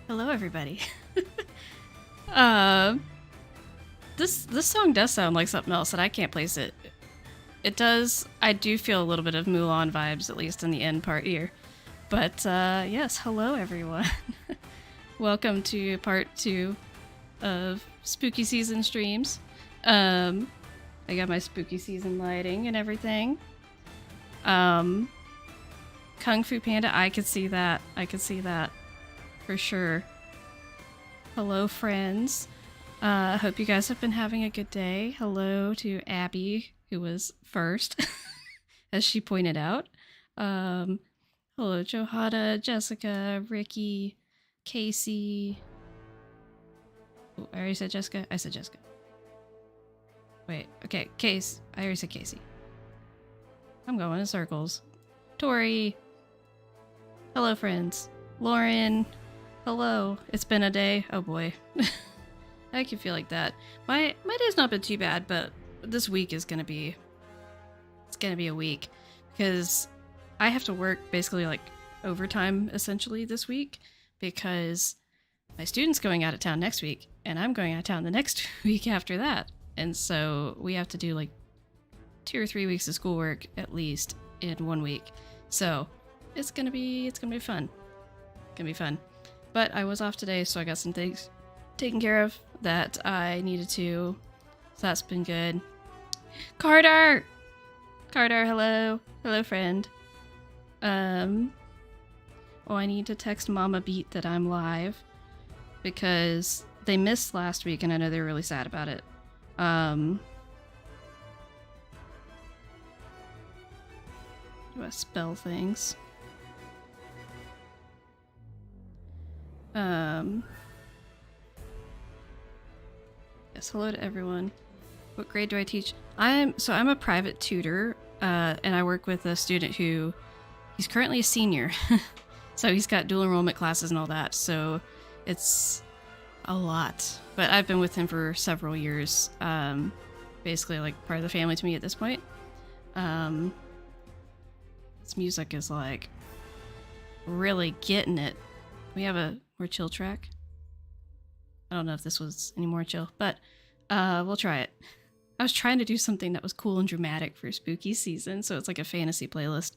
Hello, everybody. um, this song does sound like something else, and I can't place it. It does. I do feel a little bit of Mulan vibes, at least in the end part here. But yes, hello, everyone. Welcome to part 2 of spooky season streams. I got my spooky season lighting and everything. Kung Fu Panda, I could see that. I could see that for sure. Hello, friends. Hope you guys have been having a good day. Hello to Abby, who was first, as she pointed out. Hello, Johanna, Jessica, Ricky, Casey. Oh, I already said Jessica? I said Jessica. Wait, okay, Case. I already said Casey. I'm going in circles. Tori. Hello, friends. Lauren. Hello. It's been a day. Oh boy. I can feel like that. My day's not been too bad, but this week is gonna be a week because I have to work basically like overtime essentially this week because my student's going out of town next week and I'm going out of town the next week after that. And so we have to do like 2 or 3 weeks of schoolwork at least in 1 week. So it's gonna be fun. Gonna be fun. But I was off today, so I got some things taken care of that I needed to. So that's been good. Carter, hello. Hello, friend. Oh, I need to text Mama Beat that I'm live because they missed last week and I know they're really sad about it. Do I spell things? Yes, hello to everyone. What grade do I teach? I'm a private tutor, and I work with a student who he's currently a senior. So he's got dual enrollment classes and all that. So it's a lot. But I've been with him for several years. Basically like part of the family to me at this point. This music is like really getting it. We have a more chill track. I don't know if this was any more chill, but we'll try it. I was trying to do something that was cool and dramatic for spooky season, so it's like a fantasy playlist.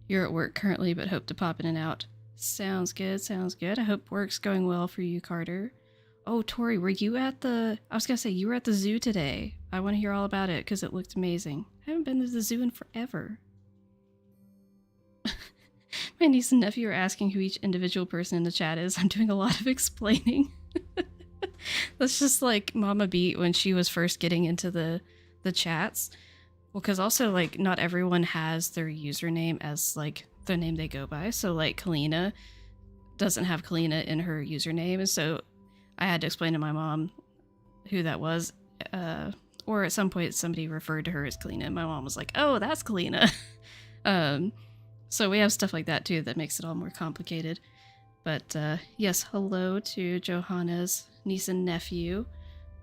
You're at work currently, but hope to pop in and out. Sounds good, sounds good. I hope work's going well for you, Carter. Oh, Tori, were you at the... I was gonna say, you were at the zoo today. I want to hear all about it, because it looked amazing. I haven't been to the zoo in forever. My niece and nephew are asking who each individual person in the chat is. I'm doing a lot of explaining. That's just like Mama Beat when she was first getting into the chats. Well, because also like not everyone has their username as like the name they go by. So like Kalina doesn't have Kalina in her username. And so I had to explain to my mom who that was. Or at some point somebody referred to her as Kalina. And my mom was like, oh, that's Kalina. So we have stuff like that too that makes it all more complicated. But yes, hello to Johanna's niece and nephew.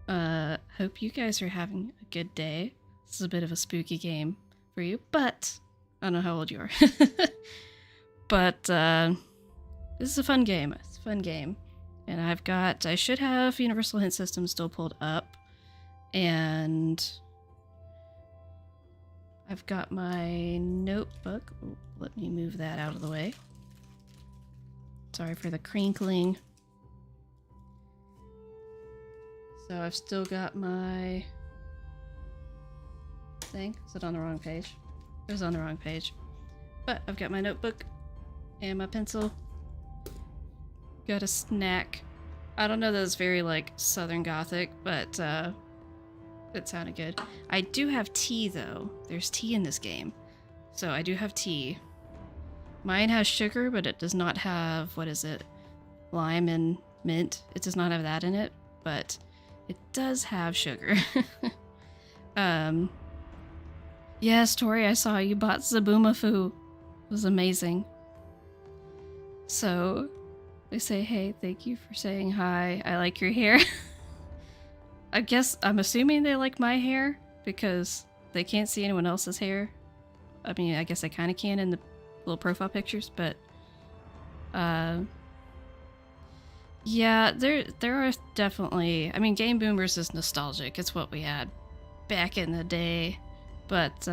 Hope you guys are having a good day. This is a bit of a spooky game for you, but I don't know how old you are. But this is a fun game. It's a fun game. And I should have Universal Hint System still pulled up. And I've got my notebook. Ooh, let me move that out of the way. Sorry for the crinkling. So I've still got my thing. Is it on the wrong page? It was on the wrong page. But I've got my notebook and my pencil. Got a snack. I don't know that it's very like Southern Gothic, but it sounded good. I do have tea though. There's tea in this game. So I do have tea. Mine has sugar, but it does not have, what is it? Lime and mint. It does not have that in it, but it does have sugar. Yes, Tori, I saw you bought Zaboomafoo. It was amazing. So they say, hey, thank you for saying hi. I like your hair. I'm assuming they like my hair because they can't see anyone else's hair. I mean, I guess I kind of can in the little profile pictures, but Yeah, there are definitely. I mean, Game Boomers is nostalgic. It's what we had back in the day, but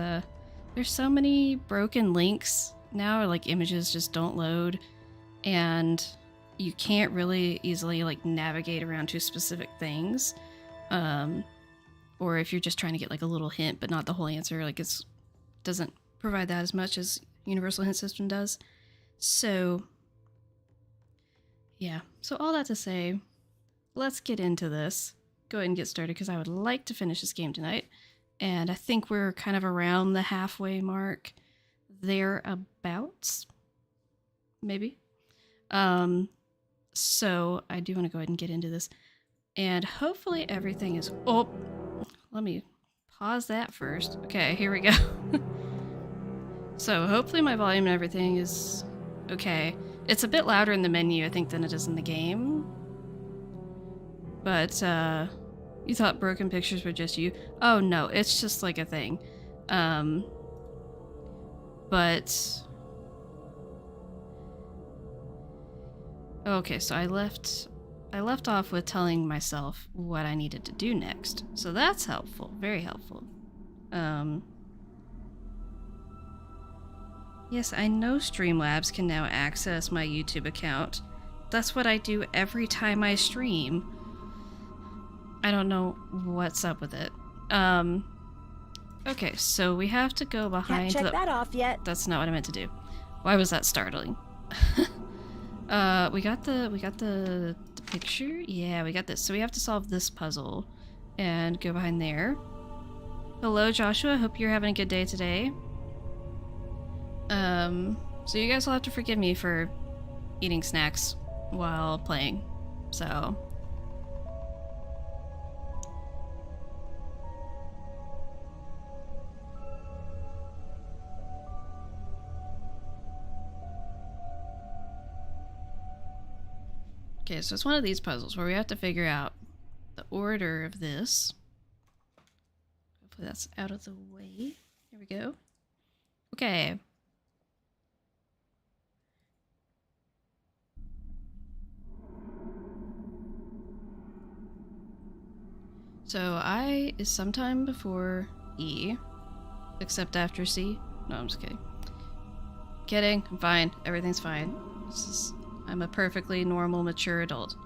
there's so many broken links now. Like images just don't load, and you can't really easily like navigate around to specific things. Or if you're just trying to get like a little hint, but not the whole answer, like it doesn't provide that as much as Universal Hint System does. So. Yeah, so all that to say, let's get into this. Go ahead and get started because I would like to finish this game tonight. And I think we're kind of around the halfway mark thereabouts. Maybe. So I do want to go ahead and get into this. And hopefully everything is... Oh, let me pause that first. Okay, here we go. So hopefully my volume and everything is okay. It's a bit louder in the menu, I think, than it is in the game. But, you thought broken pictures were just you? Oh, no, it's just, like, a thing. But... Okay, so I left off with telling myself what I needed to do next. So that's helpful, very helpful. Yes, I know Streamlabs can now access my YouTube account. That's what I do every time I stream. I don't know what's up with it. Okay, so we have to go behind Can't check that off yet. That's not what I meant to do. Why was that startling? We got the picture? Yeah, we got this. So we have to solve this puzzle and go behind there. Hello, Joshua. Hope you're having a good day today. So you guys will have to forgive me for eating snacks while playing. So. Okay, so it's one of these puzzles where we have to figure out the order of this. Hopefully that's out of the way. Here we go. Okay. So I is sometime before E, except after C. No, I'm just kidding. Kidding. I'm fine. Everything's fine. I'm a perfectly normal, mature adult.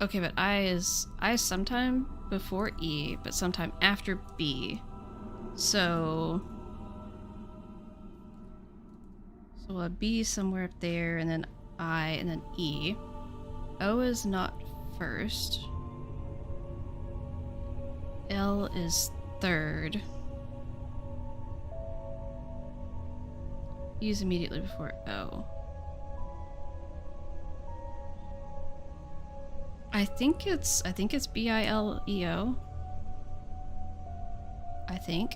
Okay, but I is sometime before E, but sometime after B. So a B somewhere up there, and then I, and then E. O is not first. L is third. E is immediately before O. I think it's B-I-L-E-O. I think.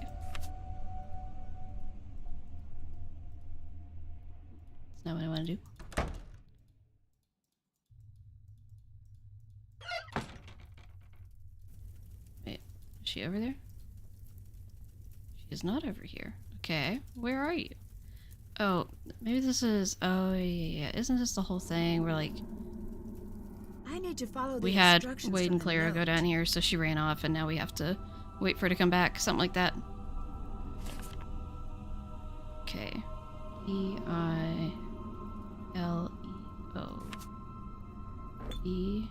That's not what I want to do. Wait, is she over there? She is not over here. Okay, where are you? Oh, maybe this is... Oh, yeah. Isn't this the whole thing where, like... I need to follow we had Wade and Clara go down here, so she ran off, and now we have to wait for her to come back. Something like that. Okay. E-I-L-E-O. E-I-L-E-O.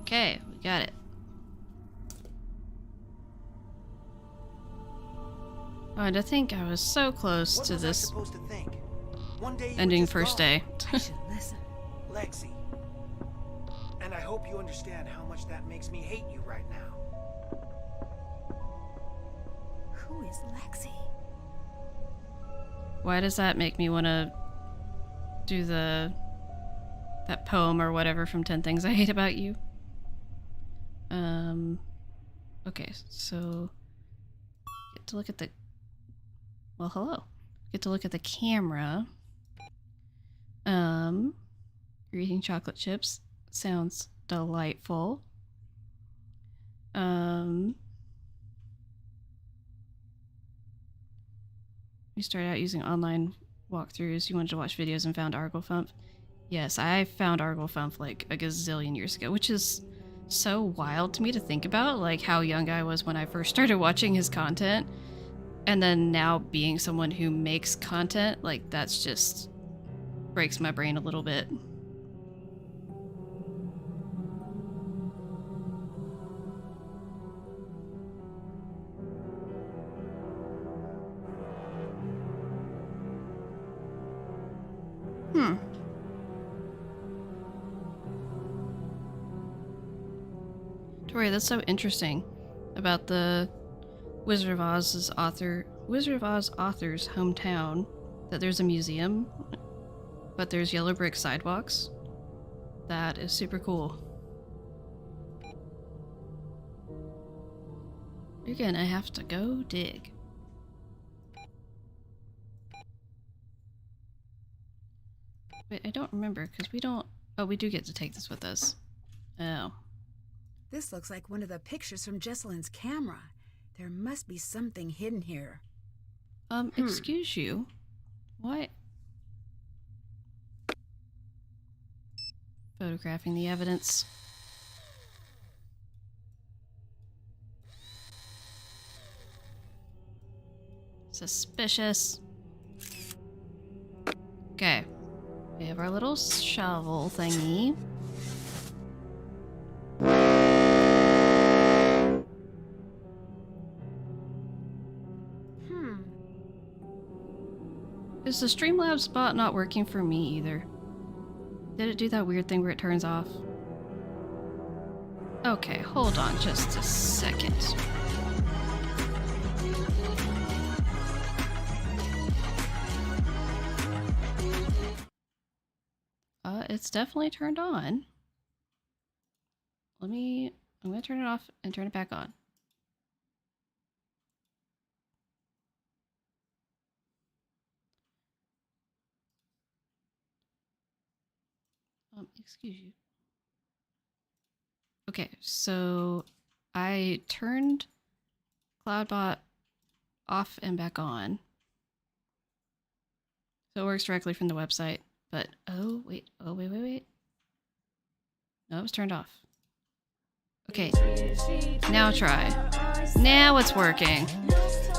Okay, we got it. Oh, and I think I was so close to this ending first day. I should listen. Lexi. And I hope you understand how much that makes me hate you right now. Who is Lexi? Why does that make me want to do that poem or whatever from 10 Things I Hate About You? Okay, so get to look at the... Well, hello. Get to look at the camera. You're eating chocolate chips. Sounds delightful. You started out using online walkthroughs. You wanted to watch videos and found Arglefump. Yes, I found Arglefump like a gazillion years ago, which is so wild to me to think about, like how young I was when I first started watching his content. And then now being someone who makes content, like that's just breaks my brain a little bit. Tori, that's so interesting about the Wizard of Oz's author's hometown, that there's a museum, but there's yellow brick sidewalks. That is super cool. You're gonna have to go dig. Wait, I don't remember, because we don't... Oh, we do get to take this with us. Oh. This looks like one of the pictures from Jesselyn's camera. There must be something hidden here. Excuse you? What? Photographing the evidence. Suspicious. Okay. We have our little shovel thingy. Is the Streamlabs bot not working for me either? Did it do that weird thing where it turns off? Okay, hold on just a second. It's definitely turned on. I'm gonna turn it off and turn it back on. Excuse you. Okay, so I turned CloudBot off and back on. So it works directly from the website, but oh wait. No, it was turned off. Okay, now try. Now it's working.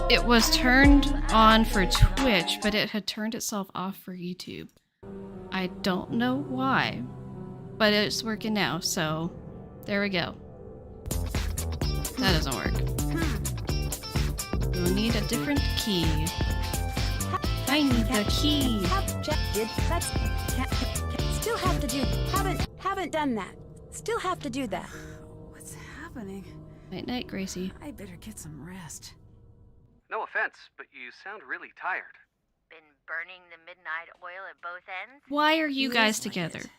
It was turned on for Twitch, but it had turned itself off for YouTube. I don't know why, but it's working now, so there we go. That doesn't work. We'll need a different key. I need the key. Still have to do. Haven't done that. Still have to do that. What's happening? Night night, Gracie. I better get some rest. No offense, but you sound really tired. Been burning the midnight oil at both ends? Why are you guys Feels like together? it.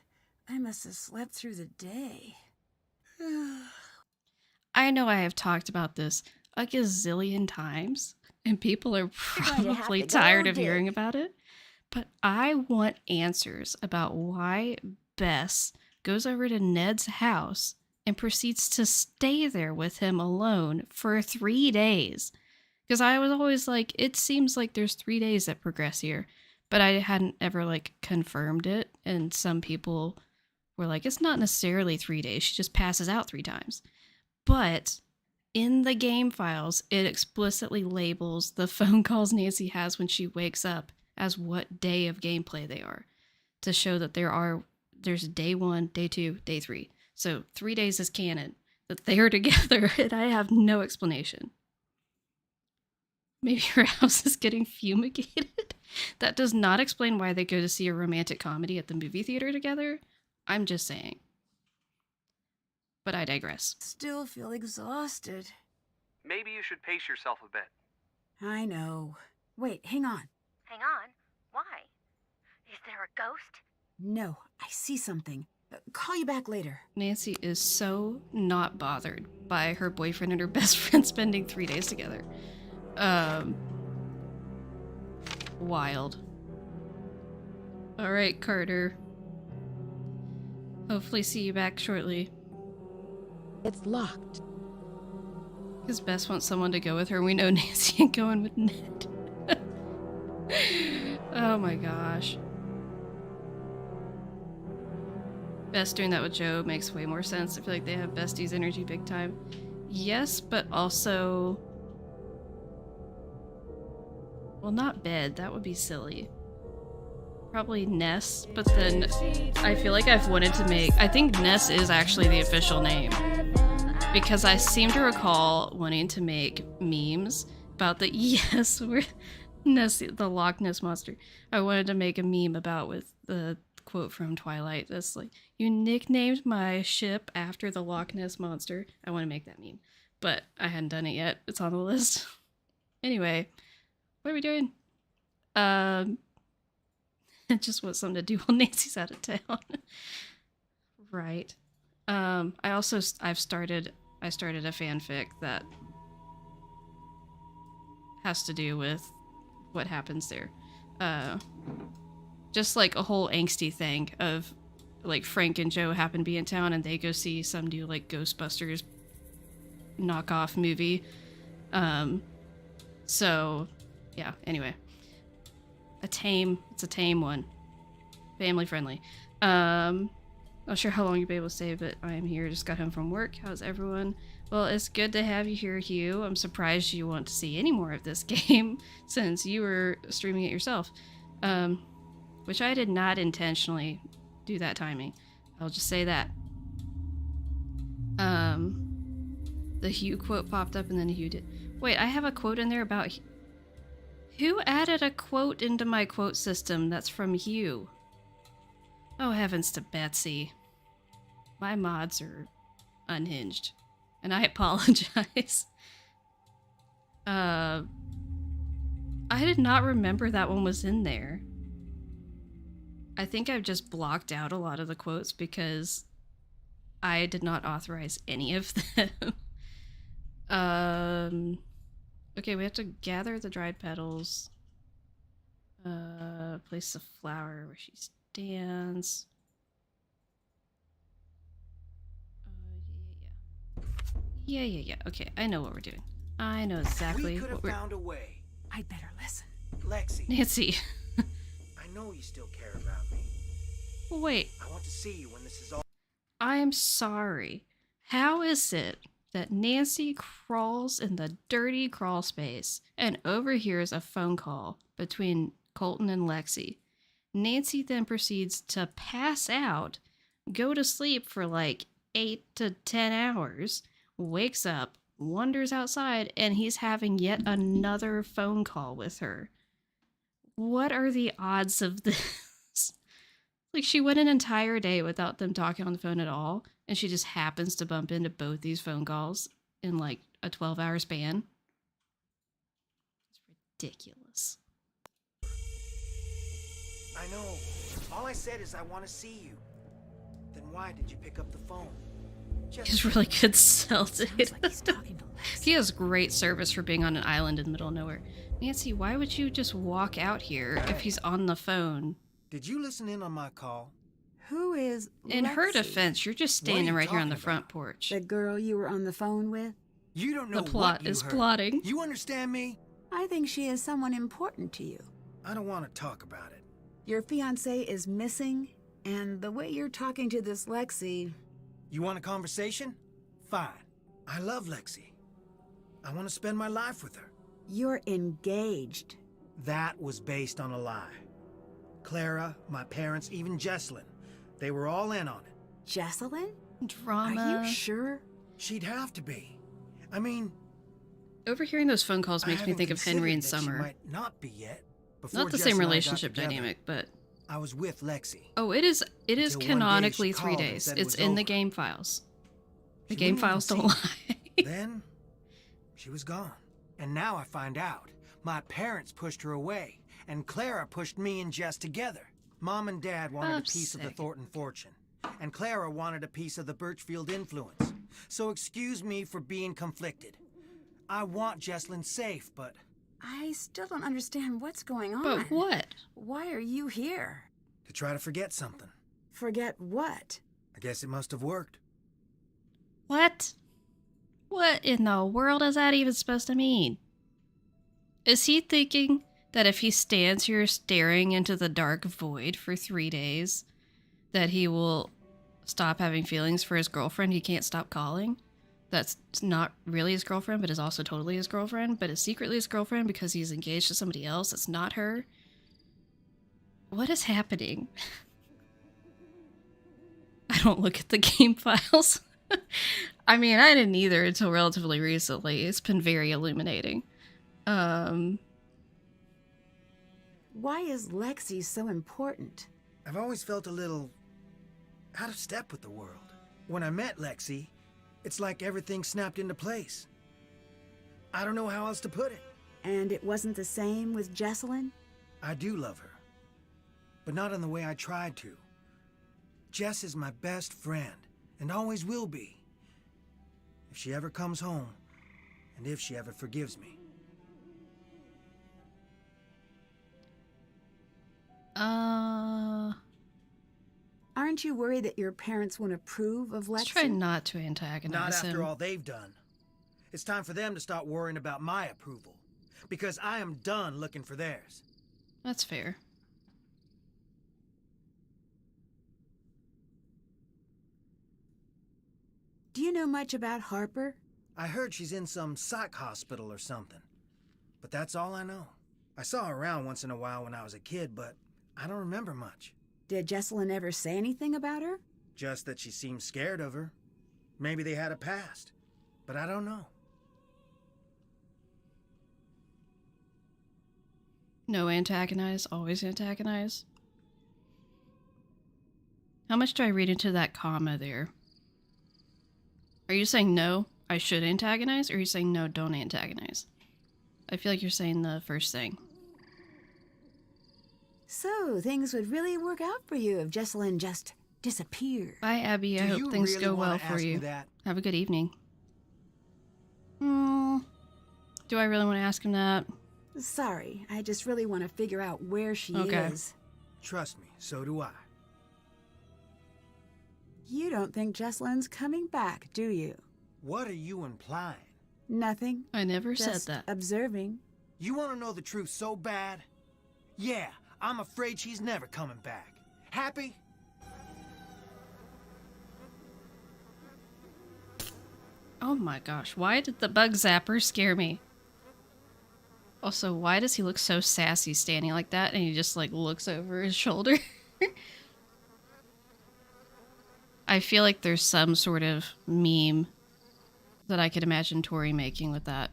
I must have slept through the day. I know I have talked about this a gazillion times, and people are going to have probably to go tired of dig. hearing about it. But I want answers about why Bess goes over to Ned's house and proceeds to stay there with him alone for 3 days. Because I was always like, it seems like there's 3 days that progress here, but I hadn't ever like confirmed it. And some people were like, it's not necessarily 3 days. She just passes out 3 times. But in the game files, it explicitly labels the phone calls Nancy has when she wakes up as what day of gameplay they are, to show that there's day 1, day 2, day 3. So 3 days is canon that they are together, and I have no explanation. Maybe her house is getting fumigated? That does not explain why they go to see a romantic comedy at the movie theater together. I'm just saying. But I digress. Still feel exhausted. Maybe you should pace yourself a bit. I know. Wait, hang on. Hang on. Why? Is there a ghost? No, I see something. Call you back later. Nancy is so not bothered by her boyfriend and her best friend spending 3 days together. Wild. Alright, Carter. Hopefully see you back shortly. It's locked. Because Bess wants someone to go with her, and we know Nancy ain't going with Ned. Oh my gosh. Bess doing that with Joe makes way more sense. I feel like they have besties energy big time. Yes, but also... Well, not Bed. That would be silly. Probably Ness, but then I feel like I've wanted to make... I think Ness is actually the official name. Because I seem to recall wanting to make memes about the... Yes, we're... Ness, the Loch Ness Monster. I wanted to make a meme about with the quote from Twilight that's like, you nicknamed my ship after the Loch Ness Monster. I want to make that meme. But I hadn't done it yet. It's on the list. Anyway, what are we doing? I just want something to do while Nancy's out of town. Right. I started a fanfic that has to do with what happens there. Just like a whole angsty thing of like Frank and Joe happen to be in town and they go see some new like Ghostbusters knockoff movie. So yeah, anyway. It's a tame one. Family friendly. Not sure how long you'll be able to stay, but I am here. Just got home from work. How's everyone? Well, it's good to have you here, Hugh. I'm surprised you want to see any more of this game since you were streaming it yourself. Which I did not intentionally do that timing. I'll just say that. The Hugh quote popped up and then Hugh did. Wait, I have a quote in there about... Who added a quote into my quote system that's from Hugh? Oh, heavens to Betsy. My mods are unhinged. And I apologize. I did not remember that one was in there. I think I've just blocked out a lot of the quotes because I did not authorize any of them. Okay, we have to gather the dried petals. Place the flower where she stands. Yeah. Okay, I know what we're doing. I know exactly we could have what we're... found a way. I'd better listen. Lexi, Nancy. I know you still care about me. Wait, I want to see you when this is all... I'm sorry. How is it that Nancy crawls in the dirty crawl space and overhears a phone call between Colton and Lexi? Nancy then proceeds to pass out, go to sleep for like 8 to 10 hours, wakes up, wanders outside, and he's having yet another phone call with her. What are the odds of this? Like, she went an entire day without them talking on the phone at all, and she just happens to bump into both these phone calls in like a 12-hour span. It's ridiculous. I know. All I said is I want to see you. Then why did you pick up the phone? He's really good sell, dude. Sounds like he's talking to Lex. He has great service for being on an island in the middle of nowhere. Nancy, why would you just walk out here if he's on the phone? Did you listen in on my call? Who is In her Lexi? defense, you're just What are standing you right here on the talking front about? porch. The girl you were on the phone with? You don't know The plot what you is heard. plotting. You understand me? I think she is someone important to you. I don't want to talk about it. Your fiancé is missing, and the way you're talking to this Lexi... You want a conversation? Fine. I love Lexi. I want to spend my life with her. You're engaged. That was based on a lie. Clara, my parents, even Jessalyn, they were all in on it. Jessalyn? Drama. Are you sure? She'd have to be. I mean, Overhearing those phone calls I makes me haven't think of Henry and considered that she Summer. might not be yet. Before Not the Jess same and I got relationship together, dynamic, but... I was with Lexi. Oh, it is Until one day canonically she 3 called and days. said it It's was in the over. game files. The She game wouldn't even files don't see me. lie. Then, she was gone. And now I find out. My parents pushed her away, and Clara pushed me and Jess together. Mom and Dad wanted a piece of the sick. Thornton fortune, and Clara wanted a piece of the Birchfield influence. So excuse me for being conflicted. I want Jessalyn safe, but I still don't understand what's going on. But what? Why are you here? to try to forget something. Forget what? I guess it must have worked. What? What in the world is that even supposed to mean? Is he thinking that if he stands here staring into the dark void for 3 days, that he will stop having feelings for his girlfriend he can't stop calling? That's not really his girlfriend, but is also totally his girlfriend, but is secretly his girlfriend because he's engaged to somebody else that's not her? What is happening? I don't look at the game files. I mean, I didn't either until relatively recently. It's been very illuminating. Why is Lexi so important? I've always felt a little out of step with the world. When I met Lexi, it's like everything snapped into place. I don't know how else to put it. And it wasn't the same with Jesselyn? I do love her, but not in the way I tried to. Jess is my best friend, and always will be. If she ever comes home, and if she ever forgives me. Aren't you worried that your parents won't approve of Lexi? Let's try not to antagonize Not after him. all they've done. It's time for them to start worrying about my approval, because I am done looking for theirs. That's fair. Do you know much about Harper? I heard she's in some psych hospital or something, but that's all I know. I saw her around once in a while when I was a kid, but I don't remember much. Did Jesselyn ever say anything about her? Just that she seemed scared of her. Maybe they had a past, but I don't know. No antagonize, always antagonize. How much do I read into that comma there? Are you saying no, I should antagonize, or are you saying no, don't antagonize? I feel like you're saying the first thing. So, things would really work out for you if Jesselyn just disappeared. Bye, Abby. I Do hope you things really go wanna well for ask me you. that? Have a good evening. Do I really want to ask him that? Sorry, I just really want to figure out where she Okay. is. Trust me, so do I. You don't think Jesselyn's coming back, do you? What are you implying? Nothing. I never Just said that. observing. You want to know the truth so bad? Yeah, I'm afraid she's never coming back. Happy? Oh my gosh, why did the bug zapper scare me? Also, why does he look so sassy standing like that and he just like looks over his shoulder? I feel like there's some sort of meme that I could imagine Tori making with that.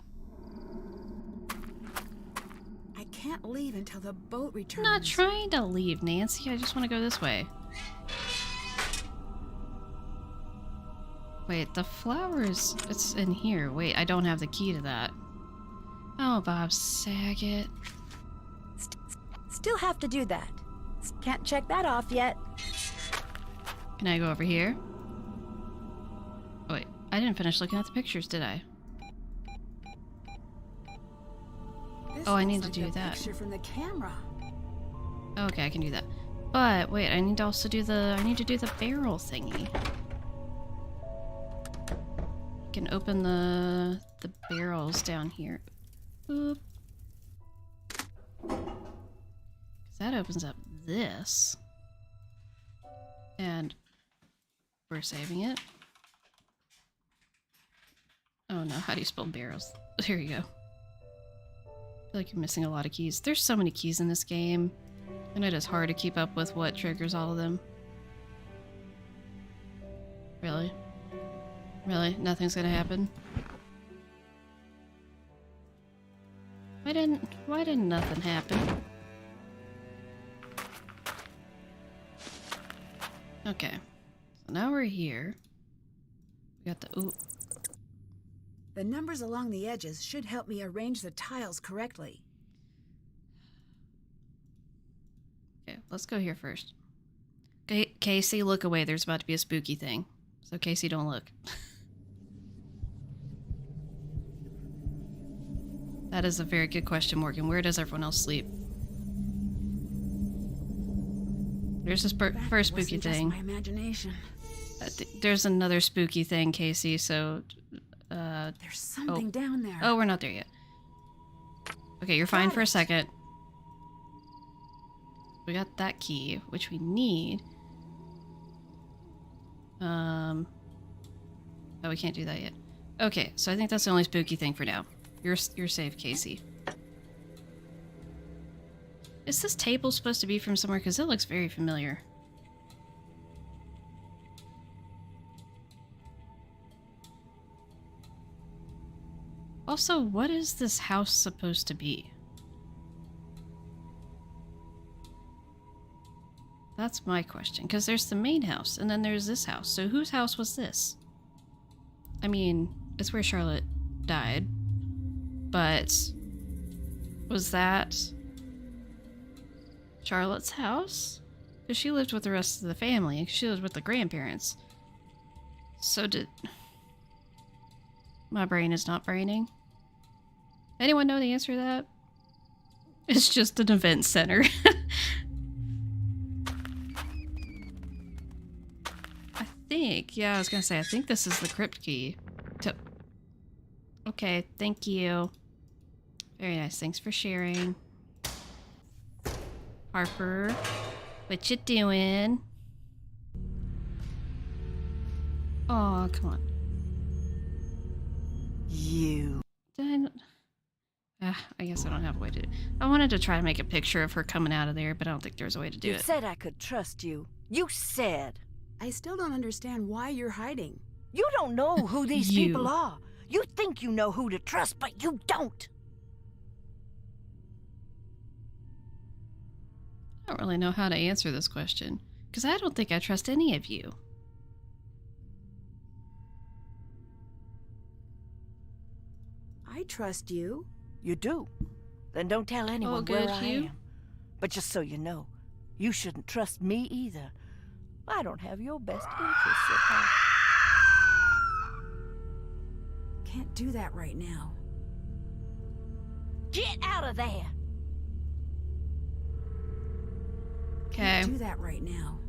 I can't leave until the boat I'm returns. not trying to leave, Nancy. I just want to go this way. Wait, the flowers, it's in here. Wait, I don't have the key to that. Oh, Bob Saget. Still have to do that. Can't check that off yet. Can I go over here? Oh, wait, I didn't finish looking at the pictures, did I? This Oh, I looks need to like do the that. picture from the camera. Okay, I can do that. But wait, I need to also do the barrel thingy. I can open the barrels down here. Boop. 'Cause that opens up this. And we're saving it. Oh no, how do you spell barrels? Here you go. I feel like you're missing a lot of keys. There's so many keys in this game, and it is hard to keep up with what triggers all of them. Really? Really? Nothing's gonna happen? Why didn't nothing happen? Okay. So now we're here. We got the, ooh. The numbers along the edges should help me arrange the tiles correctly. Okay, let's go here first. Okay, Casey, look away. There's about to be a spooky thing. So Casey, don't look. That is a very good question, Morgan. Where does everyone else sleep? There's this That first spooky wasn't just thing. my imagination. There's another spooky thing, Casey, so There's something down there. Oh, we're not there yet. Okay, you're fine for a second. We got that key, which we need. Oh, we can't do that yet. Okay, so I think that's the only spooky thing for now. You're safe, Casey. Is this table supposed to be from somewhere? Because it looks very familiar. Also, what is this house supposed to be? That's my question, because there's the main house, and then there's this house. So whose house was this? I mean, it's where Charlotte died, but was that Charlotte's house? Because she lived with the rest of the family, and she lived with the grandparents. So did... My brain is not braining. Anyone know the answer to that? It's just an event center. I was gonna say, I think this is the crypt key. Okay, thank you. Very nice, thanks for sharing. Harper, what you doing? Oh, come on. You. I guess I don't have a way to do it. I wanted to try to make a picture of her coming out of there, but I don't think there's a way to do You it. said I could trust you. You said. I still don't understand why you're hiding. You don't know who these You. people are. You think you know who to trust, but you don't. I don't really know how to answer this question, because I don't think I trust any of you. I trust you. You do. Then don't tell anyone good, where I Hugh. am. But just so you know, you shouldn't trust me either. I don't have your best interests at heart. Can't do that right now. Get out of there! Okay. Can't do that right now.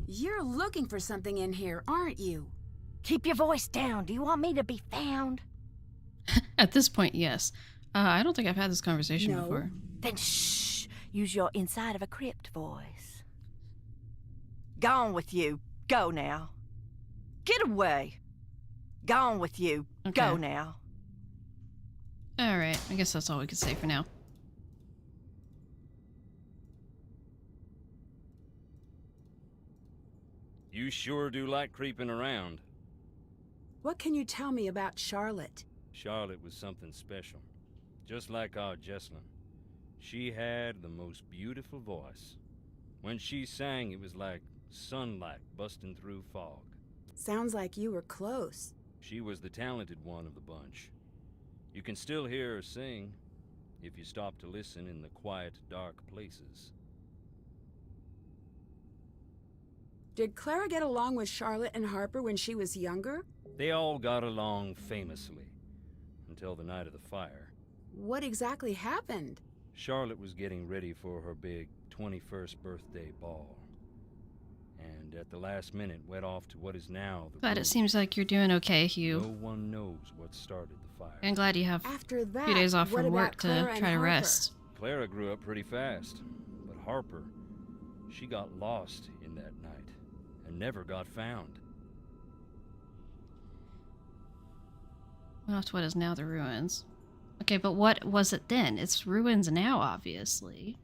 You're looking for something in here, aren't you? Keep your voice down. Do you want me to be found? At this point, yes. I don't think I've had this conversation No. before. Then shh. Use your inside of a crypt voice. Gone with you. Go now. Get away. Gone with you. Go Okay. now. Alright, I guess that's all we could say for now. You sure do like creeping around. What can you tell me about Charlotte? Charlotte was something special. Just like our Jessalyn. She had the most beautiful voice. When she sang, it was like sunlight busting through fog. Sounds like you were close. She was the talented one of the bunch. You can still hear her sing, if you stop to listen in the quiet, dark places. Did Clara get along with Charlotte and Harper when she was younger? They all got along famously, until the night of the fire. What exactly happened? Charlotte was getting ready for her big 21st birthday ball. And at the last minute went off to what is now the Glad it road. seems like you're doing okay, No Hugh. one knows what started the fire. I'm glad you have After a that, few days off what from about work to Clara and try to Harper? rest. Clara grew up pretty fast, but Harper, she got lost in that night and never got found. Went off to what is now the ruins. Okay, but what was it then? It's ruins now, obviously.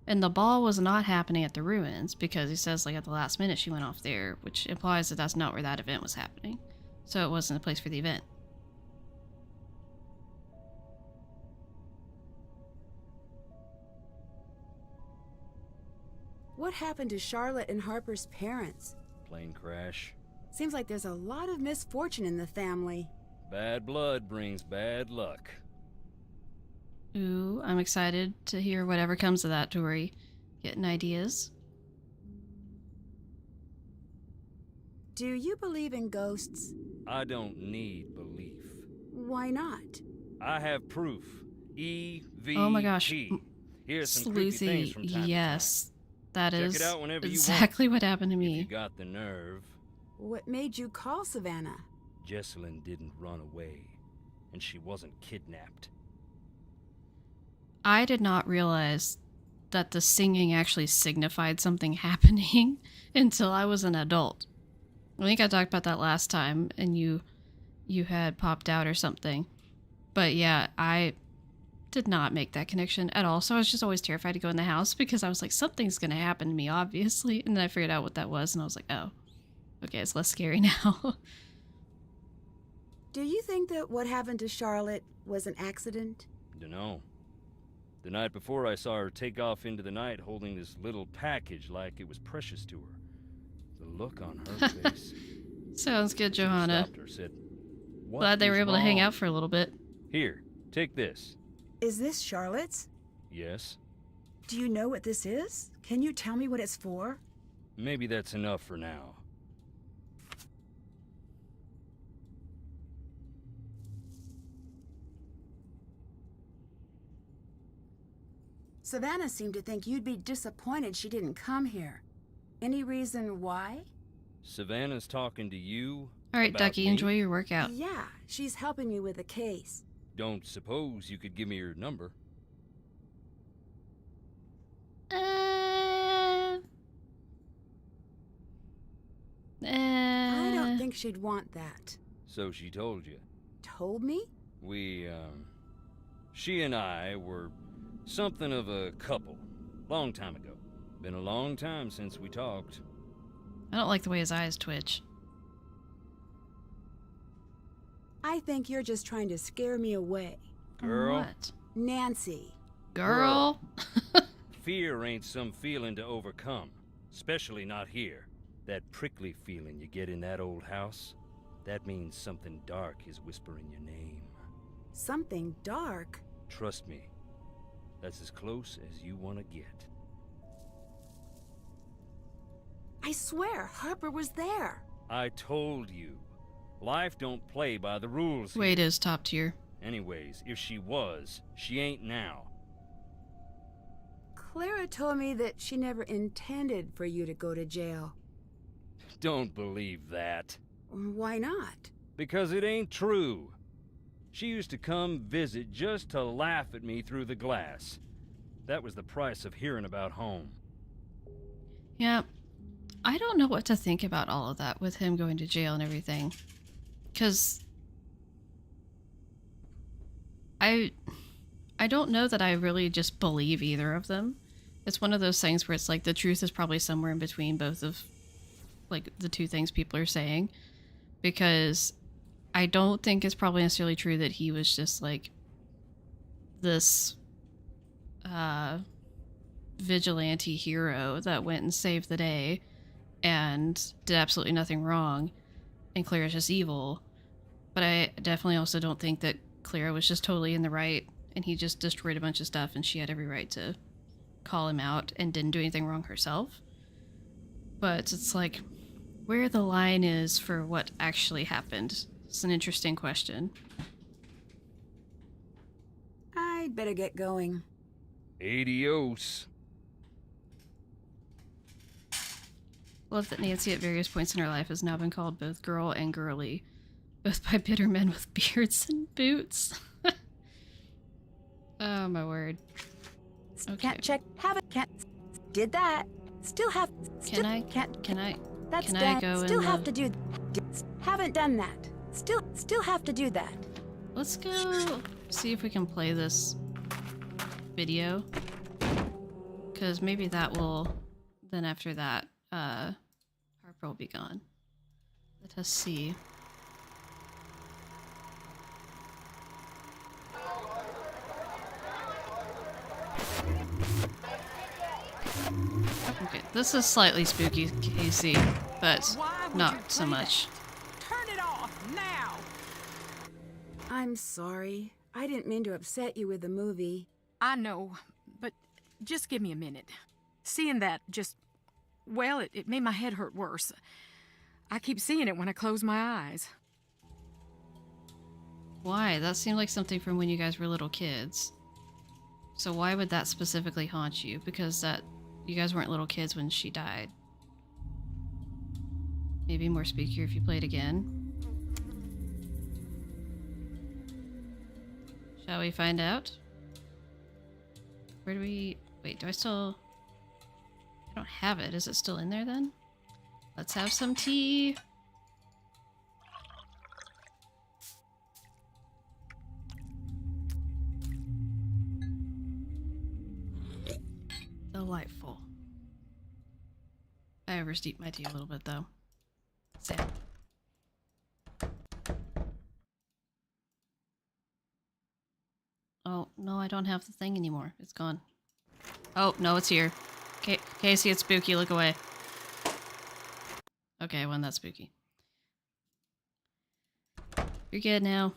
And the ball was not happening at the ruins, because he says, like, at the last minute she went off there, which implies that that's not where that event was happening. So it wasn't a place for the event. What happened to Charlotte and Harper's parents? Plane crash. Seems like there's a lot of misfortune in the family. Bad blood brings bad luck. Ooh, I'm excited to hear whatever comes of that, Tori. Getting ideas. Do you believe in ghosts? I don't need belief. Why not? I have proof. EVP. Oh my gosh. Here's some creepy things from time yes. That Check is it out whenever you want. exactly what happened to to time. If you me. got the nerve. What made you call Savannah? Jessalyn didn't run away, and she wasn't kidnapped. I did not realize that the singing actually signified something happening until I was an adult. I think I talked about that last time, and you had popped out or something. But yeah, I did not make that connection at all. So I was just always terrified to go in the house because I was like, something's going to happen to me, obviously. And then I figured out what that was, and I was like, oh, okay, it's less scary now. Do you think that what happened to Charlotte was an accident? Dunno. The night before, I saw her take off into the night holding this little package like it was precious to her. The look on her face. Sounds good, She Johanna. stopped her, said, "What Glad they were is able to hang wrong?" out for a little bit. Here, take this. Is this Charlotte's? Yes? Do you know what this is? Can you tell me what it's for? Maybe that's enough for now. Savannah seemed to think you'd be disappointed she didn't come here. Any reason why? Savannah's talking to you? All right, about Ducky, me? enjoy your workout. Yeah, she's helping me with a case. Don't suppose you could give me your number? I don't think she'd want that. So she told you. Told me? She and I were something of a couple. Long time ago. Been a long time since we talked. I don't like the way his eyes twitch. I think you're just trying to scare me away. Girl. What? Nancy. Girl? Fear ain't some feeling to overcome. Especially not here. That prickly feeling you get in that old house, that means something dark is whispering your name. Something dark? Trust me, that's as close as you want to get. I swear, Harper was there. I told you, life don't play by the rules here. Wade is top tier. Anyways, if she was, she ain't now. Clara told me that she never intended for you to go to jail. Don't believe that. Why not? Because it ain't true. She used to come visit just to laugh at me through the glass. That was the price of hearing about home. Yeah. I don't know what to think about all of that with him going to jail and everything. Because I don't know that I really just believe either of them. It's one of those things where it's like the truth is probably somewhere in between both of like the two things people are saying. Because I don't think it's probably necessarily true that he was just like this vigilante hero that went and saved the day and did absolutely nothing wrong, and Clara's just evil. But I definitely also don't think that Clara was just totally in the right and he just destroyed a bunch of stuff and she had every right to call him out and didn't do anything wrong herself. But it's like, where the line is for what actually happened. It's an interesting question. I'd better get going. Adios. Love that Nancy at various points in her life has now been called both girl and girly, both by bitter men with beards and boots. Oh my word. Okay. Can't check. Haven't. Can't. Did that. Still have. Still, Can I? Can't. Can I? That's can done. I go Still in have the- to do. Haven't done that. Still have to do that. Let's go see if we can play this video. Because maybe that will, then after that, Harper will be gone. Let us see. Okay, this is slightly spooky, Casey, but not so much. Turn it off now! I'm sorry. I didn't mean to upset you with the movie. I know, but just give me a minute. Seeing that just, well, it made my head hurt worse. I keep seeing it when I close my eyes. Why? That seemed like something from when you guys were little kids. So why would that specifically haunt you? Because that you guys weren't little kids when she died. Maybe more spookier if you played again. Shall we find out? Where do we... Wait, do I still... I don't have it. Is it still in there then? Let's have some tea. Delightful. I oversteeped my tea a little bit though. Sad. Oh, no, I don't have the thing anymore. It's gone. Oh, no, it's here. Casey, it's spooky. Look away. Okay, I won that spooky. You're good now.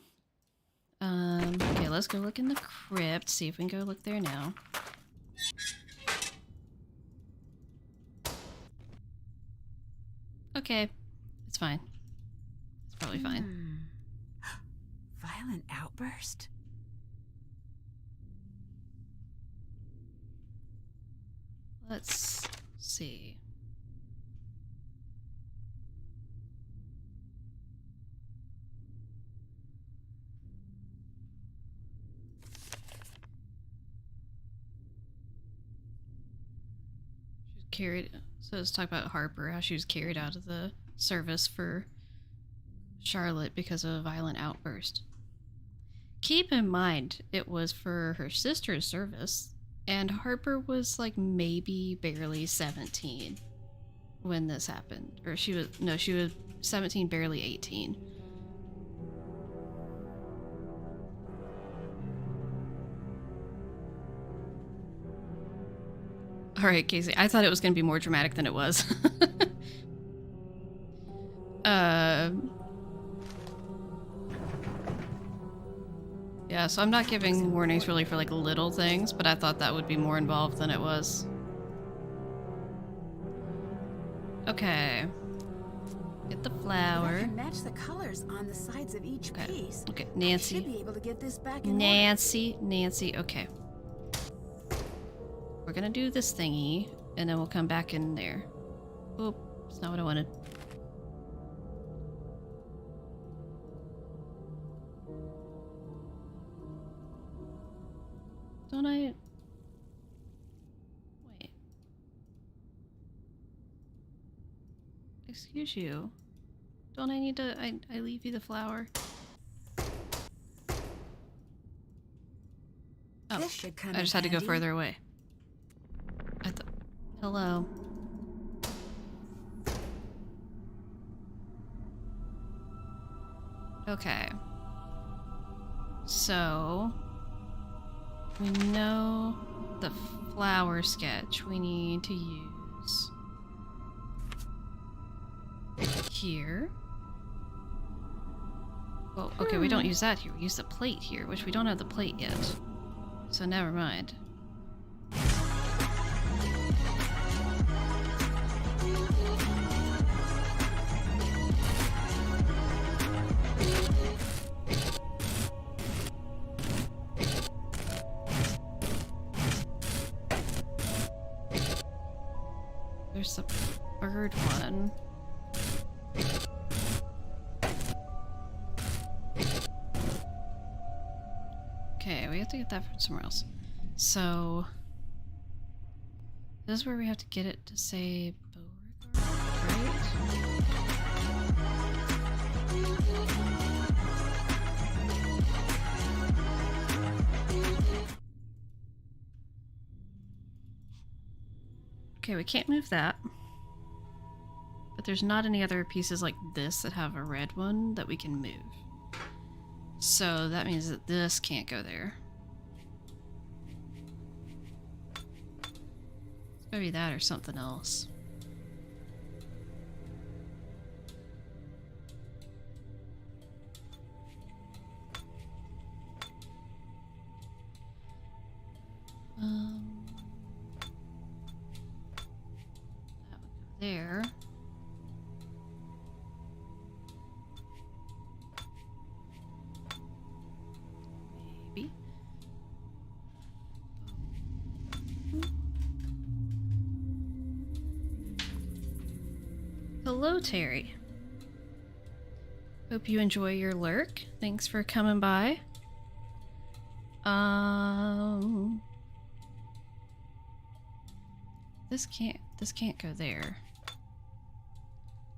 Okay, let's go look in the crypt. See if we can go look there now. Okay, it's fine. It's probably fine. Violent outburst? Let's see. She was carried. So let's talk about Harper, how she was carried out of the service for Charlotte because of a violent outburst. Keep in mind, it was for her sister's service. And Harper was like maybe barely 17 when this happened. Or she was 17, barely 18. Alright, Casey, I thought it was going to be more dramatic than it was. Yeah, so I'm not giving warnings really for like little things, but I thought that would be more involved than it was. Okay. Get the flower. If I can match the colors on the sides of each piece. Okay, I Nancy. should be able to get this back in Nancy, okay. We're gonna do this thingy, and then we'll come back in there. Oop, that's not what I wanted. Don't I... Wait. Excuse you. Don't I need to... I leave you the flower? Oh, This should come I just in had to go handy. further away. Hello. Okay. So... We know the flower sketch we need to use here. Well, okay, we don't use that here. We use the plate here, which we don't have the plate yet. So never mind. There's the bird one. Okay, we have to get that from somewhere else. So this is where we have to get it to say Beauregard, right? Okay, we can't move that. But there's not any other pieces like this that have a red one that we can move. So that means that this can't go there. It's gotta be that or something else. That would go there. Maybe. Hello, Terry. Hope you enjoy your lurk. Thanks for coming by. This can't go there.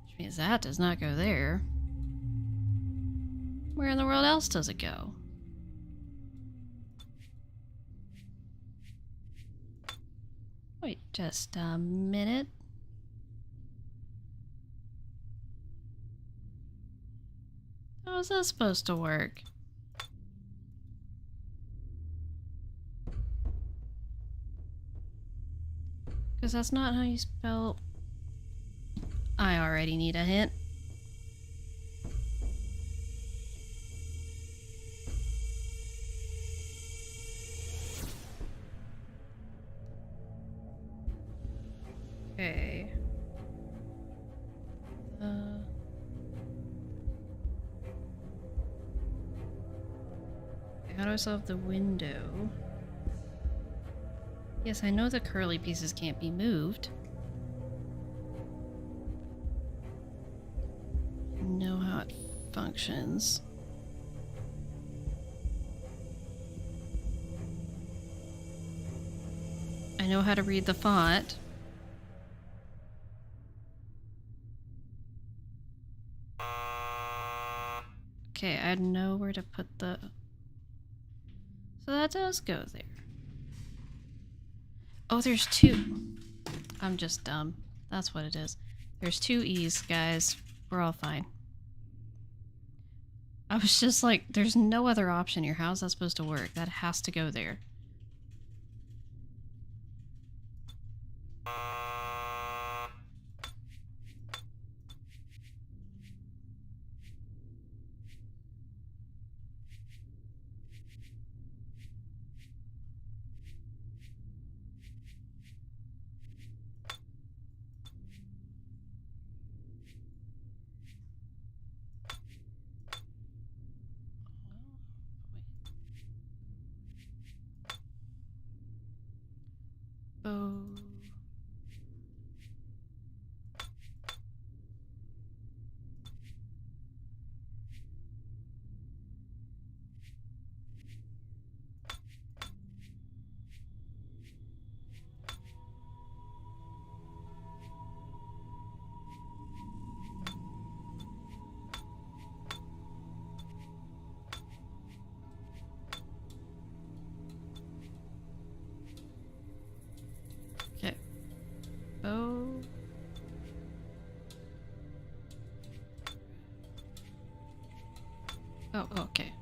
Which means that does not go there. Where in the world else does it go? Wait just a minute. How is that supposed to work? Because that's not how you spell... I already need a hint. Okay. How do I solve the window? Yes, I know the curly pieces can't be moved. I know how it functions. I know how to read the font. Okay, I know where to put the... So that does go there. Oh, there's two. I'm just dumb. That's what it is. There's two E's, guys. We're all fine. I was just like, there's no other option here. How's that supposed to work? That has to go there. Oh. Okay. Oh. Oh, okay.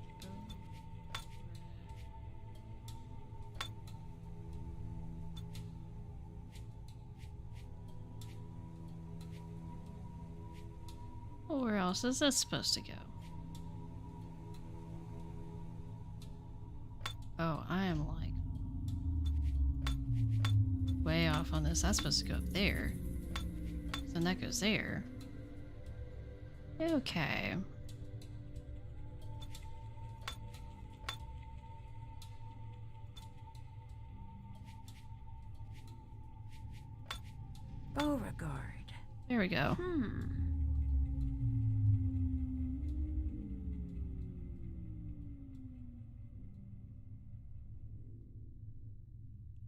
Well, where else is this supposed to go? Oh, I am like way off on this. That's supposed to go up there. Then that goes there. Okay. Beauregard. There we go.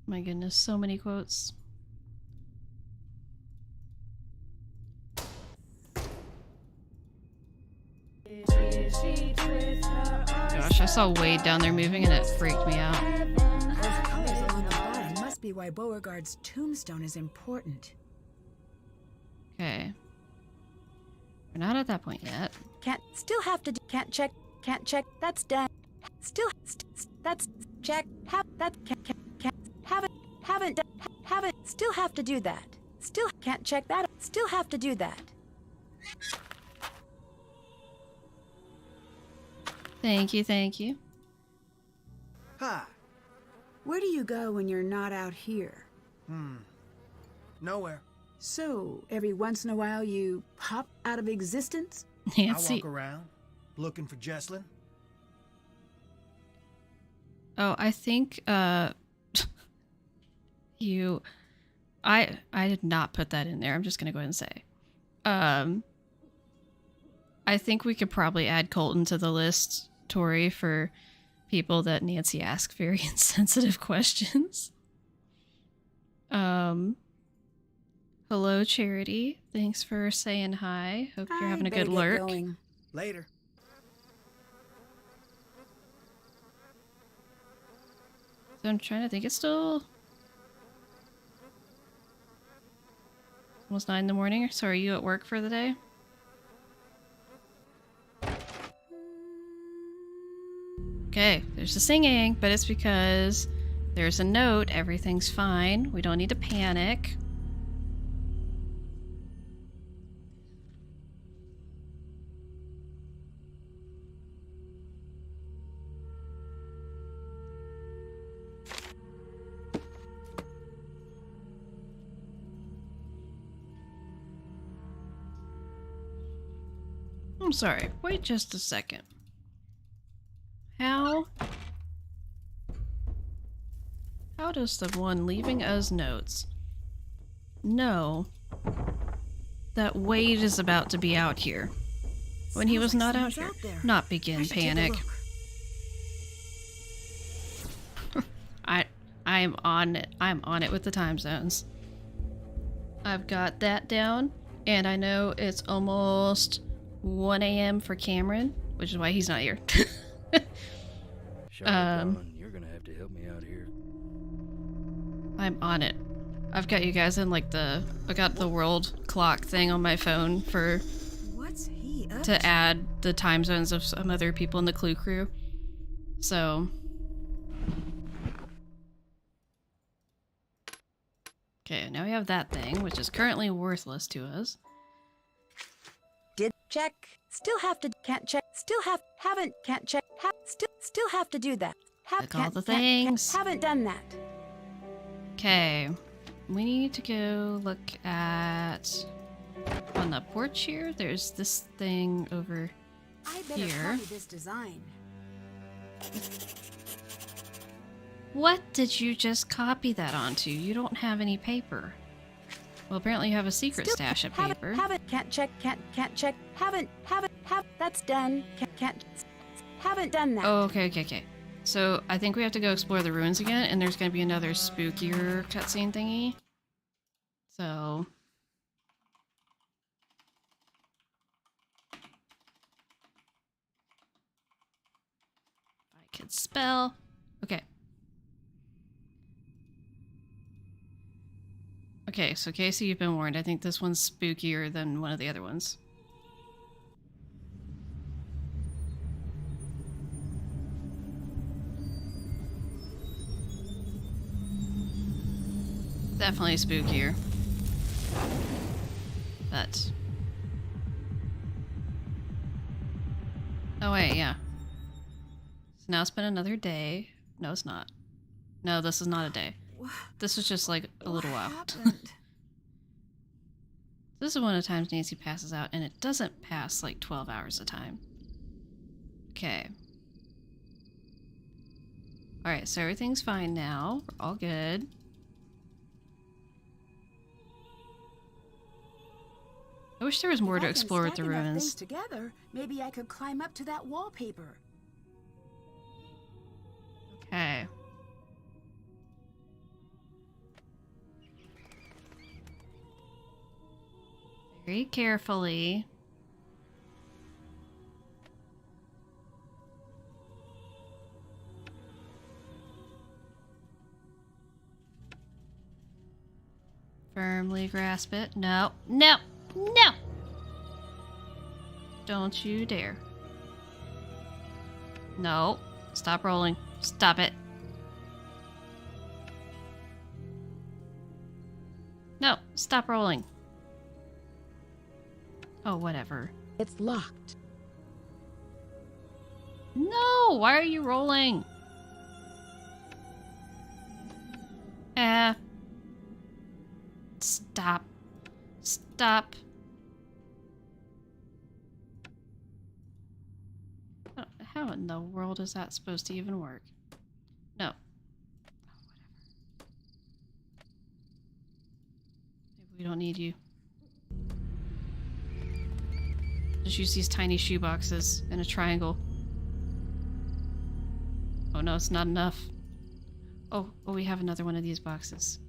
My goodness, so many quotes. Gosh, I saw Wade down there moving and it freaked me out. Those colors along the bottom must be why Beauregard's tombstone is important. Okay. We're not at that point yet. Can't check, that's done. That's check, still have to do that. Still can't check that, still have to do that. Thank you, thank you. Hi. Where do you go when you're not out here? Nowhere. So, every once in a while you pop out of existence? I Nancy. walk around, looking for Jesslyn. Oh, I think, you... I did not put that in there. I'm just gonna go ahead and say. I think we could probably add Colton to the list, Tori, for people that Nancy asks very insensitive questions. Hello, Charity. Thanks for saying hi. Hope you're having a good lurk. Later. So I'm trying to think. It's still almost 9 in the morning. So are you at work for the day? Okay, there's the singing, but it's because there's a note. Everything's fine. We don't need to panic. I'm sorry. Wait just a second. How does the one leaving us notes know that Wade is about to be out here when he was not out here? Not begin panic. I'm on it. I'm on it with the time zones. I've got that down, and I know it's almost 1 a.m. for Cameron, which is why he's not here. Charlotte, darling, you're gonna have to help me out here. I'm on it. I've got you guys in like I got the world clock thing on my phone for What's he up to add the time zones of some other people in the Clue crew. So okay, now we have that thing, which is currently worthless to us. Did check. Still have to. Can't check. Still have. Haven't. Can't check. Still have to do that. Click all the things. Haven't done that. Okay, we need to go look at on the porch here. There's this thing over I better here. copy this design. What did you just copy that onto? You don't have any paper. Well, apparently you have a secret stash of paper. Haven't. Can't check. Can't check. Haven't. That's done. Can't. Haven't done that. Oh, okay. So I think we have to go explore the ruins again, and there's going to be another spookier cutscene thingy. So I could spell. Okay. Okay, so Casey, you've been warned. I think this one's spookier than one of the other ones. Definitely spookier. But oh wait, yeah. So now it's been another day. No, it's not. No, this is not a day. This was just like a little while. This is one of the times Nancy passes out, and it doesn't pass like 12 hours a time. Okay. Alright, so everything's fine now. We're all good. I wish there was more to explore with the ruins. Together, maybe I could climb up to that wallpaper. Okay. Very carefully. Firmly grasp it. No. No. No! Don't you dare. No. Stop rolling. Stop it. No. Stop rolling. Oh, whatever. It's locked. No! Why are you rolling? Stop. Stop. How in the world is that supposed to even work? No. Oh, whatever. Maybe we don't need you. Just use these tiny shoe boxes in a triangle. Oh no, it's not enough. Oh, we have another one of these boxes.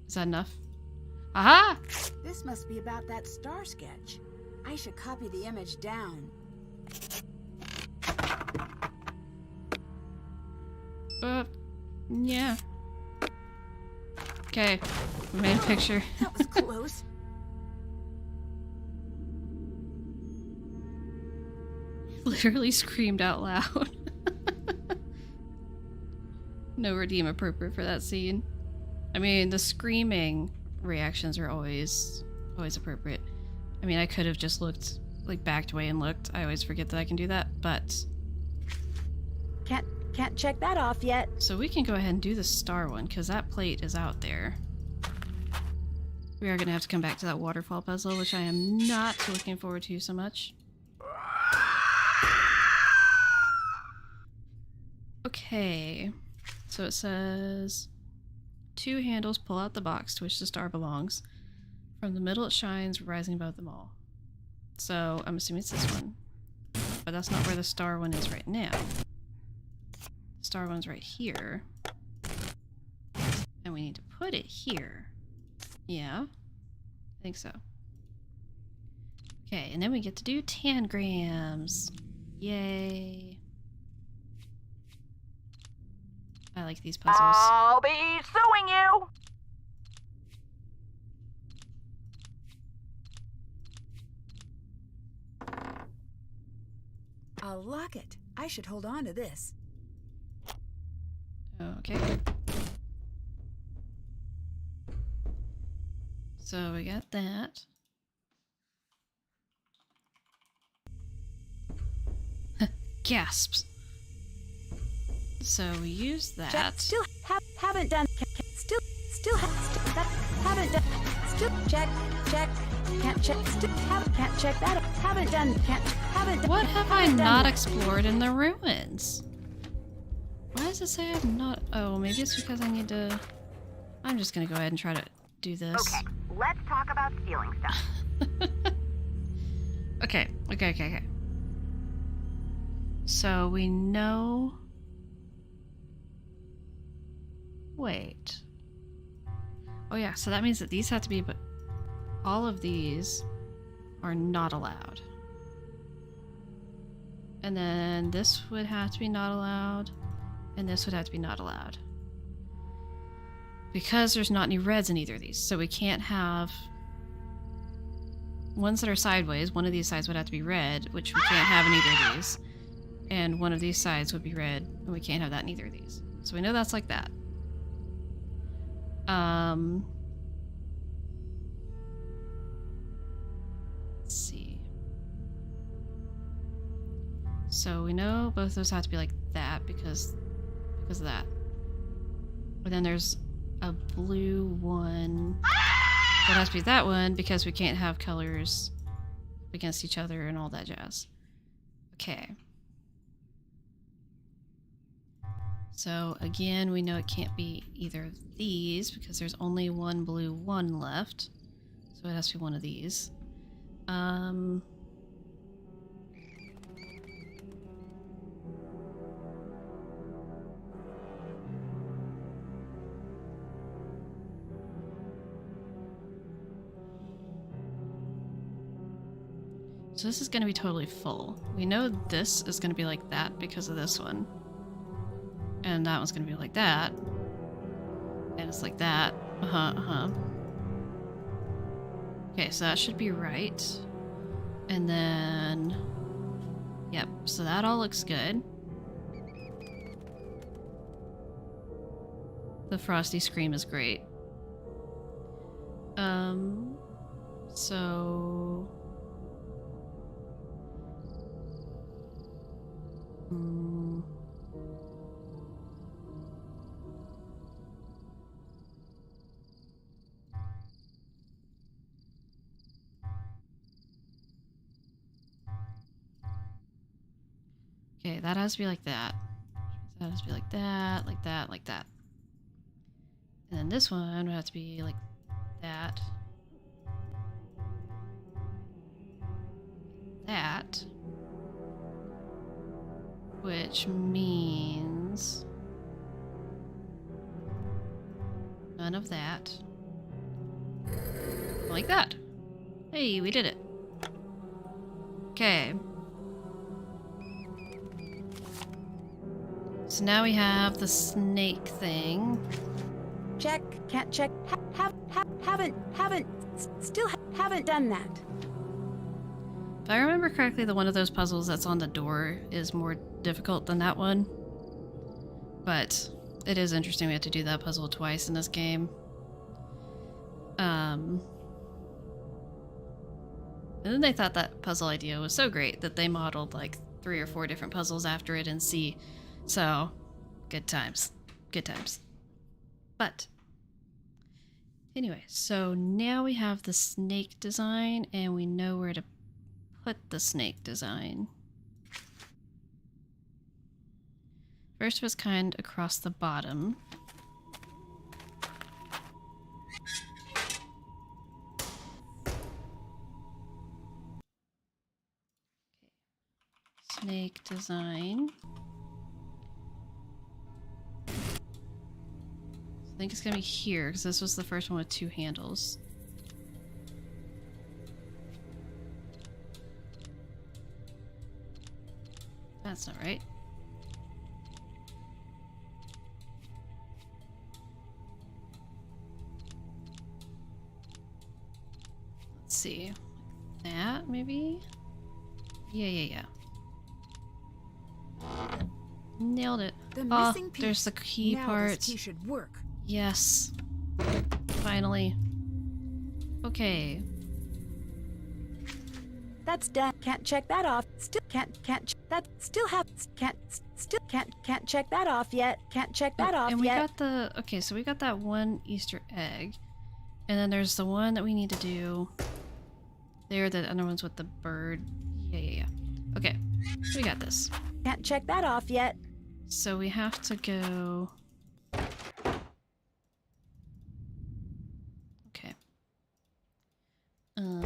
Is that enough? Aha! This must be about that star sketch. I should copy the image down. Yeah. Okay, we made a picture. That was close. Literally screamed out loud. No redeem appropriate for that scene. I mean, the screaming reactions are always appropriate. I mean, I could have just looked, like, backed away and looked. I always forget that I can do that, but... Can't check that off yet. So we can go ahead and do the star one, because that plate is out there. We are going to have to come back to that waterfall puzzle, which I am not looking forward to so much. Okay, so it says 2 handles pull out the box to which the star belongs. From the middle it shines, rising above them all. So I'm assuming it's this one. But that's not where the star one is right now. The star one's right here. And we need to put it here. Yeah, I think so. Okay, and then we get to do tangrams. Yay. I like these puzzles. I'll be suing you! A locket. I should hold on to this. Okay. So we got that. Gasps. So we use that. Check. Still haven't done. Haven't done. Still check. Can't check. Can't check that. Haven't done. Haven't done. What have I not explored in the ruins? Why does it say I've not? Oh, maybe it's because I need to. I'm just gonna go ahead and try to do this. Okay, let's talk about stealing stuff. Okay. So we know. Wait. Oh yeah, so that means that these have to be, but all of these are not allowed. And then this would have to be not allowed, and this would have to be not allowed. Because there's not any reds in either of these, so we can't have ones that are sideways. One of these sides would have to be red, which we can't have in either of these. And one of these sides would be red, and we can't have that in either of these. So we know that's like that. Let's see. So we know both those have to be like that because of that. But then there's a blue one that has to be that one because we can't have colors against each other and all that jazz. Okay. So again, we know it can't be either of these because there's only one blue one left. So it has to be one of these. So this is going to be totally full. We know this is going to be like that because of this one. And that one's going to be like that. And it's like that. Okay, so that should be right. And then... Yep, so that all looks good. The Frosty Scream is great. So... Okay, that has to be like that. That has to be like that, like that, like that. And then this one would have to be like that. That. Which means... none of that. Like that. Hey, we did it. Okay. So now we have the snake thing. Check. Can't check. Haven't done that. If I remember correctly, the one of those puzzles that's on the door is more difficult than that one. But it is interesting we have to do that puzzle twice in this game. And then they thought that puzzle idea was so great that they modeled like 3 or 4 different puzzles after it in C. So, good times. Good times. But, anyway, so now we have the snake design and we know where to put the snake design. First was kind across the bottom. Snake design. I think it's gonna be here because this was the first one with 2 handles. That's not right. Let's see. Like that, maybe? Yeah. Nailed it. The Oh, missing piece. there's the key Now part. this piece should work. Yes. Finally. Okay. That's done. Can't check that off. Still can't that still have can't check that off yet. Can't check that off and we yet. got the okay, so we got that one Easter egg. And then there's the one that we need to do. There, the other one's with the bird. Yeah. Okay. We got this. Can't check that off yet. So we have to go. Okay. Oh.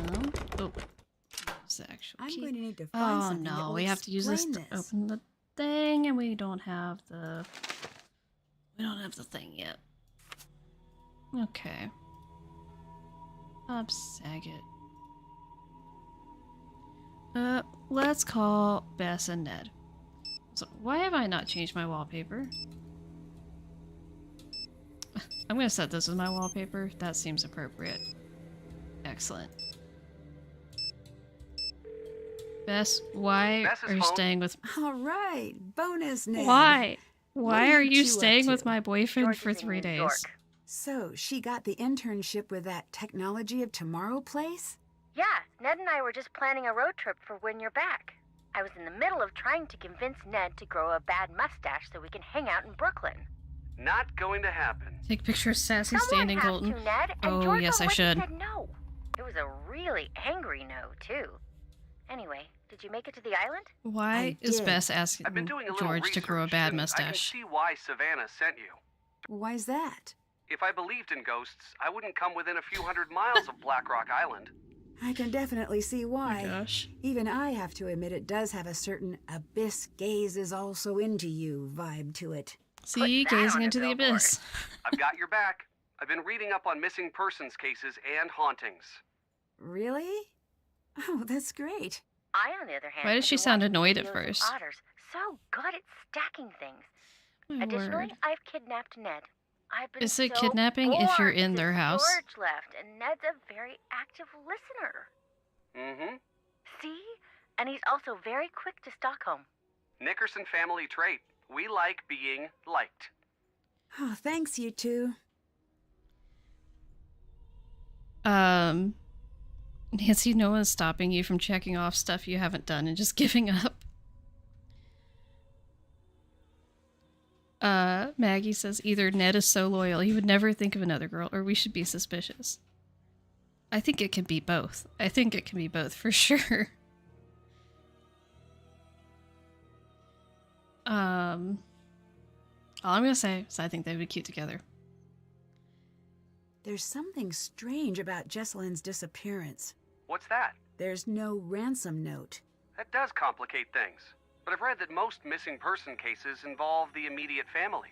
What's the actual I'm key? going to need to find Oh something that no, will we have to use this to explain this. open the thing, and we don't have the. We don't have the thing yet. Okay. Bob Saget. Let's call Bess and Ned. So why have I not changed my wallpaper? I'm gonna set this as my wallpaper. That seems appropriate. Excellent. Bess, why Bess is are you home. staying with... All right, bonus Ned. Why? What Why are are you you two up staying to? with my boyfriend George for is in 3 New days? York. So she got the internship with that Technology of Tomorrow place? Yeah, Ned and I were just planning a road trip for when you're back. I was in the middle of trying to convince Ned to grow a bad mustache so we can hang out in Brooklyn. Not going to happen. Take picture of Sassy Someone standing, has Colton. to, Ned, and Oh, George yes, I already should. said no. It was a really angry no, too. Anyway, did you make it to the island? Why I is did. Bess asking I've been doing a little George to grow a research, bad and I can mustache? see why Savannah sent you. Why's that? If I believed in ghosts, I wouldn't come within a few hundred miles of Black Rock Island. I can definitely see Oh why. my gosh. Even I have to admit it does have a certain abyss gaze is also into you vibe to it. See, Put that gazing on a into the billboard. abyss. I've got your back. I've been reading up on missing persons cases and hauntings. Really? Oh, that's great. I, on the other hand, Why does have she been sound watching annoyed at videos of first? Otters. So good at stacking things. My Additionally, word. I've kidnapped Ned. I've been Is it so kidnapping if you're bored in their since house? George left, and Ned's a very active listener. Mm-hmm. See? And he's also very quick to Stockholm. Nickerson family trait. We like being liked. Oh, thanks, you two. Nancy, no one's stopping you from checking off stuff you haven't done and just giving up. Maggie says either Ned is so loyal he would never think of another girl, or we should be suspicious. I think it can be both. I think it can be both for sure. All I'm gonna say is I think they would be cute together. There's something strange about Jesselyn's disappearance. What's that? There's no ransom note. That does complicate things. But I've read that most missing person cases involve the immediate family.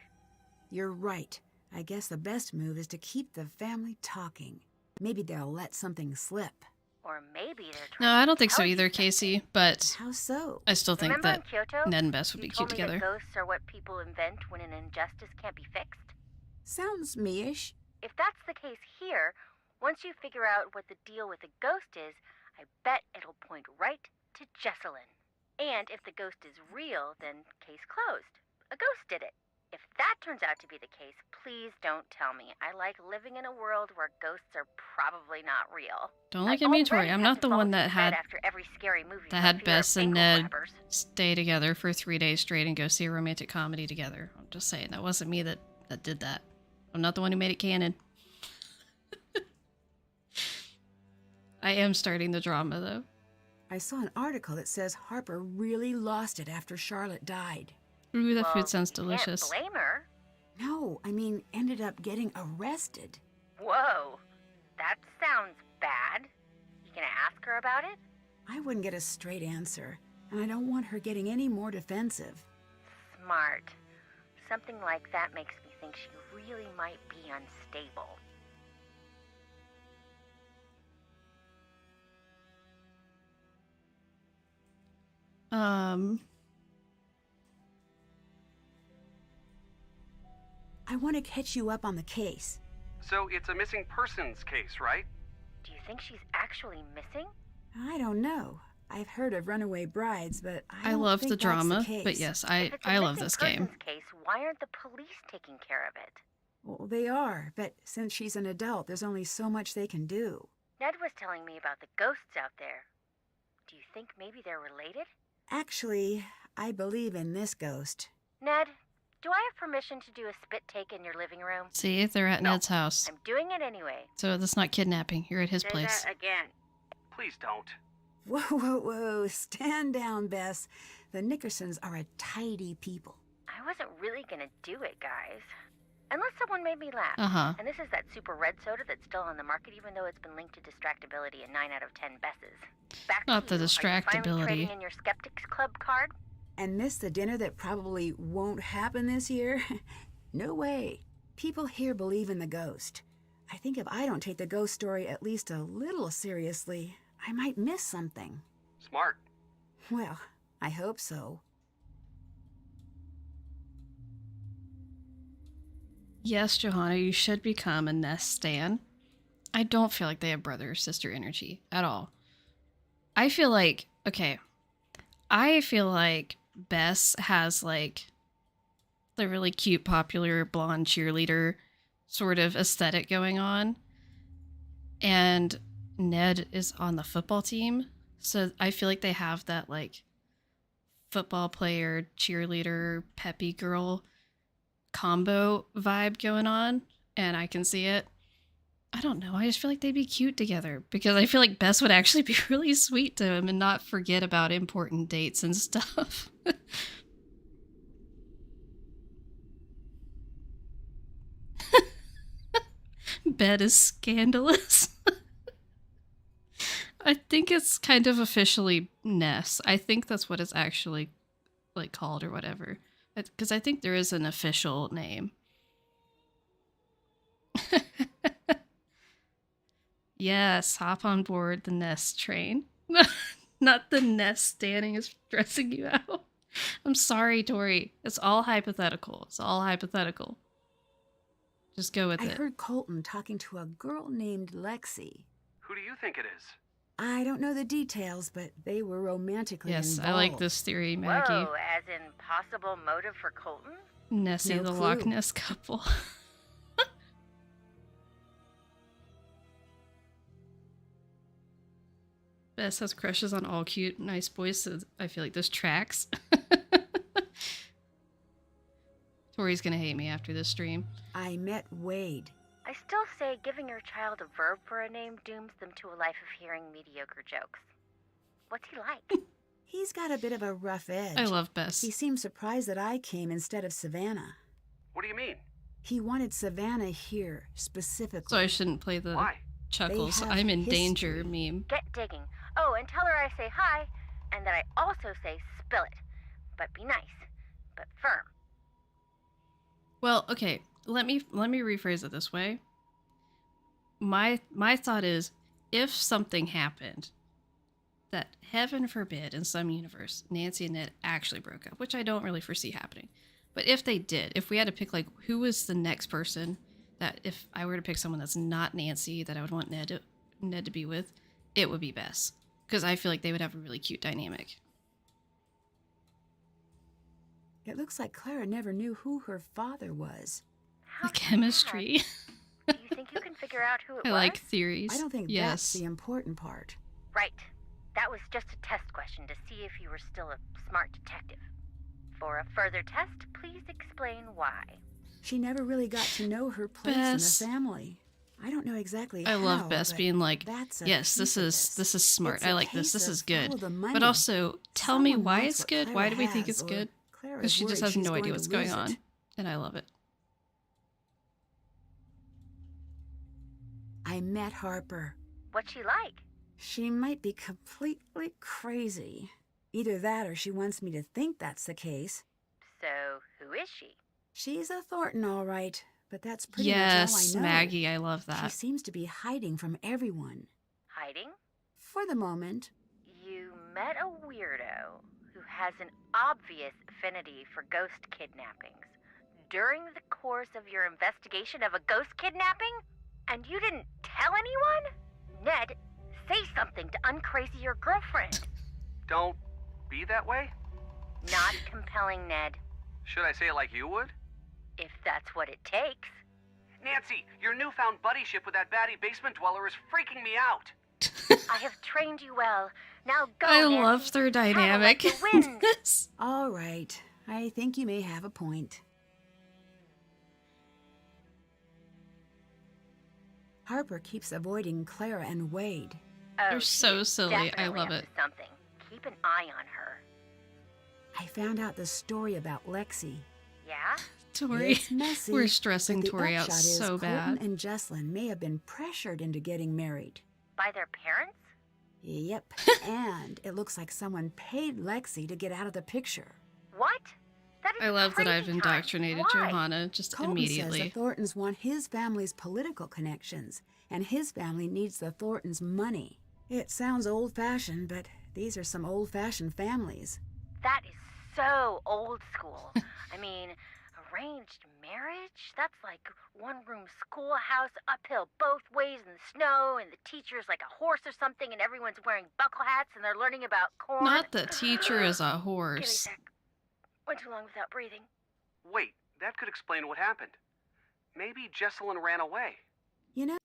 You're right. I guess the best move is to keep the family talking. Maybe they'll let something slip. Or maybe they're No, trying I to don't think so tell you either, something. Casey, but How so? I still think Remember that in Kyoto? Ned and Bess would You be told cute me together. that ghosts are what people invent when an injustice can't be fixed. Sounds me-ish. If that's the case here, once you figure out what the deal with the ghost is, I bet it'll point right to Jesselyn. And if the ghost is real, then case closed. A ghost did it. If that turns out to be the case, please don't tell me. I like living in a world where ghosts are probably not real. Don't look at me, Tori. I'm not the one that had Bess and Ned stay together for 3 days straight and go see a romantic comedy together. I'm just saying, that wasn't me that did that. I'm not the one who made it canon. I am starting the drama, though. I saw an article that says Harper really lost it after Charlotte died. Ooh, that Well, food sounds you delicious. Can't blame her. No, I mean, ended up getting arrested. Whoa, that sounds bad. You gonna ask her about it? I wouldn't get a straight answer, and I don't want her getting any more defensive. Smart. Something like that makes me think she really might be unstable. I want to catch you up on the case. So it's a missing persons case, right? Do you think she's actually missing? I don't know. I've heard of runaway brides, but I I don't love think the that's drama, case. but yes, If I it's a love missing this game. persons case, why aren't the police taking care of it? Well, they are, but since she's an adult, there's only so much they can do. Ned was telling me about the ghosts out there. Do you think maybe they're related? Actually, I believe in this ghost. Ned, do I have permission to do a spit take in your living room? See, they're at No. Ned's house. I'm doing it anyway. So that's not kidnapping. You're at his Say place. that again. Please don't. Whoa, whoa, whoa. Stand down, Bess. The Nickersons are a tidy people. I wasn't really gonna do it, guys. Unless someone made me laugh. Uh-huh. And this is that super red soda that's still on the market, even though it's been linked to distractibility in 9 out of 10 Besses. Back Not to the you. Are you finally distractibility. trading in your Skeptics Club card? And miss the dinner that probably won't happen this year? No way. People here believe in the ghost. I think if I don't take the ghost story at least a little seriously, I might miss something. Smart. Well, I hope so. Yes, Johanna, you should become a Nest stan. I don't feel like they have brother or sister energy at all. I feel like, okay, I feel like Bess has like the really cute, popular blonde cheerleader sort of aesthetic going on. And Ned is on the football team. So I feel like they have that like football player, cheerleader, peppy girl combo vibe going on. And I can see it. I don't know. I just feel like they'd be cute together because I feel like Bess would actually be really sweet to him and not forget about important dates and stuff. Bed is scandalous. I think it's kind of officially Ness. I think that's what it's actually like called or whatever. Because I think there is an official name. Yes, hop on board the Nest train. Not the Nest standing is stressing you out. I'm sorry, Tori. It's all hypothetical. It's all hypothetical. Just go with I it. heard Colton talking to a girl named Lexi. Who do you think it is? I don't know the details, but they were romantically Yes, involved. I like this theory, Maggie. Whoa, as in possible motive for Colton? Nessie No the clue. Loch Ness couple. Bess has crushes on all cute, nice boys, so I feel like this tracks. Tori's gonna hate me after this stream. I met Wade. I still say giving your child a verb for a name dooms them to a life of hearing mediocre jokes. What's he like? He's got a bit of a rough edge. I love Bess. He seemed surprised that I came instead of Savannah. What do you mean? He wanted Savannah here, specifically. So I shouldn't play the Why? chuckles. They have I'm in history. danger meme. Get digging. Oh, and tell her I say hi, and that I also say spill it. but be nice, but firm. Well, okay. Let me rephrase it this way. My thought is, if something happened that, heaven forbid, in some universe, Nancy and Ned actually broke up, which I don't really foresee happening. But if they did, if we had to pick, like, who was the next person that, if I were to pick someone that's not Nancy that I would want Ned to be with, it would be Bess. Because I feel like they would have a really cute dynamic. It looks like Clara never knew who her father was. How The chemistry. sad. Do you think you can figure out who it I was? like theories. I don't think yes. that's the important part. Right. That was just a test question to see if you were still a smart detective. For a further test, please explain why. She never really got to know her place Bess. in the family. I don't know exactly I how, love Bess but being like, that's a yes, this piece of is smart. It's I a like this. case This of is good. follow the money. But also, tell me Someone why wants it's what good. Clara Why do we think has, it's or good? Clara's Because she just worried has she's no idea going what's to going lose on. it. And I love it. I met Harper. What's she like? She might be completely crazy. Either that or she wants me to think that's the case. So, who is she? She's a Thornton, all right, but that's pretty Yes, much all I know. Maggie, I love She that. seems to be hiding from everyone. Hiding? For the moment. You met a weirdo who has an obvious affinity for ghost kidnappings during the course of your investigation of a ghost kidnapping? And you didn't tell anyone? Ned, say something to uncrazy your girlfriend. Don't be that way? Not compelling, Ned, Should I say it like you would? if that's what it takes. Nancy, your newfound buddyship with that baddie basement dweller is freaking me out. I have trained you well. Now go, I Nancy. love their Travel dynamic. like the wind. All right. I think you may have a point. Harper keeps avoiding Clara and Wade. Oh, They're so she's silly. I definitely love up it. to something. Keep an eye on her. I found out the story about Lexi. Yeah? Tori, It's messy, we're stressing but the Tori out upshot is so Colton bad. and Jesslyn may have been pressured into getting married. By their parents? Yep. And it looks like someone paid Lexi to get out of the picture. What? That is I love that crazy I've time. indoctrinated Why? Johanna just Colton says the immediately. Thorntons want his family's political connections, and his family needs the Thorntons' money. It sounds old-fashioned, but these are some old-fashioned families. That is so old school. I mean, arranged marriage? That's like one-room schoolhouse, uphill both ways in the snow, and the teacher's like a horse or something, and everyone's wearing buckle hats, and they're learning about corn. Not the teacher is a Give me a horse. sec. Went too long without breathing. Wait, that could explain what happened. Maybe Jesselyn ran away. You know,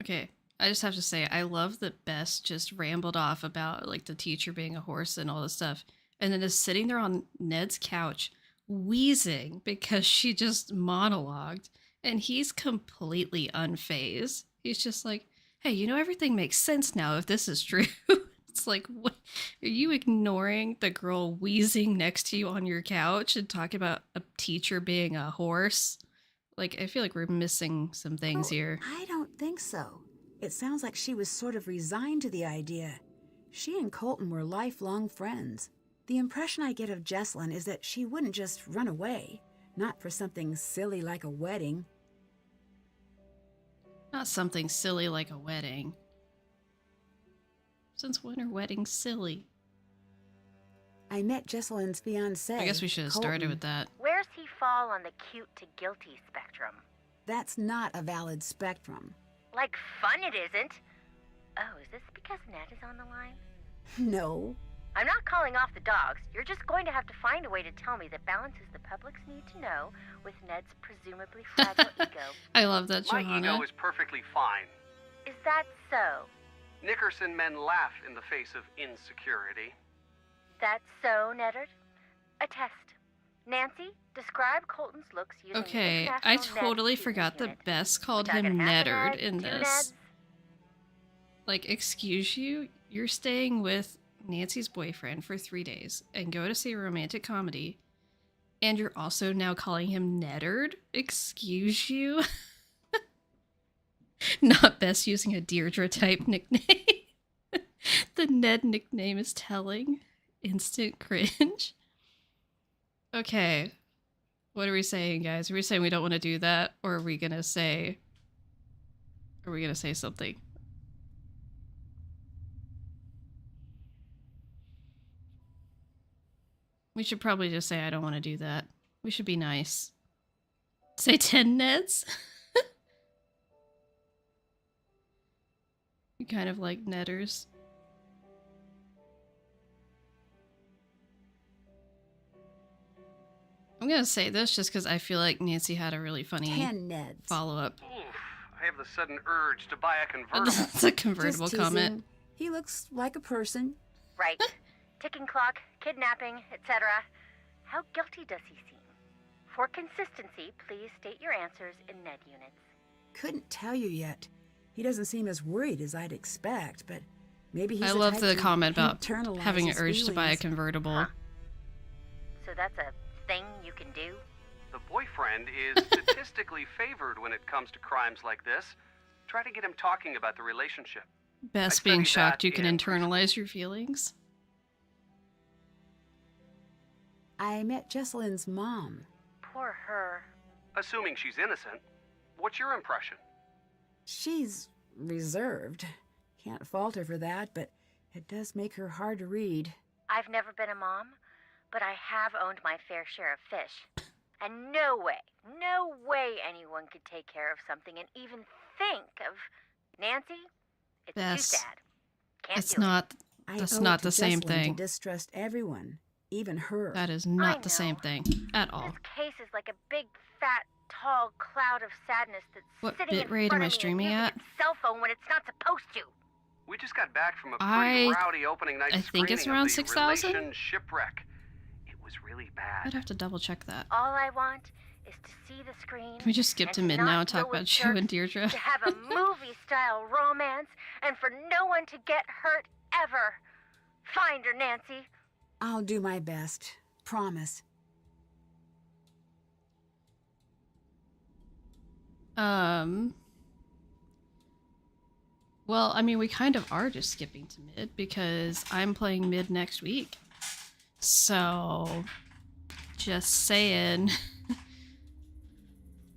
Okay, I just have to say, I love that Bess just rambled off about like the teacher being a horse and all this stuff, and then is sitting there on Ned's couch wheezing because she just monologued, and he's completely unfazed. He's just like, hey, you know, everything makes sense now if this is true. It's like, what? Are you ignoring the girl wheezing next to you on your couch and talking about a teacher being a horse? Like, I feel like we're missing some things here. I don't think so. It sounds like she was sort of resigned to the idea. She and Colton were lifelong friends. The impression I get of Jesselyn is that she wouldn't just run away, not for something silly like a wedding. Not something silly like a wedding. Since when are weddings silly? I met Jesselyn's fiancé. I guess we should have started Colton. with that. Where's he fall on the cute to guilty spectrum? That's not a valid spectrum. Like fun it isn't. Oh, is this because Ned is on the line? No. I'm not calling off the dogs. You're just going to have to find a way to tell me that balances the public's need to know with Ned's presumably fragile ego. I love that, My Johanna. ego is perfectly fine. Is that so? Nickerson men laugh in the face of insecurity. That's so, Neddard? A test. Nancy, describe Colton's looks using the Okay, I International totally Ned Fusion forgot that Unit. Bess called We're talking him half a Neddard Ned, in two this. Neds. Like, excuse you? You're staying with Nancy's boyfriend for 3 days and go to see a romantic comedy, and you're also now calling him Neddard? Excuse you? Not Bess using a Deirdre type nickname. The Ned nickname is telling. Instant cringe. Okay. What are we saying, guys? Are we saying we don't want to do that, or are we gonna say? Are we gonna say something? We should probably just say I don't want to do that. We should be nice. Say 10 Neds? You kind of like Netters. I'm gonna say this just because I feel like Nancy had a really funny 10 Neds. follow-up. Oof, I have the sudden urge to buy a convertible. That's a convertible Just comment. teasing. He looks like a person. Right. Ticking clock, kidnapping, etc. How guilty does he seem? For consistency, please state your answers in Ned units. Couldn't tell you yet. He doesn't seem as worried as I'd expect, but maybe he's I the love type the to comment about internalize having an his urge to buy a feelings. convertible. Huh. So that's a thing you can do? The boyfriend is statistically favored when it comes to crimes like this. Try to get him talking about the relationship. Best I being studied shocked that you can in internalize your feelings. I met Jesselyn's mom. Poor her. Assuming she's innocent, what's your impression? She's reserved. Can't fault her for that, but it does make her hard to read. I've never been a mom, but I have owned my fair share of fish. And no way anyone could take care of something and even think of... Nancy, it's too Bess, sad. Can't It's do it. not. I That's owe it not to the same Jesselyn thing. To distrust everyone, even her. That is I not the same know. thing at all. This case is like a big, fat, tall cloud of sadness that's What sitting in bit rate front am I of me and streaming using at? its cell phone when it's not supposed to. We just got back from a pretty I rowdy opening night think screening it's around of the 6,000? Relation Shipwreck. It was really bad. I'd have to double check that. All I want is to see the screen. Can we just skip and to mid not now and talk go with about Joe and jerks, Deirdre? To have a movie-style romance and for no one to get hurt ever. Find her, Nancy. I'll do my best. Promise. Well, I mean, we kind of are just skipping to mid because I'm playing mid next week. So, just saying.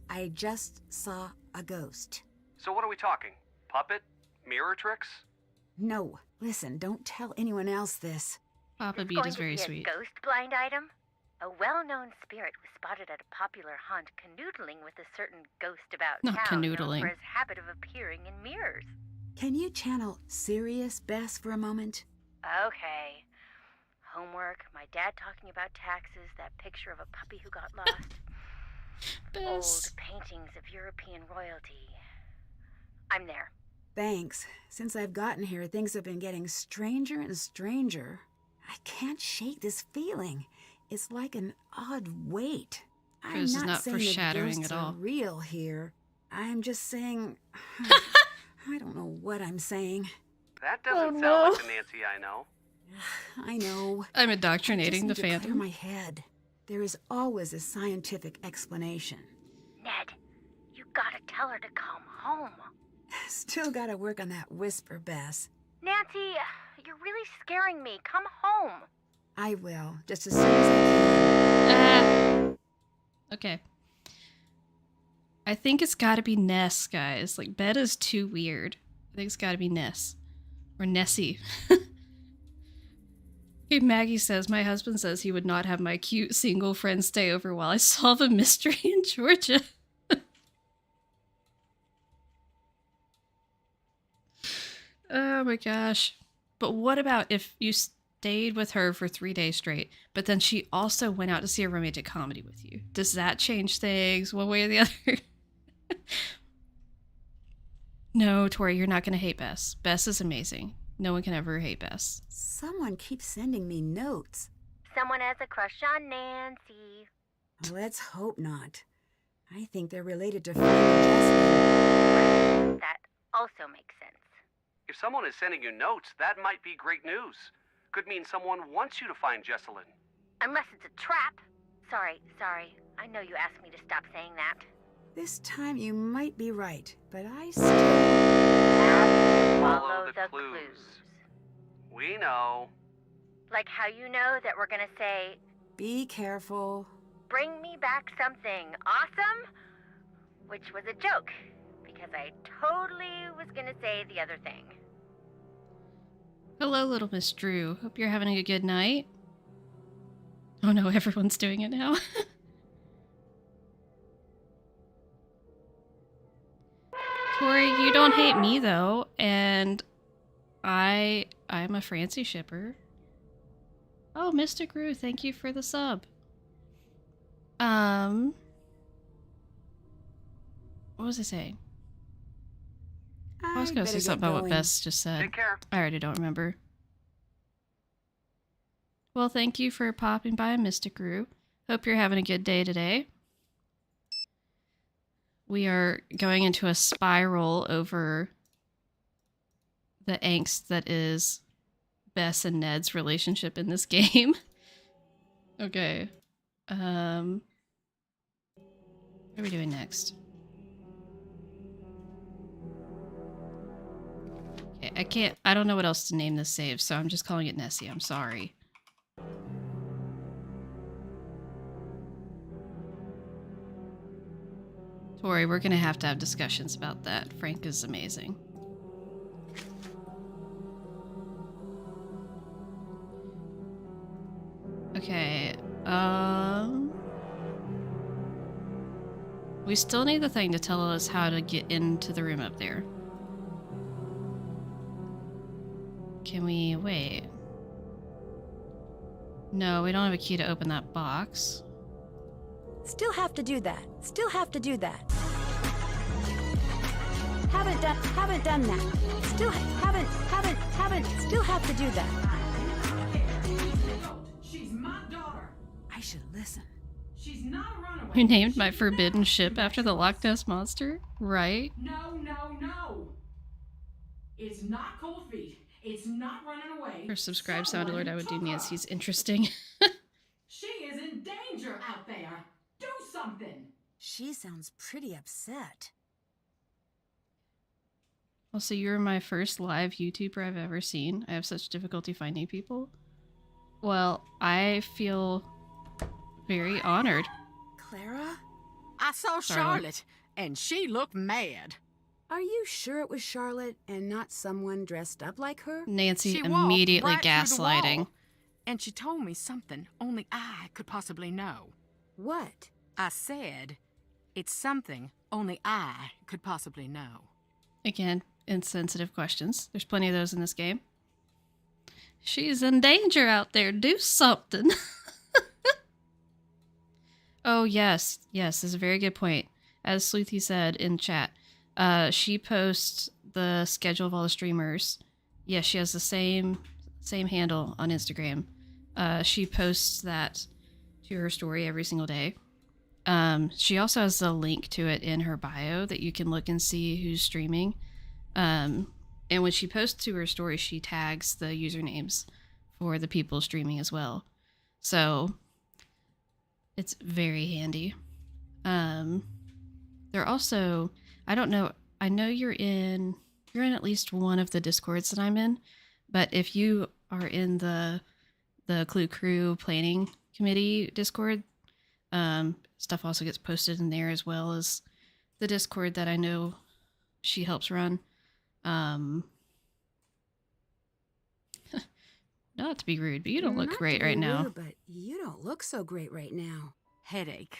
I just saw a ghost. So what are we talking? Puppet? Mirror tricks? No, listen, don't tell anyone else this. Papa It's Beat going is to very be sweet. a ghost blind item. A well-known spirit was spotted at a popular haunt canoodling with a certain ghost about Not town, known canoodling. for his habit of appearing in mirrors. Can you channel serious Bess for a moment? Okay. Homework, my dad talking about taxes, that picture of a puppy who got lost. Old Bess. paintings of European royalty. I'm there. Thanks. Since I've gotten here, things have been getting stranger and stranger. I can't shake this feeling. It's like an odd weight. I'm This is not not saying foreshadowing the ghosts at all. are real here. I'm just saying... I don't know what I'm saying. That doesn't Oh, sound no. like the Nancy I know. I know. I'm I indoctrinating the just need to clear fandom. my head. There is always a scientific explanation. Ned, you gotta tell her to come home. Still gotta work on that whisper, Bess. Nancy, you're really scaring me. Come home. I will, just as soon as I can. Okay. I think it's gotta be Ness, guys. Like, Bed is too weird. I think it's gotta be Ness. Or Nessie. Okay, Maggie says, my husband says he would not have my cute single friend stay over while I solve a mystery in Georgia. Oh my gosh. But what about if you stayed with her for 3 days straight, but then she also went out to see a romantic comedy with you? Does that change things one way or the other? No, Tori, you're not going to hate Bess. Bess is amazing. No one can ever hate Bess. Someone keeps sending me notes. Someone has a crush on Nancy. Let's hope not. I think they're related to Frank and Jesselyn. That also makes sense. If someone is sending you notes, that might be great news. Could mean someone wants you to find Jesselyn. Unless it's a trap. Sorry. I know you asked me to stop saying that. This time you might be right, but I still... Follow the clues. We know. Like how you know that we're gonna say Be careful. Bring me back something awesome, which was a joke, because I totally was gonna say the other thing. Hello, little Miss Drew. Hope you're having a good night. Oh no, everyone's doing it now. Tori, you don't hate me though, and I'm a Francie shipper. Oh, Mystic Rue, thank you for the sub. What was I saying? I was gonna say something about what Bess just said. Take care. I already don't remember. Well, thank you for popping by, Mystic Rue. Hope you're having a good day today. We are going into a spiral over the angst that is Bess and Ned's relationship in this game. Okay. What are we doing next? Okay, I don't know what else to name this save, so I'm just calling it Nessie. I'm sorry. Tori, we're gonna have to have discussions about that. Frank is amazing. Okay, we still need the thing to tell us how to get into the room up there. Can we wait? No, we don't have a key to open that box. Still have to do that. Still have to do that. Haven't done that. Still still have to do that. She's my daughter. I should listen. She's not a runaway. We named my forbidden ship after the Loch Ness Monster, right? No. It's not cold feet. It's not running away. For subscribe Sound Someone Alert, I would do took her. Nancy's interesting. She is in danger out there. Do something. She sounds pretty upset. Also, you're my first live YouTuber I've ever seen. I have such difficulty finding people. Well, I feel very honored. Clara? I saw Charlotte. Charlotte, and she looked mad. Are you sure it was Charlotte and not someone dressed up like her? Nancy She walked immediately right through the gaslighting. wall, and she told me something only I could possibly know. What? I said, it's something only I could possibly know. Again, insensitive questions. There's plenty of those in this game. She's in danger out there. Do something. Oh, yes. Yes, this is a very good point. As Sleuthy said in chat, she posts the schedule of all the streamers. Yes, she has the same handle on Instagram. She posts that to her story every single day. She also has a link to it in her bio that you can look and see who's streaming. And when she posts to her story, she tags the usernames for the people streaming as well. So it's very handy. They're also, I don't know, I know you're in at least one of the Discords that I'm in, but if you are in the Clue Crew planning committee Discord, stuff also gets posted in there, as well as the Discord that I know she helps run. Not to be rude, but you don't look Not great to be right now. rude, but you don't look so great right now. Headache.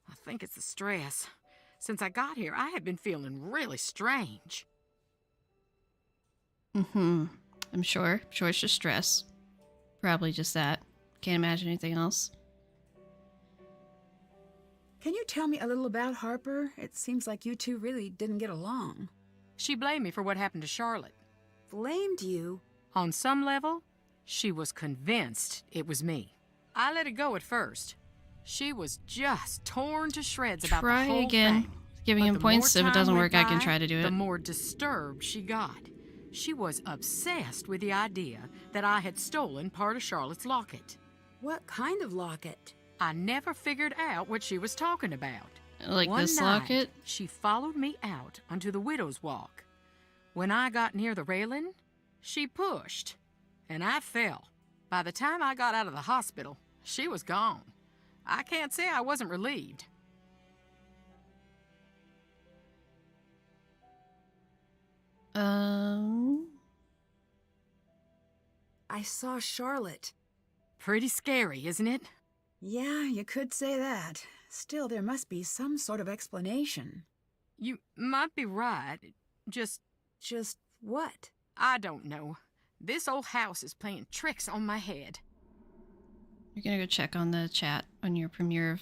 I think it's the stress. Since I got here, I have been feeling really strange. I'm sure. Sure it's just stress. Probably just that. Can't imagine anything else. Can you tell me a little about Harper? It seems like you two really didn't get along. She blamed me for what happened to Charlotte. Blamed you? On some level, she was convinced it was me. I let it go at first. She was just torn to shreds about Try the whole again. thing. Giving But him the points. more If it time doesn't went work, I can by, try to do the it. more disturbed she got. She was obsessed with the idea that I had stolen part of Charlotte's locket. What kind of locket? I never figured out what she was talking about. Like One this night, locket? she followed me out onto the widow's walk. When I got near the railing, she pushed, and I fell. By the time I got out of the hospital, She was gone. I can't say I wasn't relieved. I saw Charlotte. Pretty scary, isn't it? Yeah, you could say that. Still, there must be some sort of explanation. You might be right. Just what? I don't know. This old house is playing tricks on my head. You're gonna go check on the chat on your premiere of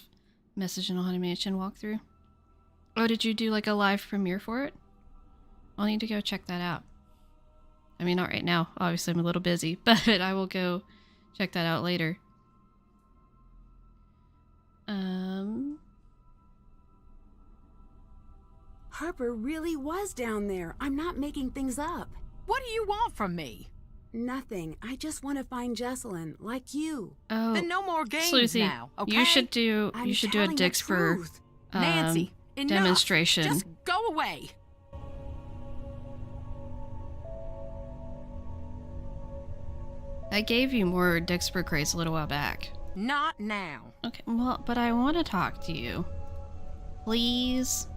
Message in a Haunted Mansion walkthrough. Oh, did you do like a live premiere for it? I'll need to go check that out. I mean, not right now. Obviously, I'm a little busy, but I will go check that out later. Harper really was down there. I'm not making things up. What do you want from me? Nothing. I just want to find Jesselyn, like you. Oh, Then no more games Sleuthie, now, okay? you should do I'm a telling the Dixper truth. Nancy, enough. demonstration. Just go away. I gave you more Dixper craze a little while back. Not now. Okay, well, but I want to talk to you. Please.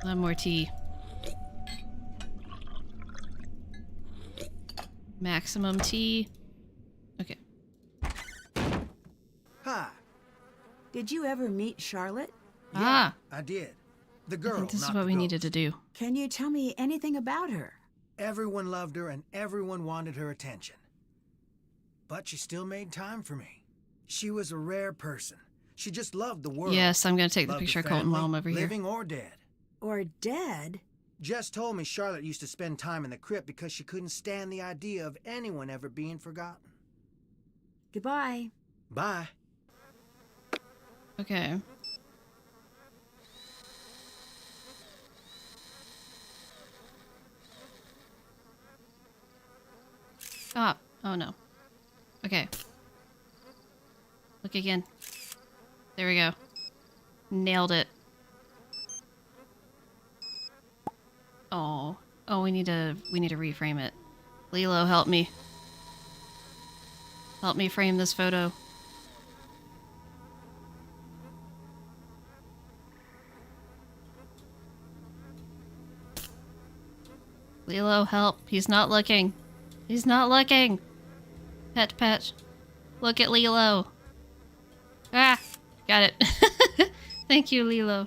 One more tea. Maximum tea. Okay. Hi. Did you ever meet Charlotte? Ah, I did. The I girl, think this is not what the we needed to ghost. do. Can you tell me anything about her? Everyone loved her and everyone wanted her attention. But she still made time for me. She was a rare person. She just loved the world. Yes, I'm going to take the Loved her picture of Colton while I'm family, over here. living or dead. Or dead? Jess told me Charlotte used to spend time in the crypt because she couldn't stand the idea of anyone ever being forgotten. Goodbye. Bye. Okay. Stop. Oh no. Okay. Look again. There we go. Nailed it. Oh. Oh, we need to reframe it. Lilo, help me. Help me frame this photo. Lilo, help. He's not looking. He's not looking. Pet pet. Look at Lilo. Ah, got it. Thank you, Lilo.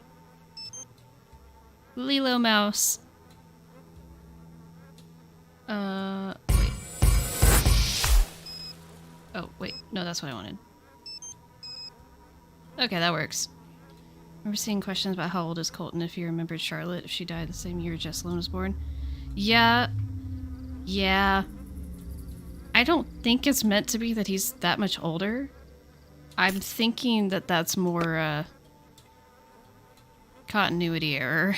Lilo mouse. Wait. Oh, wait. No, that's what I wanted. Okay, that works. We're seeing questions about how old is Colton, if you remembered Charlotte, if she died the same year Jesselyn was born. Yeah. Yeah. I don't think it's meant to be that he's that much older. I'm thinking that that's more, continuity error.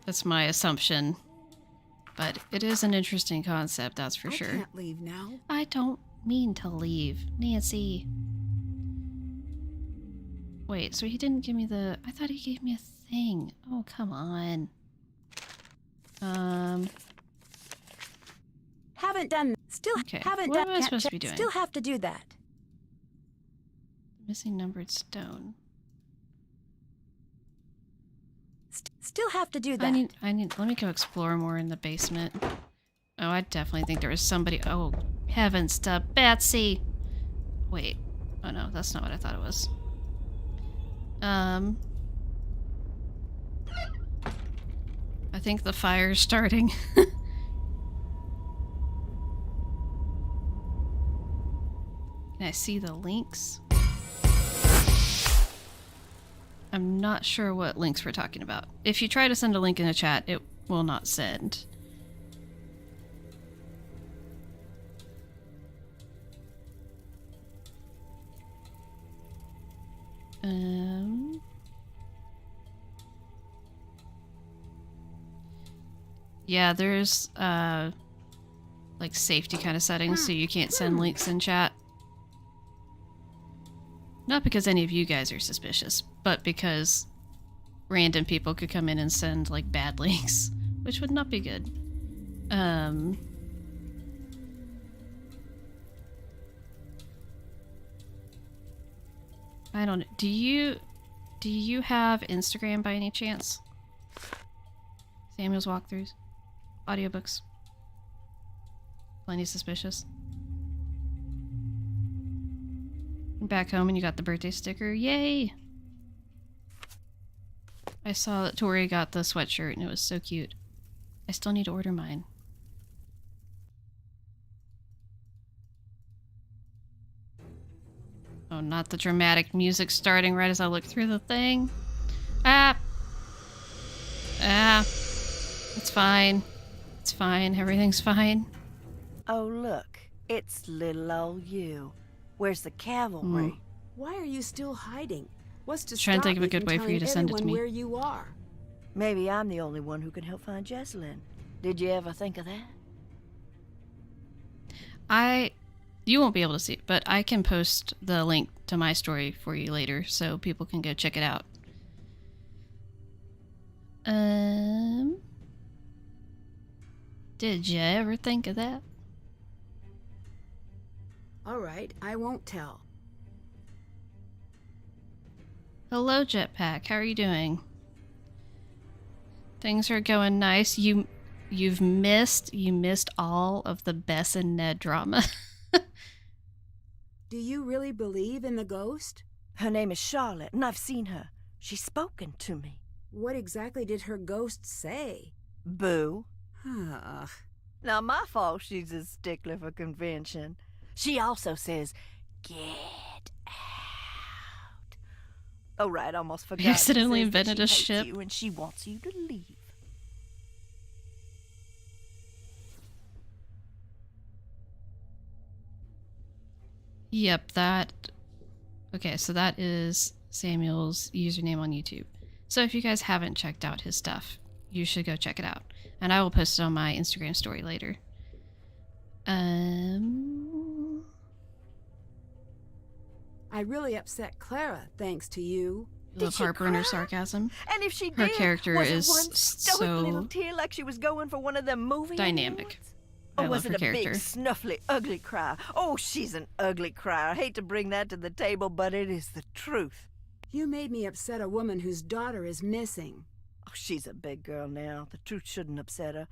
That's my assumption. But it is an interesting concept, that's for sure. I can't leave now. I don't mean to leave. Nancy. Wait, so he didn't give me the... I thought he gave me a thing. Oh, come on. Haven't done. Still Okay, haven't what done. am I can't supposed to be check- doing? Still have to do that. Missing numbered stone. Still have to do that. I need, let me go explore more in the basement. Oh, I definitely think there was somebody. Oh, heavens to Betsy. Wait. Oh no, that's not what I thought it was. I think the fire's starting. Can I see the links? I'm not sure what links we're talking about. If you try to send a link in the chat, it will not send. Yeah, there's like safety kind of settings, so you can't send links in chat. Not because any of you guys are suspicious, but because random people could come in and send like bad links, which would not be good. I don't know. Do you have Instagram by any chance? Samuel's walkthroughs? Audiobooks? Plenty suspicious. Back home and you got the birthday sticker. Yay! I saw that Tori got the sweatshirt and it was so cute. I still need to order mine. Oh, not the dramatic music starting right as I look through the thing. Ah! It's fine. It's fine. Everything's fine. Oh, look. It's little old you. Where's the cavalry? Why are you still hiding? What's to Trying to stop think of a you good from way for you telling to send it to everyone me. where you are? Maybe I'm the only one who can help find Jessalyn. Did you ever think of that? You won't be able to see it, but I can post the link to my story for you later so people can go check it out. Did you ever think of that? All right, I won't tell. Hello, Jetpack. How are you doing? Things are going nice. You missed all of the Bess and Ned drama. Do you really believe in the ghost? Her name is Charlotte, and I've seen her. She's spoken to me. What exactly did her ghost say? Boo. Ugh. Not my fault she's a stickler for convention. She also says, get out. Oh, right, almost forgot. You accidentally She says that invented a she hates ship. you and she wants you to leave. Yep, that... Okay, so that is Samuel's username on YouTube. So if you guys haven't checked out his stuff, you should go check it out. And I will post it on my Instagram story later. I really upset Clara, thanks to you. Love Harper and her sarcasm. And if she Her did, character was it is one stoic little so tear like she was going for one of them movie dynamic. awards? I Or was love her it a character. big, snuffly, ugly cry? Oh, she's an ugly cry. I hate to bring that to the table, but it is the truth. You made me upset a woman whose daughter is missing. Oh, she's a big girl now. The truth shouldn't upset her.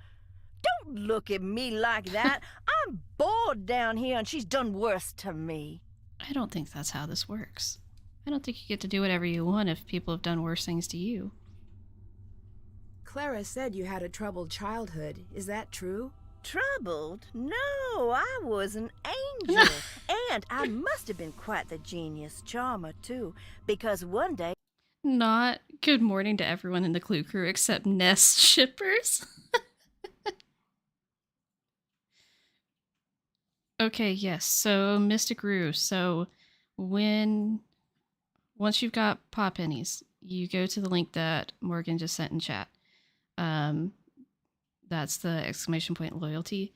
Don't look at me like that. I'm bored down here, and she's done worse to me. I don't think that's how this works. I don't think you get to do whatever you want if people have done worse things to you. Clara said you had a troubled childhood. Is that true? Troubled? No, I was an angel. And I must have been quite the genius charmer, too, because one day... Not good morning to everyone in the Clue crew except Nest shippers. Okay, yes, so Mystic Rue. So once you've got paw pennies, you go to the link that Morgan just sent in chat. That's the exclamation point loyalty.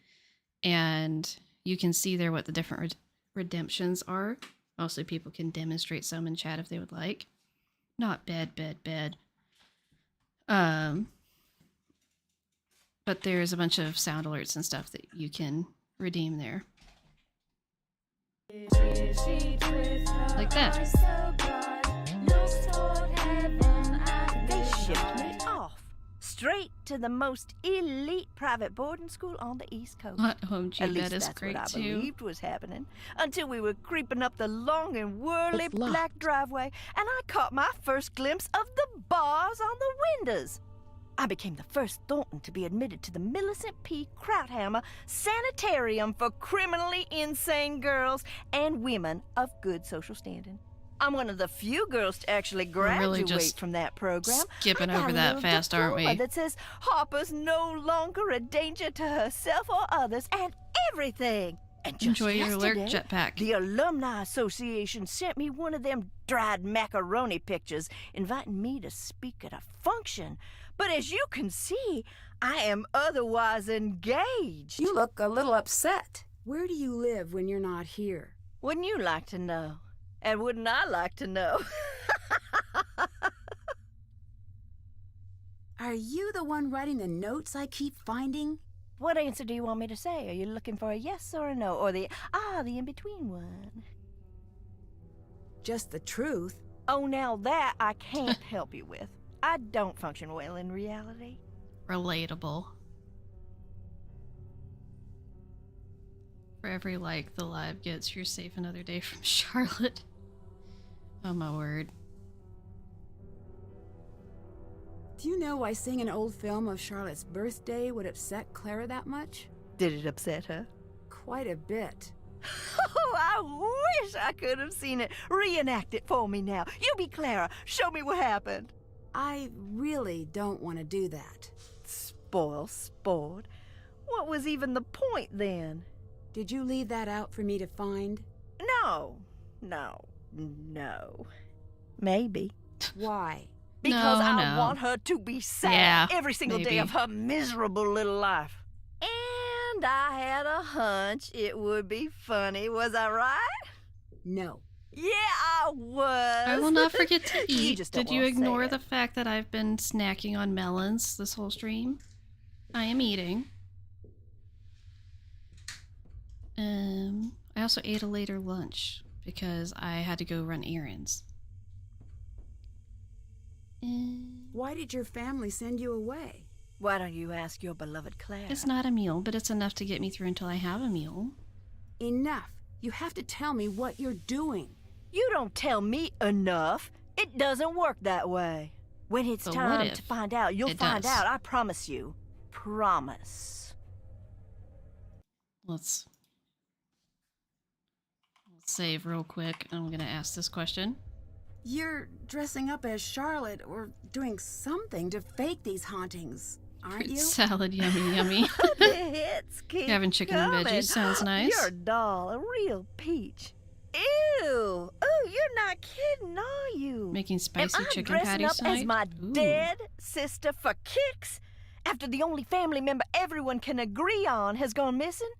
And you can see there what the different redemptions are. Also, people can demonstrate some in chat if they would like. Not bed. But there's a bunch of sound alerts and stuff that you can redeem there. Like that. They shipped me off. Straight to the most elite private boarding school on the East Coast. OMG, At least that is that's great what I too. believed was happening. Until we were creeping up the long and whirly It's locked. black driveway, and I caught my first glimpse of the bars on the windows. I became the first Thornton to be admitted to the Millicent P. Krauthammer Sanitarium for criminally insane girls and women of good social standing. I'm one of the few girls to actually We're really graduate just from that program. skipping I got over a that little fast, aren't we? diploma that says Harper's no longer a danger to herself or others and everything. And just Enjoy your lurk, yesterday, Jetpack. the Alumni Association sent me one of them dried macaroni pictures inviting me to speak at a function. But as you can see, I am otherwise engaged. You look a little upset. Where do you live when you're not here? Wouldn't you like to know? And wouldn't I like to know? Are you the one writing the notes I keep finding? What answer do you want me to say? Are you looking for a yes or a no? Or the in-between one? just the truth. Oh, now that I can't help you with. I don't function well in reality. Relatable. For every like the live gets, you're safe another day from Charlotte. Oh my word. Do you know why seeing an old film of Charlotte's birthday would upset Clara that much? Did it upset her? Quite a bit. Oh, I wish I could have seen it. Reenact it for me now. You be Clara. Show me what happened. I really don't want to do that. Spoil sport. What was even the point then? Did you leave that out for me to find? No. Maybe. Why? Because No, I no. want her to be sad Yeah, every single day maybe. of her miserable little life. And I had a hunch it would be funny, was I right? No. Yeah, I was. I will not forget to You eat. just don't Did you wanna say ignore it. the fact that I've been snacking on melons this whole stream? I am eating. I also ate a later lunch because I had to go run errands. Why did your family send you away? Why don't you ask your beloved Claire? It's not a meal, but it's enough to get me through until I have a meal. Enough. You have to tell me what you're doing. You don't tell me enough. It doesn't work that way. When it's But what time if to find out, you'll it find does? out. I promise you. Promise. Let's save real quick. I'm gonna ask this question. You're dressing up as Charlotte or doing something to fake these hauntings, aren't Fruit you? salad, yummy, yummy. The hits keep Having chicken and coming. veggies sounds nice. You're a doll, a real peach. Ew! Oh, you're not kidding, are you? Making spicy Am I chicken dressing patties up tonight? as my Ooh. dead sister for kicks? After the only family member everyone can agree on has gone missing?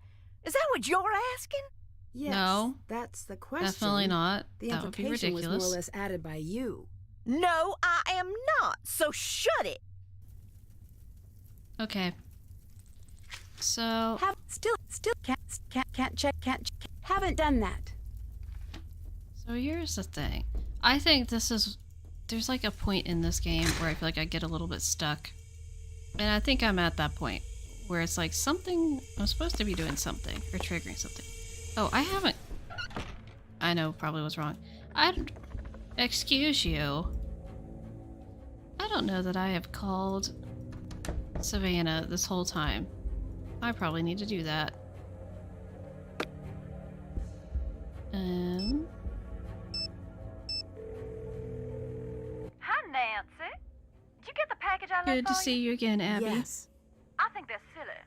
Is that what you're asking? Yes, No. that's the question. Definitely not. The That would be implication was more ridiculous. or less added by you. No, I am not. So shut it. Okay. So, Can't check. Haven't done that. so here's the thing. I think there's like a point in this game where I feel like I get a little bit stuck. And I think I'm at that point where it's like I'm supposed to be doing something or triggering something. Oh, I know, probably was wrong. Excuse you. I don't know that I have called Savannah this whole time. I probably need to do that. Hi, Nancy. Did you get the package I left Good to for see you again, Abby. Yes. I think they're silly.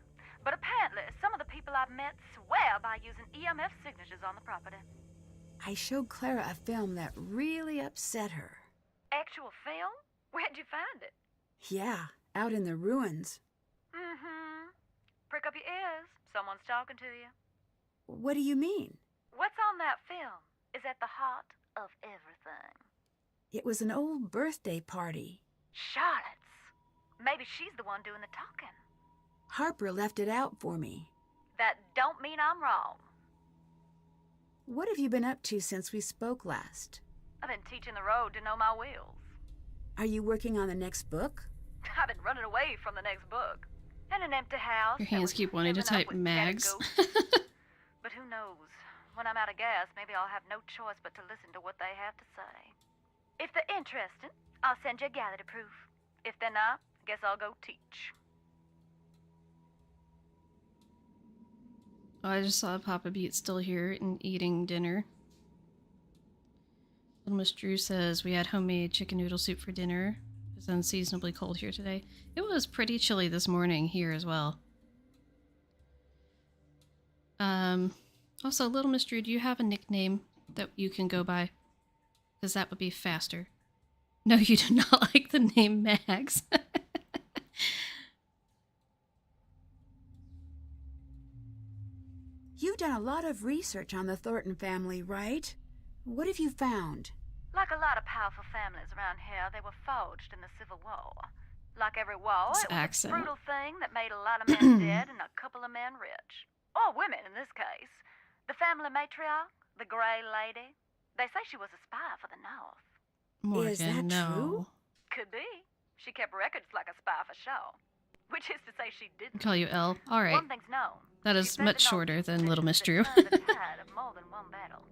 But apparently, some of the people I've met swear by using EMF signatures on the property. I showed Clara a film that really upset her. Actual film? Where'd you find it? Yeah, out in the ruins. Mm-hmm. Prick up your ears. Someone's talking to you. What do you mean? What's on that film is at the heart of everything. It was an old birthday party. Charlotte's. Maybe she's the one doing the talking. Harper left it out for me. That don't mean I'm wrong. What have you been up to since we spoke last? I've been teaching the road to know my wheels. Are you working on the next book? I've been running away from the next book. In an empty house. Your that hands was keep wanting to filling up type with mags. scattered ghosts. But who knows? When I'm out of gas, maybe I'll have no choice but to listen to what they have to say. If they're interested, I'll send you a gallery proof. If they're not, guess I'll go teach. Oh, I just saw Papa Beat still here and eating dinner. Little Miss Drew says we had homemade chicken noodle soup for dinner. It's unseasonably cold here today. It was pretty chilly this morning here as well. Also, Little Miss Drew, do you have a nickname that you can go by? Because that would be faster. No, you do not like the name Mags. You've done a lot of research on the Thornton family, right? What have you found? Like a lot of powerful families around here, they were forged in the Civil War. Like every war, This it was accent. a brutal thing that made a lot of men dead and a couple of men rich. Or women, in this case. The family matriarch, the Grey Lady, They say she was a spy for the North. Morgan, Is that no. true? Could be. She kept records like a spy for sure. Which is to say she I didn't. call you L. All right. One thing's known. That She is fed much the North shorter than Little Miss information Drew. that turned the tide of more than one battle.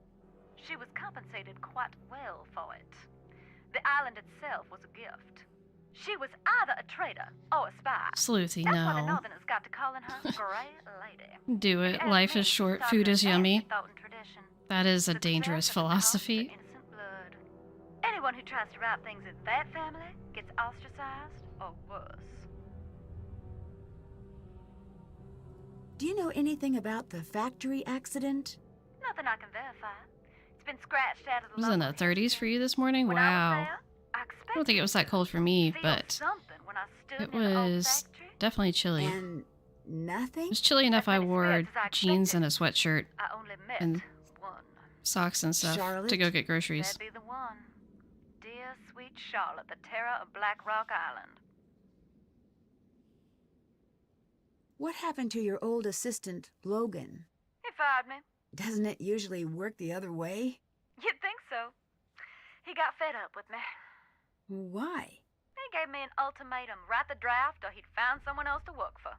She was compensated quite well for it. The island itself was a gift. She was either a traitor or a spy. Sleuthy, That's why the no. Northerners got to calling her Grey Lady. Do If it. you ask Life me, is she short. started Food an is yummy. Thornton tradition. That is a Success dangerous at the cost of philosophy. innocent blood. Anyone who tries to write things in that family gets ostracized or worse. Do you know anything about the factory accident? Nothing I can verify. It's been scratched out of the It was in the local 30s for you this morning? When I was Wow. there, I I don't think it was that cold for me, feel but something when I stood it in the old was factory. definitely chilly. It And nothing? was chilly enough As I many wore threats as I jeans and a expected. sweatshirt, I only met and one. socks and stuff Charlotte? to go get groceries. That'd be the one. Dear sweet Charlotte, the terror of Black Rock Island. What happened to your old assistant, Logan? He fired me. Doesn't it usually work the other way? You'd think so. He got fed up with me. Why? He gave me an ultimatum. Write the draft or he'd find someone else to work for.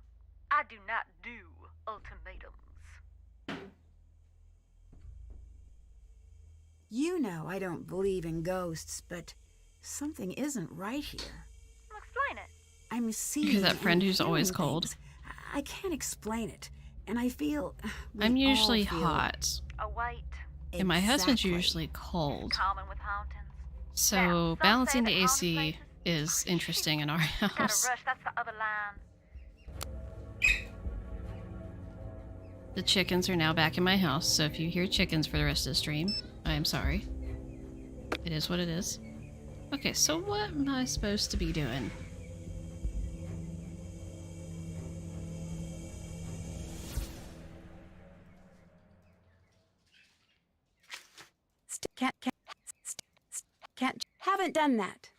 I do not do ultimatums. You know I don't believe in ghosts, but something isn't right here. Explain it. I'm seeing You're that friend and who's always hearing cold. things. I can't explain it, and I feel we I'm all usually feel- hot, A weight. and my husband's Exactly. usually cold. Common with hauntings. So Now, some balancing say the that haunted AC places- is interesting in our Gotta house. rush, that's the other line. The chickens are now back in my house, so if you hear chickens for the rest of the stream, I am sorry. It is what it is. Okay, so what am I supposed to be doing? Can't. Haven't done that.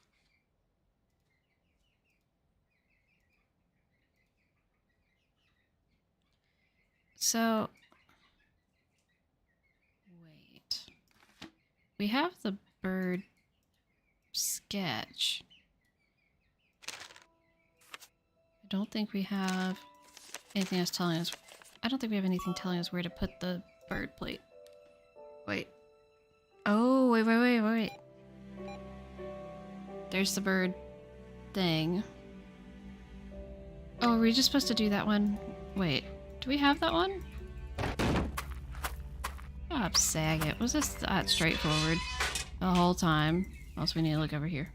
So, wait. We have the bird sketch. I don't think we have anything else telling us. I don't think we have anything telling us where to put the bird plate. Wait. Oh, wait. There's the bird thing. Oh, are we just supposed to do that one? Wait. Do we have that one? God, Saget. Was this that straightforward the whole time? Also, we need to look over here.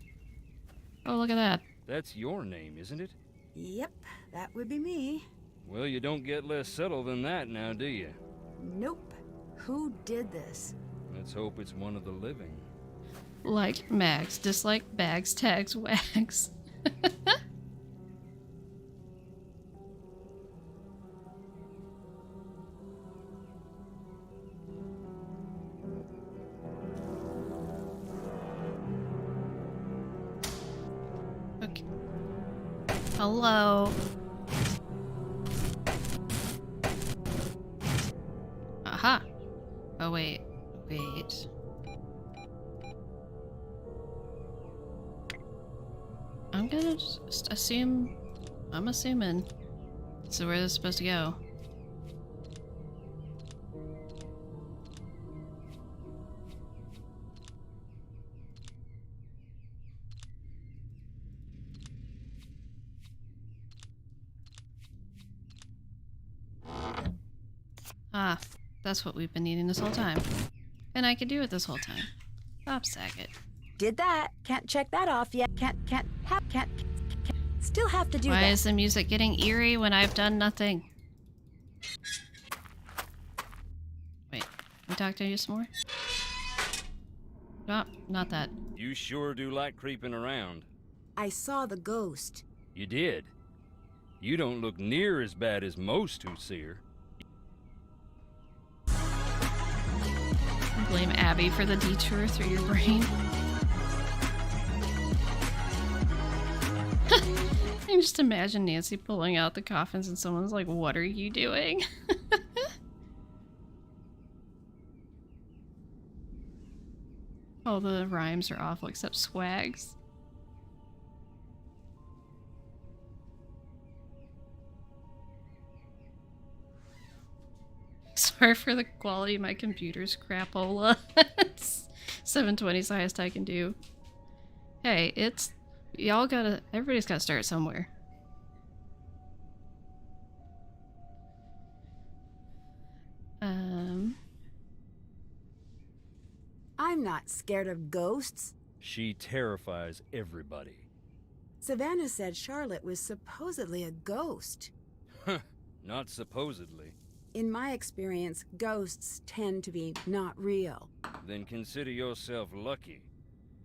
Oh, look at that. That's your name, isn't it? Yep, that would be me. Well, you don't get less subtle than that now, do you? Nope. Who did this? Let's hope it's one of the living. Like Max, dislike bags, tags, wags. Okay. Hello. Aha. Oh, wait. Wait. I'm gonna just assume... I'm assuming this is where this is supposed to go. Ah, that's what we've been needing this whole time. And I could do it this whole time. Stop, Saget. Did that. Can't check that off yet. Can't. Still have to do Why that. is the music getting eerie when I've done nothing? Wait, can we talk to you some more? No, not that. You sure do like creeping around. I saw the ghost. You did. You don't look near as bad as most who see her. Blame Abby for the detour through your brain. I can just imagine Nancy pulling out the coffins and someone's like, "What are you doing?" All the rhymes are awful except swags. Sorry for the quality of my computer's crapola. It's 720 is the highest I can do. Hey, everybody's gotta start somewhere. I'm not scared of ghosts. She terrifies everybody. Savannah said Charlotte was supposedly a ghost. Not supposedly. In my experience, ghosts tend to be not real. Then consider yourself lucky.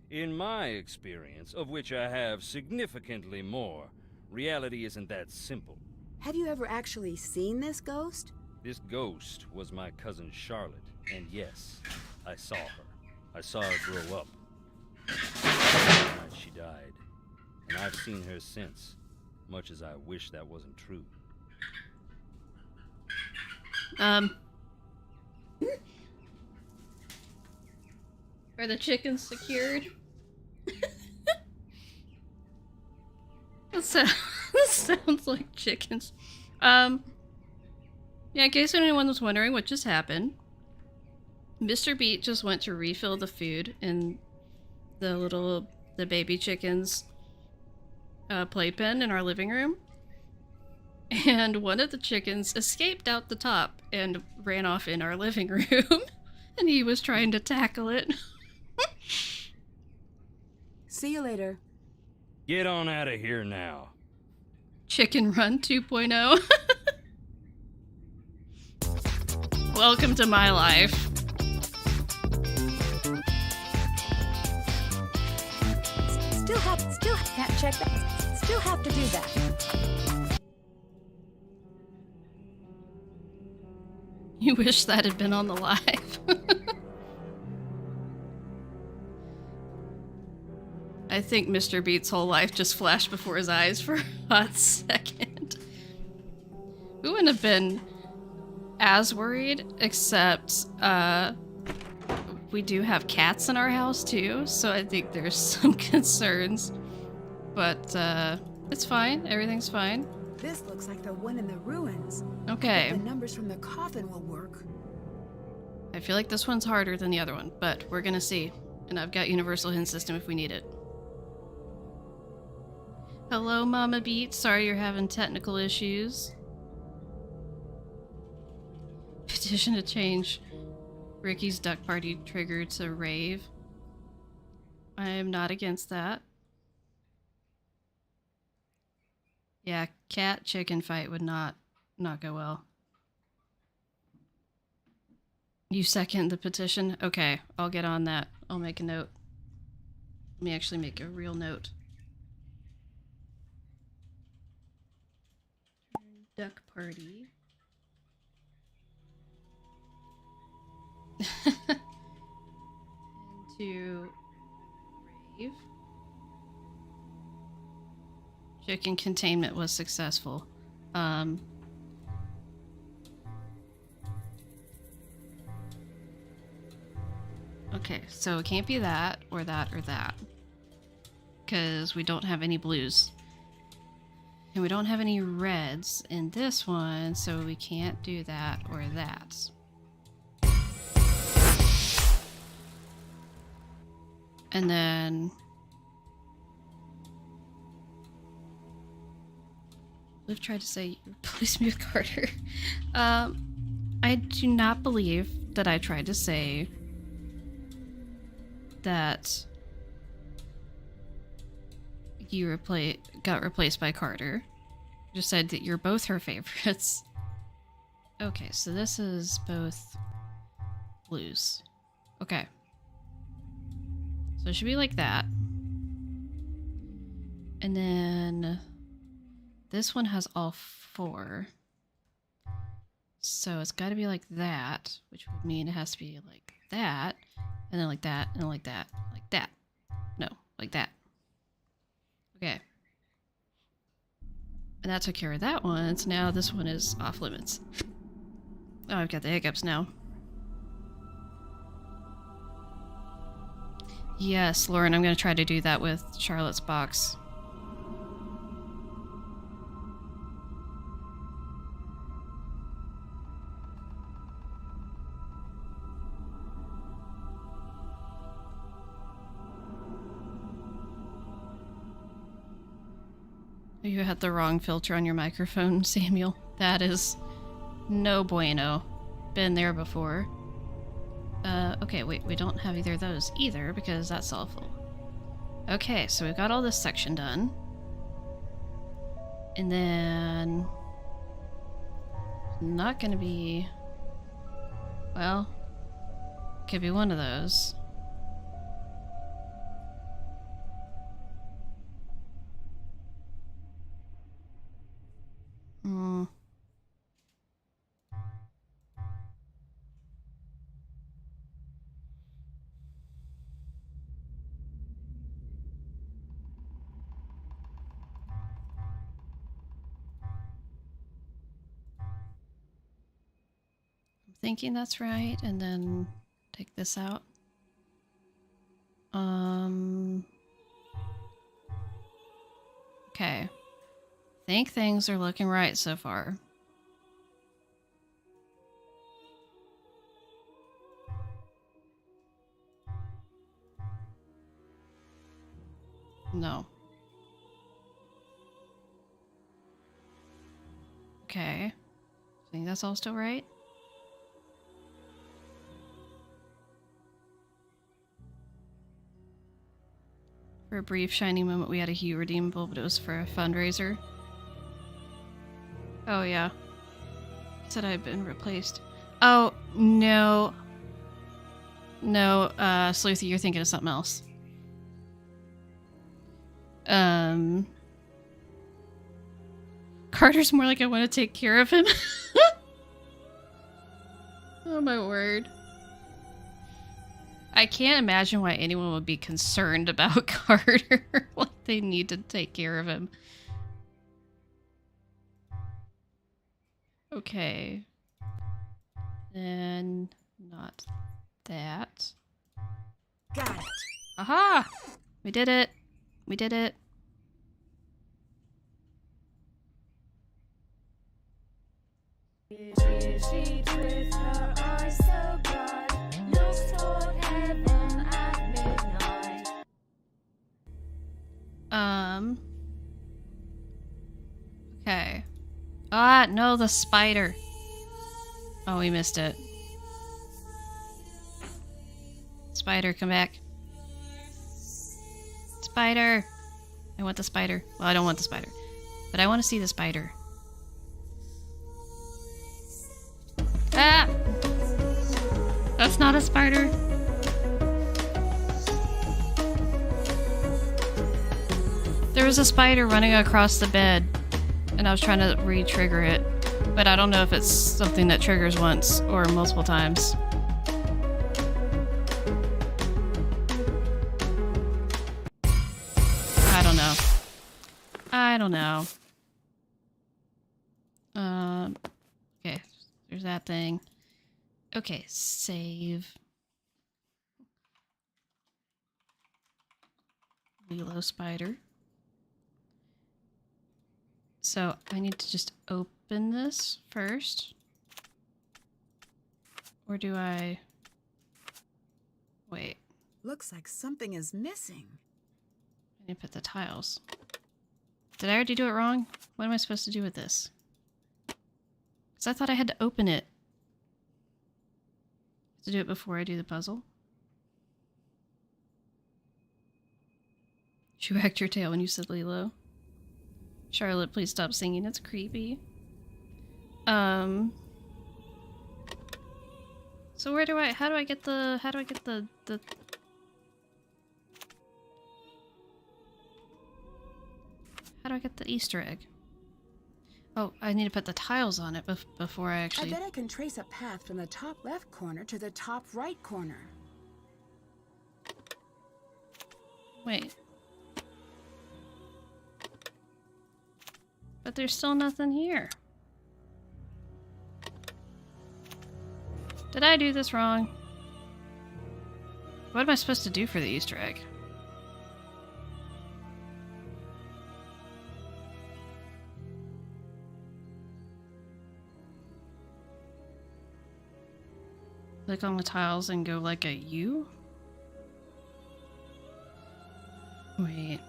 In my experience, of which I have significantly more, reality isn't that simple. Have you ever actually seen this ghost? This ghost was my cousin Charlotte, and yes, I saw her. I saw her grow up. The night she died, and I've seen her since, much as I wish that wasn't true. Are the chickens secured? That sounds like chickens. Yeah, in case anyone was wondering what just happened, Mr. Beat just went to refill the food in the baby chicken's playpen in our living room. And one of the chickens escaped out the top and ran off in our living room. And he was trying to tackle it. See you later. Get on out of here now. Chicken Run 2.0. Welcome to my life. Still have to do that. You wish that had been on the live. I think Mr. Beat's whole life just flashed before his eyes for a hot second. We wouldn't have been as worried, except we do have cats in our house too, so I think there's some concerns. But it's fine. Everything's fine. This looks like the one in the ruins. Okay. The numbers from the coffin will work. I feel like this one's harder than the other one, but we're gonna see. And I've got Universal Hint System if we need it. Hello, Mama Beat. Sorry you're having technical issues. Petition to change Ricky's Duck Party trigger to rave. I am not against that. Yeah, cat chicken fight would not go well. You second the petition? Okay, I'll get on that. I'll make a note. Let me actually make a real note. Duck party. Into rave. Chicken containment was successful. Okay, so it can't be that, or that, or that. Because we don't have any blues. And we don't have any reds in this one, so we can't do that or that. And then... Liv tried to say, replace me with Carter. I do not believe that I tried to say that you got replaced by Carter. Just said that you're both her favorites. Okay, so this is both blues. Okay. So it should be like that. And then this one has all four. So it's got to be like that, which would mean it has to be like that, and then like that, and then like that, like that. No, like that. Okay. And that took care of that one, so now this one is off limits. Oh, I've got the hiccups now. Yes, Lauren, I'm going to try to do that with Charlotte's box. You had the wrong filter on your microphone, Samuel. That is no bueno. Been there before. Okay, wait, we don't have either of those either because that's awful. Okay, so we've got all this section done. And then... not gonna be... well... could be one of those. Hmm... thinking that's right, and then take this out. Okay. Think things are looking right so far. No. Okay. Think that's all still right? For a brief shining moment, we had a Hue redeemable, but it was for a fundraiser. Oh, yeah. Said I'd been replaced. Oh, no. No, Sleuthy, you're thinking of something else. Carter's more like I want to take care of him. Oh, my word. I can't imagine why anyone would be concerned about Carter. Like they need to take care of him. Okay. Then not that. Got it. Aha! We did it. We did it. Okay. Ah, no, the spider. Oh, we missed it. Spider, come back. Spider! I want the spider. Well, I don't want the spider. But I want to see the spider. Ah! That's not a spider. There was a spider running across the bed, and I was trying to re-trigger it. But I don't know if it's something that triggers once or multiple times. I don't know. I don't know. Okay. There's that thing. Okay, save. Lilo spider. So I need to just open this first. Or do I... wait. Looks like something is missing. I need to put the tiles. Did I already do it wrong? What am I supposed to do with this? Because I thought I had to open it. To do it before I do the puzzle. You wagged your tail when you said Lilo. Charlotte, please stop singing. It's creepy. So where do I... how do I get the... how do I get the... how do I get the Easter egg? Oh, I need to put the tiles on it before I actually... I bet I can trace a path from the top left corner to the top right corner. Wait. But there's still nothing here. Did I do this wrong? What am I supposed to do for the Easter egg? Click on the tiles and go like a U? Wait.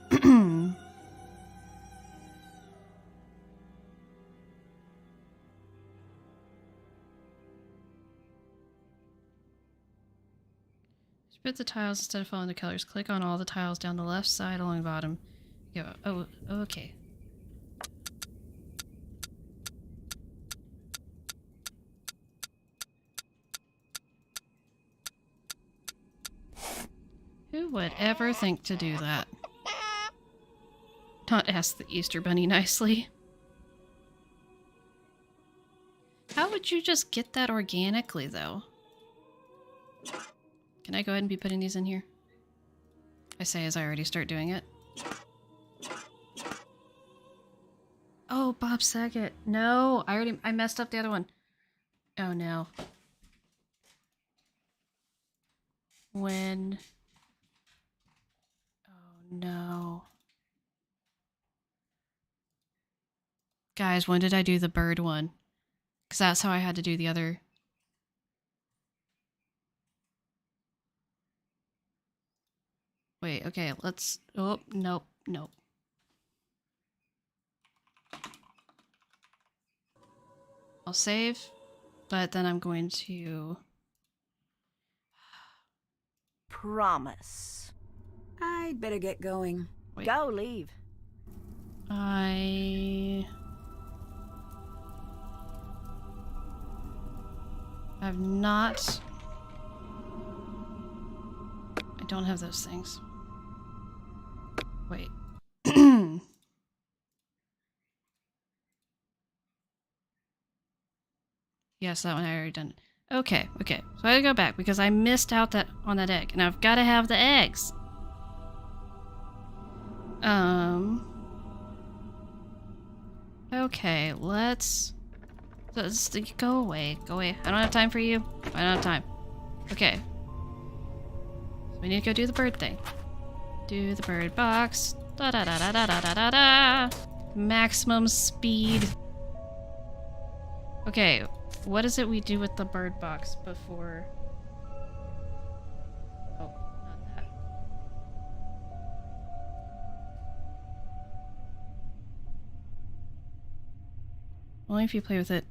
Split the tiles instead of following the colors. Click on all the tiles down the left side along the bottom. Go. Oh, okay. Who would ever think to do that? Not ask the Easter Bunny nicely. How would you just get that organically, though? Can I go ahead and be putting these in here? I say as I already start doing it. Oh, Bob Saget. No, I messed up the other one. Oh no. When... Oh no. Guys, when did I do the bird one? Because that's how I had to do the other... Wait, okay, let's... Oh, nope, nope. I'll save, but then I'm going to... Promise. I'd better get going. Wait. Go, leave. I've not... I don't have those things. Wait. Yes, that one I already done. Okay, okay. So I gotta go back because I missed out on that egg, and I've got to have the eggs. Okay, let's go away. Go away. I don't have time for you. I don't have time. Okay. So we need to go do the bird thing. Do the bird box. Da da da da da da da da. Maximum speed. Okay, what is it we do with the bird box before? Oh, not that. Only if you play with it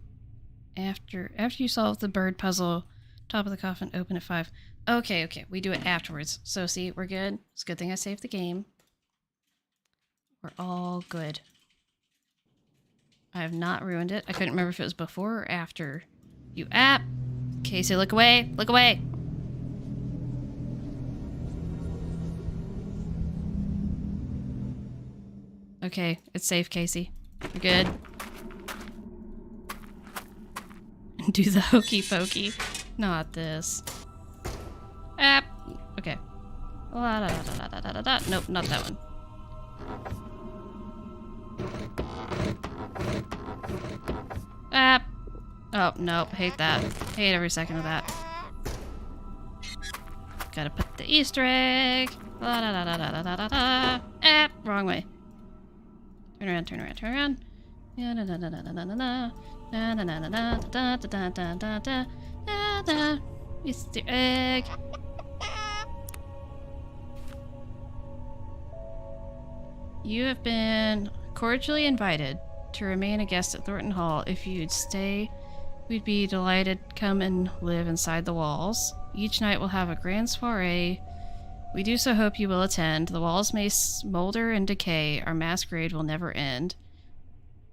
after you solve the bird puzzle. Top of the coffin, open at 5. Okay, okay, we do it afterwards. So see, we're good. It's a good thing I saved the game. We're all good. I have not ruined it. I couldn't remember if it was before or after. You app! Casey, look away! Look away! Okay, it's safe, Casey. You're good. Do the hokey pokey. Not this. App! Okay. La, da, da, da, da, da, da, da. Nope, not that one. App! Oh, nope, hate that. Hate every second of that. Gotta put the Easter egg. La da da da da da da da da. App! Wrong way. Turn around, turn around, turn around. Da da da da da da da da. Da da da da da da da da da da da da. Easter egg. You have been cordially invited to remain a guest at Thornton Hall. If you'd stay, we'd be delighted. Come and live inside the walls. Each night we'll have a grand soiree. We do so hope you will attend. The walls may smolder and decay. Our masquerade will never end.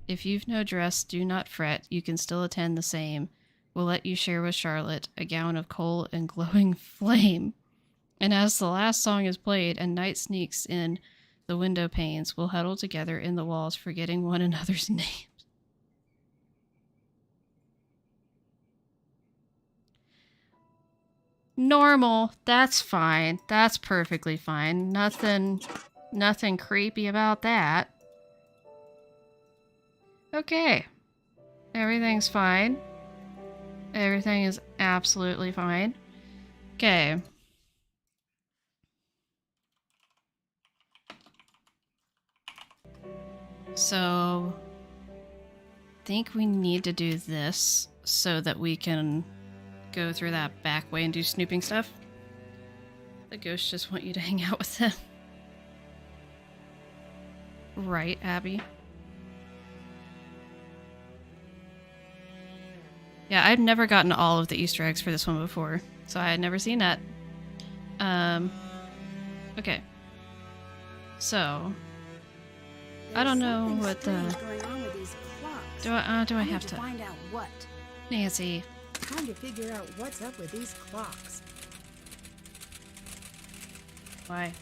If you've no dress, do not fret. You can still attend the same. We'll let you share with Charlotte a gown of coal and glowing flame. And as the last song is played and night sneaks in the window panes, we'll huddle together in the walls, forgetting one another's names. Normal. That's fine. That's perfectly fine. Nothing creepy about that. Okay. Everything's fine. Everything is absolutely fine. Okay. So, I think we need to do this so that we can go through that back way and do snooping stuff. The ghosts just want you to hang out with them. Right, Abby? Yeah, I've never gotten all of the Easter eggs for this one before, so I had never seen that. Okay. So, I don't know what the... Going on with these clocks. Do I need have to to... find out what? Nancy. Trying to figure out what's up with these clocks. Why?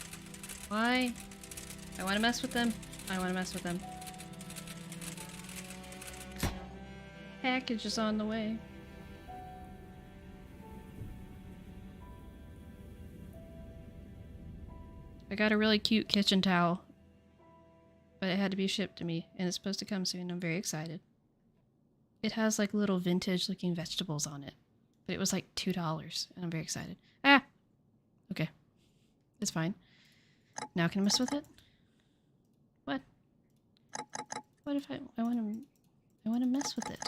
Why? I want to mess with them. I want to mess with them. Package is on the way. I got a really cute kitchen towel, but it had to be shipped to me, and it's supposed to come soon. I'm very excited. It has like little vintage looking vegetables on it, but it was like $2, and I'm very excited. Ah! Okay. It's fine. Now can I mess with it? What? What if I want to mess with it?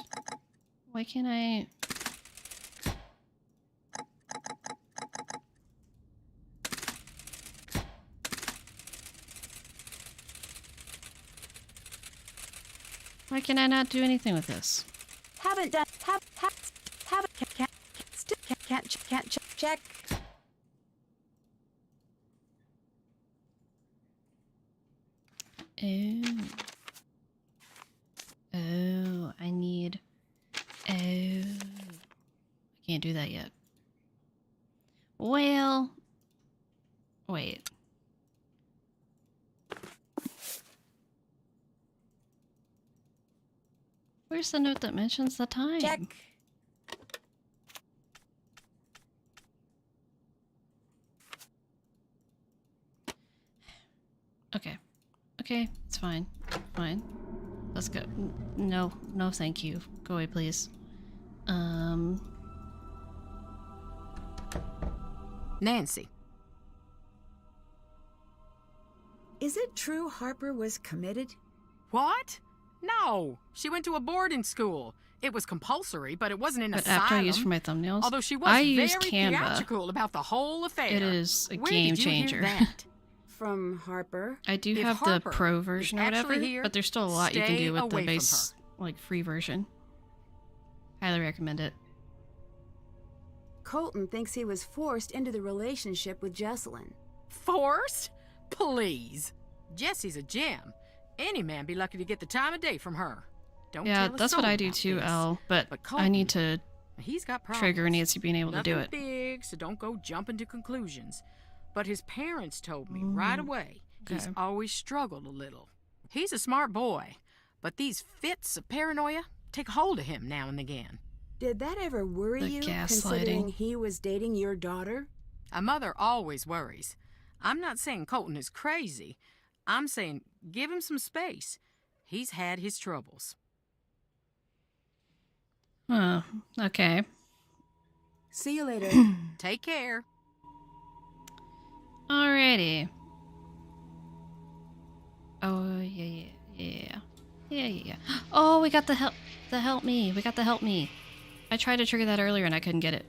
Why can't I? Why can I not do anything with this? Haven't done. Haven't. Can't check. Oh. Oh, I need... Oh. I can't do that yet. Well... Wait. Where's the note that mentions the time? Check. Okay. Okay, it's fine. Fine. Let's go. No, no thank you. Go away, please. Nancy. Is it true Harper was committed? What? No. She went to a boarding school. It was compulsory, but it wasn't an But asylum. after I used for my thumbnails, Although she was I very used Canva. theatrical about the whole affair. It is a Where game did you hear changer. that? From Harper? I do If have Harper the pro is version or actually whatever, here, but there's still a lot you can stay do with the away from base, like, free version. Highly recommend it. Colton thinks he was forced into the relationship with Jesselyn. Forced? Please. Jessie's a gem. Any man be lucky to get the time of day from her. Don't Yeah, tell a that's what soul I do about too, this. Elle, but I Colton, need to he's got problems. trigger Nancy being able to do Nothing it. big, so don't go jumping to conclusions. But his parents told me right away he's Okay. always struggled a little. He's a smart boy, but these fits of paranoia take hold of him now and again. Did that ever worry The you, gaslighting. considering he was dating your daughter? A mother always worries. I'm not saying Colton is crazy. I'm saying give him some space. He's had his troubles. Oh, okay. See you later. Take care. Alrighty. Oh, yeah. Oh, we got the help me. We got the help me. I tried to trigger that earlier and I couldn't get it.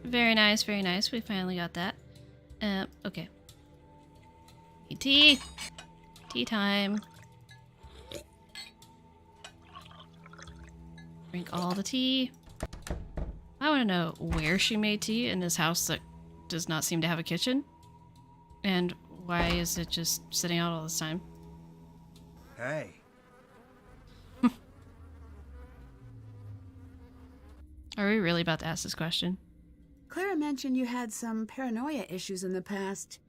Very nice, very nice. We finally got that. Okay. Tea. Tea time. Drink all the tea. I want to know where she made tea in this house that does not seem to have a kitchen. And why is it just sitting out all this time? Hey. Are we really about to ask this question? Clara mentioned you had some paranoia issues in the past.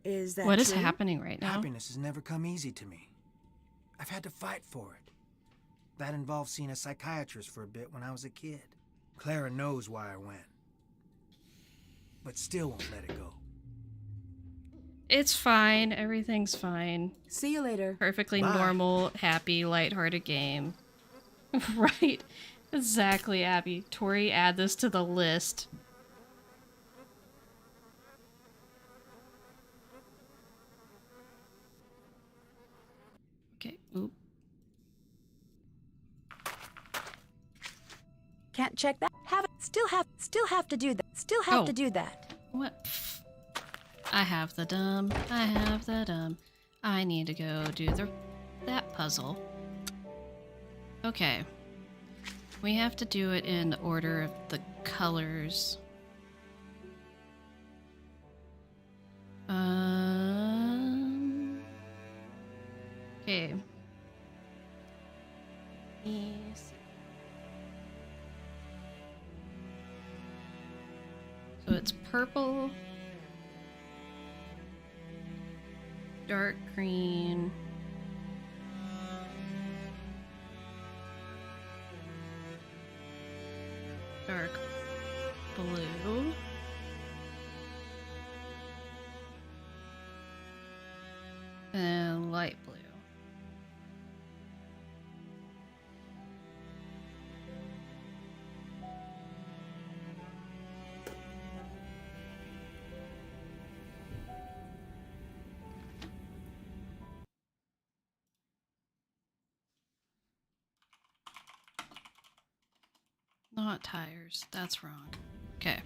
Is that What is true? happening right now? Happiness has never come easy to me. I've had to fight for it. That involved seeing a psychiatrist for a bit when I was a kid. Clara knows why I went. But still won't let it go. It's fine. Everything's fine. See you later. Perfectly Bye. normal, happy, lighthearted game. Right. Exactly, Abby. Tori, add this to the list. Okay. Oop. Can't check that. Still have to do that. Still have to do that. What? I have the dumb. I have the dumb. I need to go do that puzzle. Okay. We have to do it in the order of the colors. Okay. Yes. So it's purple, dark green, dark blue, and light blue. Not tires. That's wrong. Okay.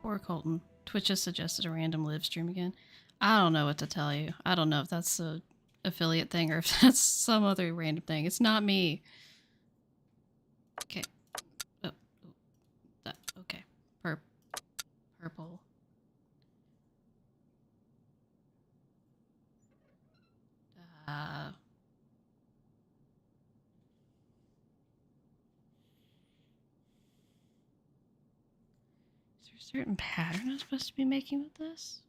Poor Colton. Twitch just suggested a random live stream again. I don't know what to tell you. I don't know if that's a affiliate thing or if that's some other random thing. It's not me. Okay. Oh, that, okay. Purple. Is there a certain pattern I'm supposed to be making with this?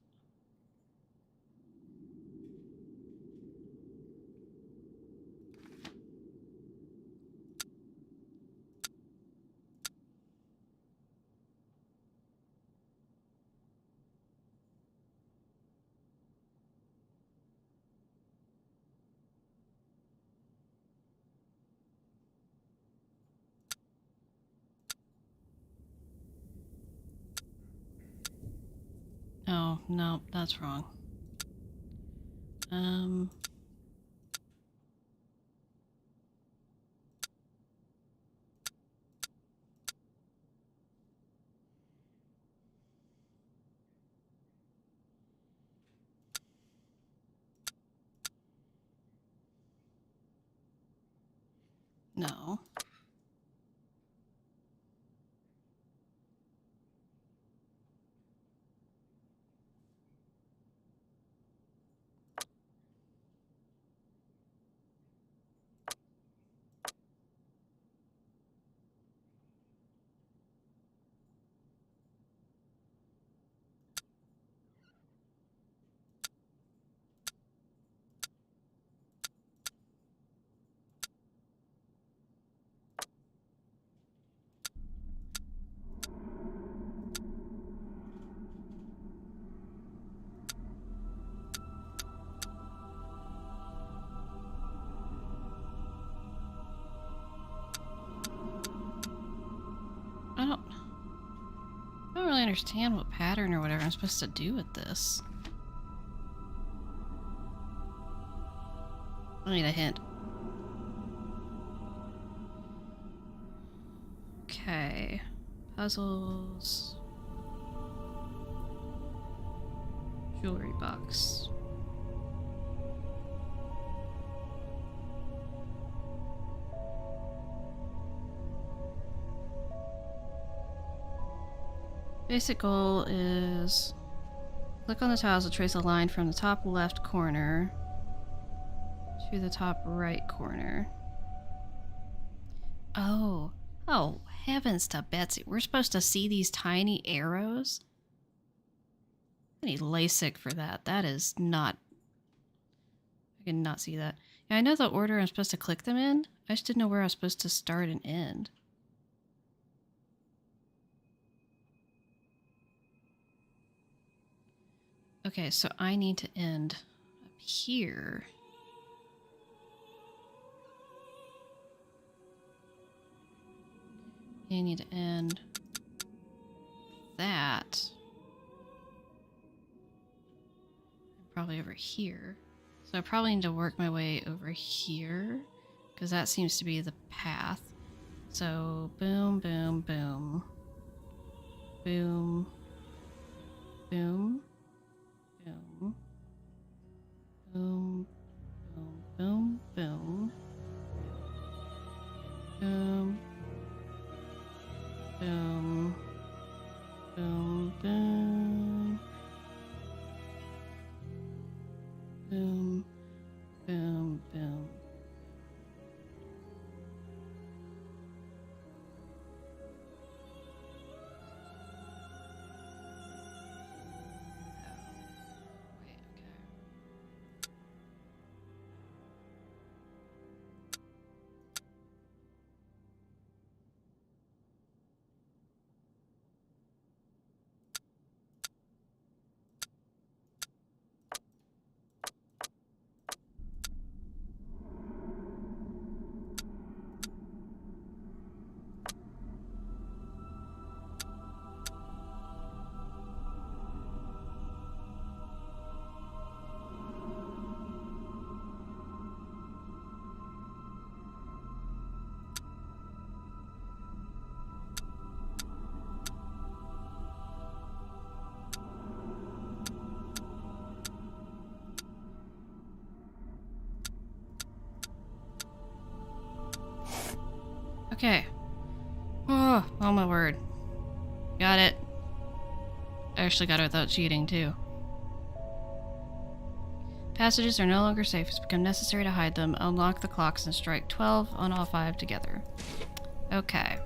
Oh, no, that's wrong. No. I don't really understand what pattern or whatever I'm supposed to do with this. I need a hint. Okay. Puzzles. Jewelry box. Basic goal is click on the tiles to trace a line from the top left corner to the top right corner. Oh. Oh, heavens to Betsy. We're supposed to see these tiny arrows? I need LASIK for that. That is not... I can not see that. Yeah, I know the order I'm supposed to click them in. I just didn't know where I was supposed to start and end. Okay, so I need to end up here. I need to end that. probably over here. So I probably need to work my way over here, because that seems to be the path. So boom, boom, boom. Boom. Boom. Boom. Boom. Boom. Boom. Boom. Boom. Boom. Boom. Boom. Boom. Boom. Boom. Okay. Oh my word. Got it. I actually got it without cheating, too. Passages are no longer safe. It's become necessary to hide them. Unlock the clocks and strike 12 on all 5 together. Okay.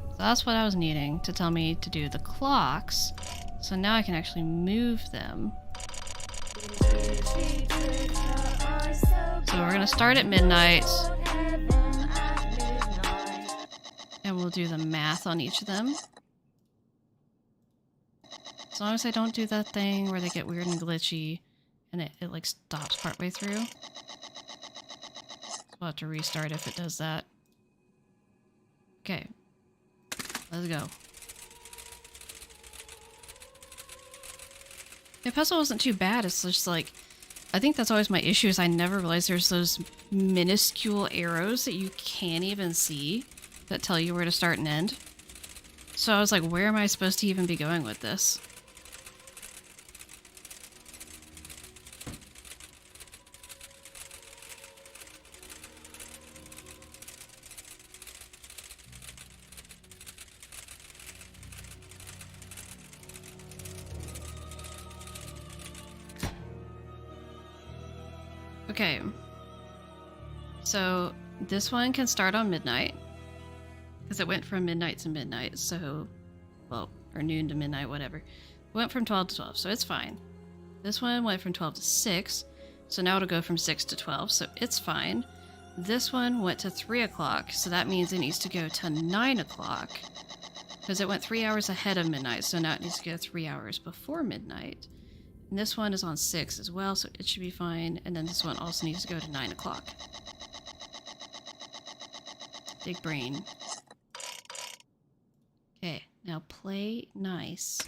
So that's what I was needing to tell me to do the clocks. So now I can actually move them. So we're gonna start at midnight. And we'll do the math on each of them. As long as I don't do that thing where they get weird and glitchy and it like stops partway through. We'll have to restart if it does that. Okay. Let's go. The puzzle wasn't too bad. It's just like, I think that's always my issue is I never realized there's those minuscule arrows that you can't even see that tell you where to start and end. So I was like, where am I supposed to even be going with this? Okay. So this one can start on midnight. Because it went from midnight to midnight, so... Well, or noon to midnight, whatever. It went from 12 to 12, so it's fine. This one went from 12 to 6, so now it'll go from 6 to 12, so it's fine. This one went to 3 o'clock, so that means it needs to go to 9 o'clock. Because it went 3 hours ahead of midnight, so now it needs to go 3 hours before midnight. And this one is on 6 as well, so it should be fine. And then this one also needs to go to 9 o'clock. Big brain. Okay, now play nice.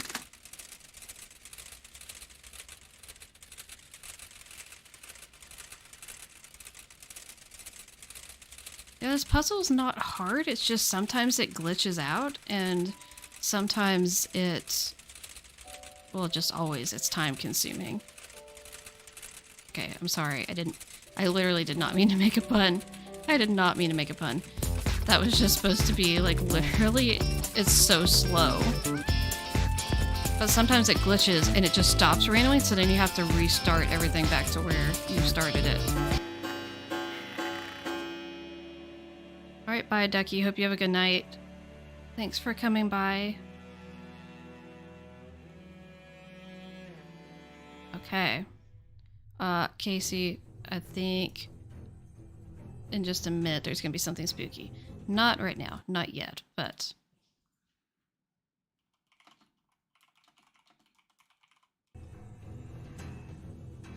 Yeah, this puzzle is not hard, it's just sometimes it glitches out, and sometimes it... Well, just always, it's time consuming. Okay, I'm sorry, I literally did not mean to make a pun. I did not mean to make a pun. That was just supposed to be, like, literally, it's so slow. But sometimes it glitches and it just stops randomly, so then you have to restart everything back to where you started it. Alright, bye, Ducky. Hope you have a good night. Thanks for coming by. Okay. Casey, I think in just a minute there's gonna be something spooky. Not right now, not yet, but...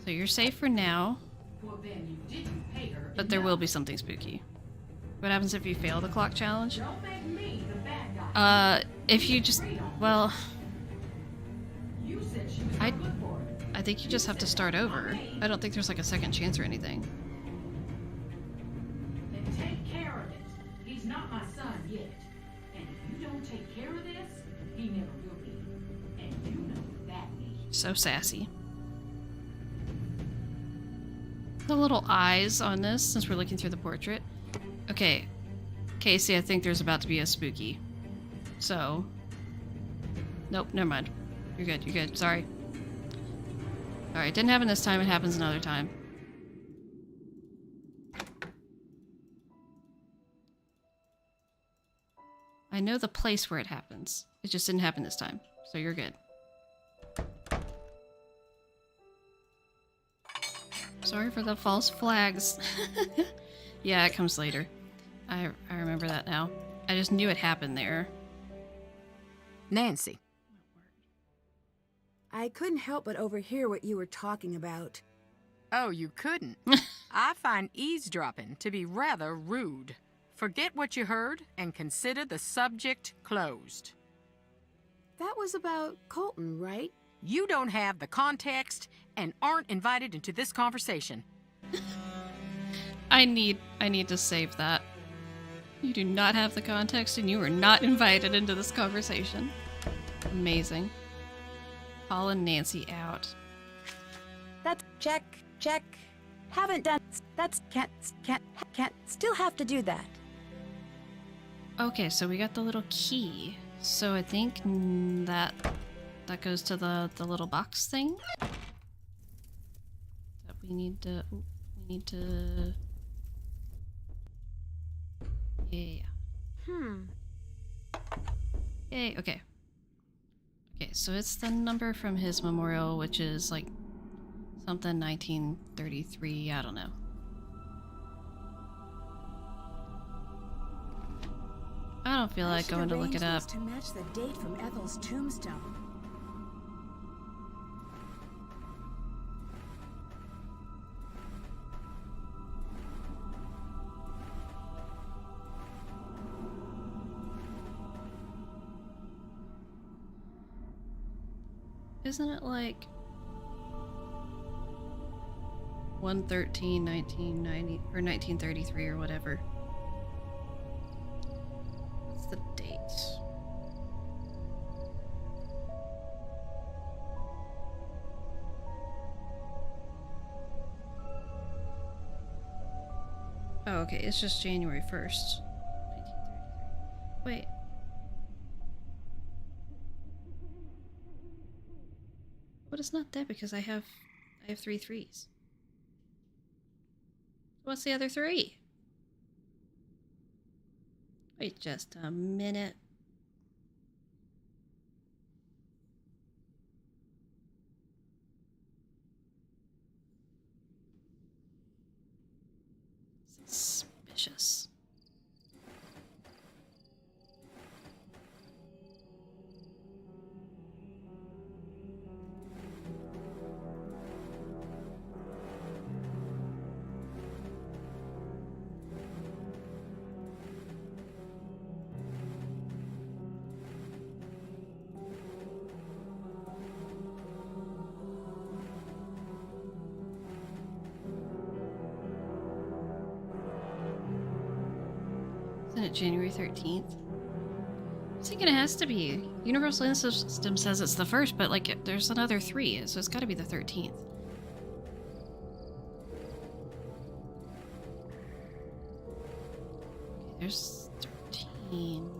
So you're safe for now, but there will be something spooky. What happens if you fail the clock challenge? If you just, well... I I think you just have to start over. I don't think there's like a second chance or anything. Then take care of it. He's not my son yet. And if you don't take care of this, he never will be. And you know what that means. So sassy. The little eyes on this, since we're looking through the portrait. Okay, Casey, I think there's about to be a spooky. So, nope, never mind. You're good, you're good, sorry. Alright, didn't happen this time, it happens another time. I know the place where it happens. It just didn't happen this time, so you're good. Sorry for the false flags. Yeah, it comes later. I remember that now. I just knew it happened there. Nancy. I couldn't help but overhear what you were talking about. Oh, you couldn't? I find eavesdropping to be rather rude. Forget what you heard and consider the subject closed. That was about Colton, right? You don't have the context and aren't invited into this conversation. I need to save that. You do not have the context and you are not invited into this conversation. Amazing. Calling Nancy out. That's check. Haven't done. That's can't. Still have to do that. Okay, so we got the little key. So I think that goes to the little box thing. That we need to. Yeah. Yay. Okay. Okay, so it's the number from his memorial, which is like something 1933. I don't know. I don't feel like going to look it up. To match the date from Ethel's tombstone. Isn't it like 1/13/1990 or 1933 or whatever? What's the date? Oh, okay, it's just January 1st. 1933. Wait. But it's not that because I have 3 3s. What's the other 3? Wait just a minute. Suspicious. Isn't it January 13th? I'm thinking it has to be. Universal Instant System says it's the 1st, but like there's another 3, so it's got to be the 13th. Okay, there's 13.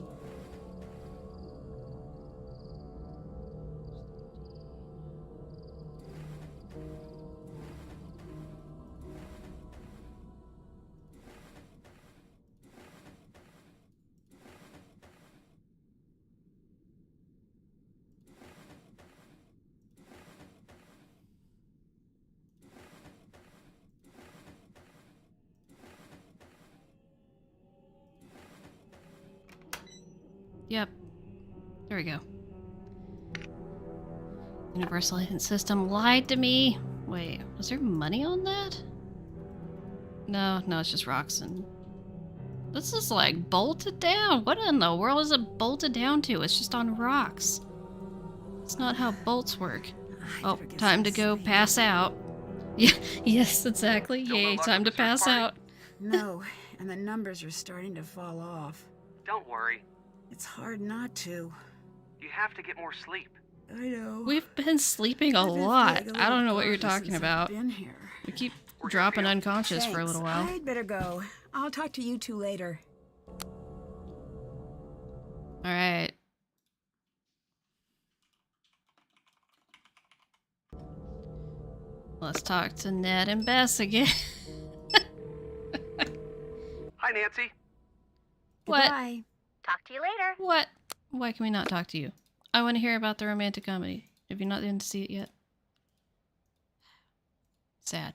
Yep. There we go. Universal Instant System lied to me. Wait, was there money on that? No, it's just rocks and... This is like bolted down. What in the world is it bolted down to? It's just on rocks. It's not how bolts work. Oh, better get time some to go sleep. pass out. Yeah, yes, exactly. Still no Yay, luck time with to the search pass party? out. No, and the numbers are starting to fall off. Don't worry. It's hard not to. You have to get more sleep. I know. We've been sleeping a I've been lot. feeling a I little don't know what you're groggy talking since I've about. been here. We keep We're here dropping for you. unconscious for a Thanks. little while. I'd better go. I'll talk to you two later. All right. Let's talk to Ned and Bess again. Hi, Nancy. What? Goodbye. Talk to you later. What? Why can we not talk to you? I want to hear about the romantic comedy. Have you not been to see it yet? Sad.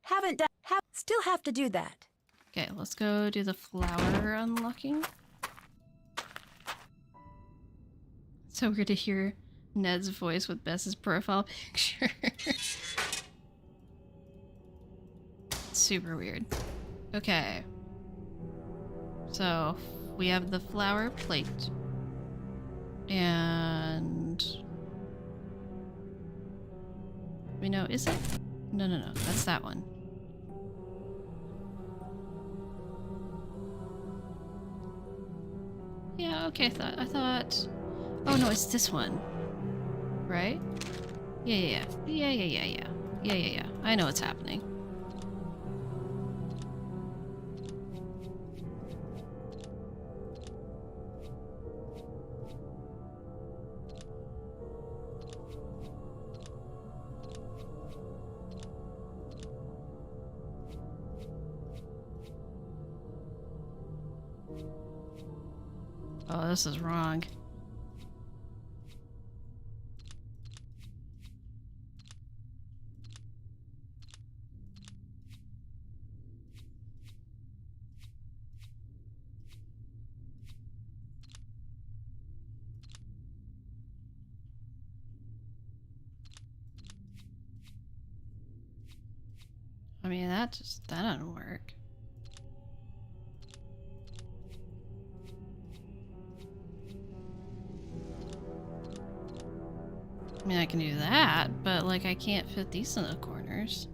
Haven't done, still have to do that. Okay, let's go do the flower unlocking. So we're to hear Ned's voice with Bess's profile picture. Super weird. Okay. So we have the flower plate. And we know, is it? No, that's that one. Yeah, okay, I thought... Oh no, it's this one. Right? Yeah. I know what's happening. Oh, this is wrong. I mean, that doesn't work. I mean, I can do that, but like I can't fit these in the corners.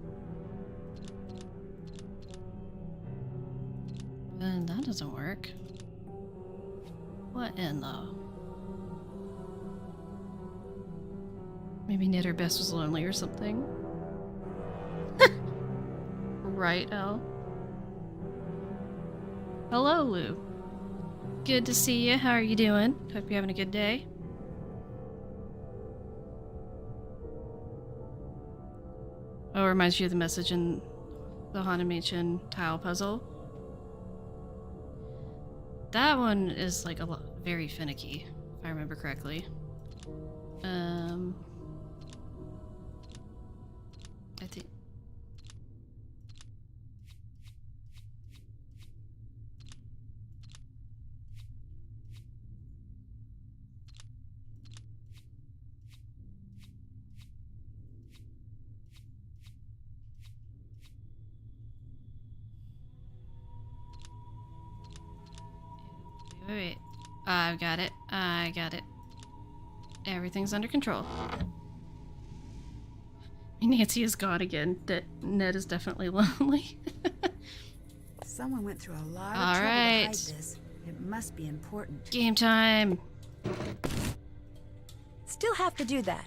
And that doesn't work. What in the... Maybe Ned or Bess was lonely or something. Right, Elle? Hello, Lou. Good to see you. How are you doing? Hope you're having a good day. Oh, it reminds you of the message in the Haunted Mansion tile puzzle. That one is like very finicky, if I remember correctly. I think... Wait. I got it. Everything's under control. Nancy is gone again. Ned is definitely lonely. Someone went through a lot of All trouble to right. hide this. It must be important. Game time. Still have to do that.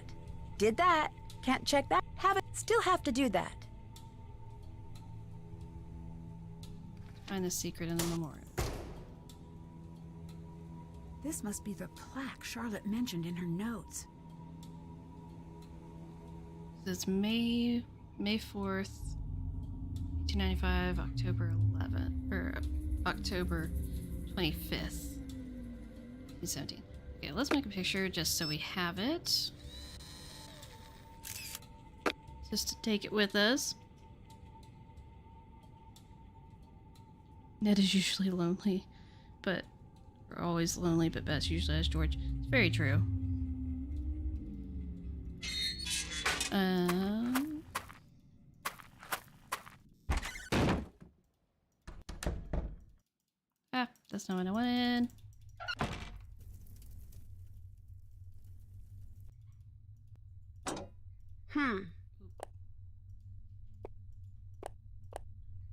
Did that. Can't check that. Haven't. Still have to do that. Find the secret in the memorial. This must be the plaque Charlotte mentioned in her notes. It's May 4th, 1895, October 11th, or October 25th, 2017. Okay, let's make a picture just so we have it. Just to take it with us. Ned is usually lonely, but... We're always lonely, but Bess usually has George. It's very true. That's not what I wanted.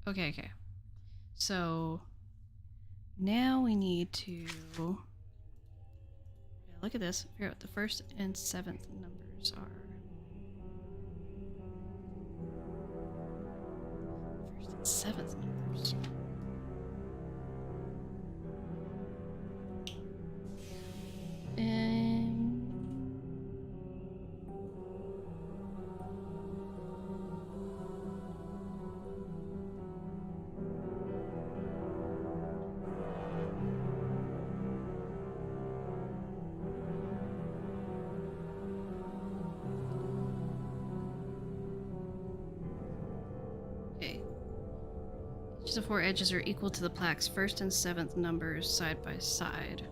Okay. So now we need to look at this. Figure out what the first and seventh numbers are. First and seventh numbers. Okay. Each of the four edges are equal to the plaque's first and seventh numbers side by side.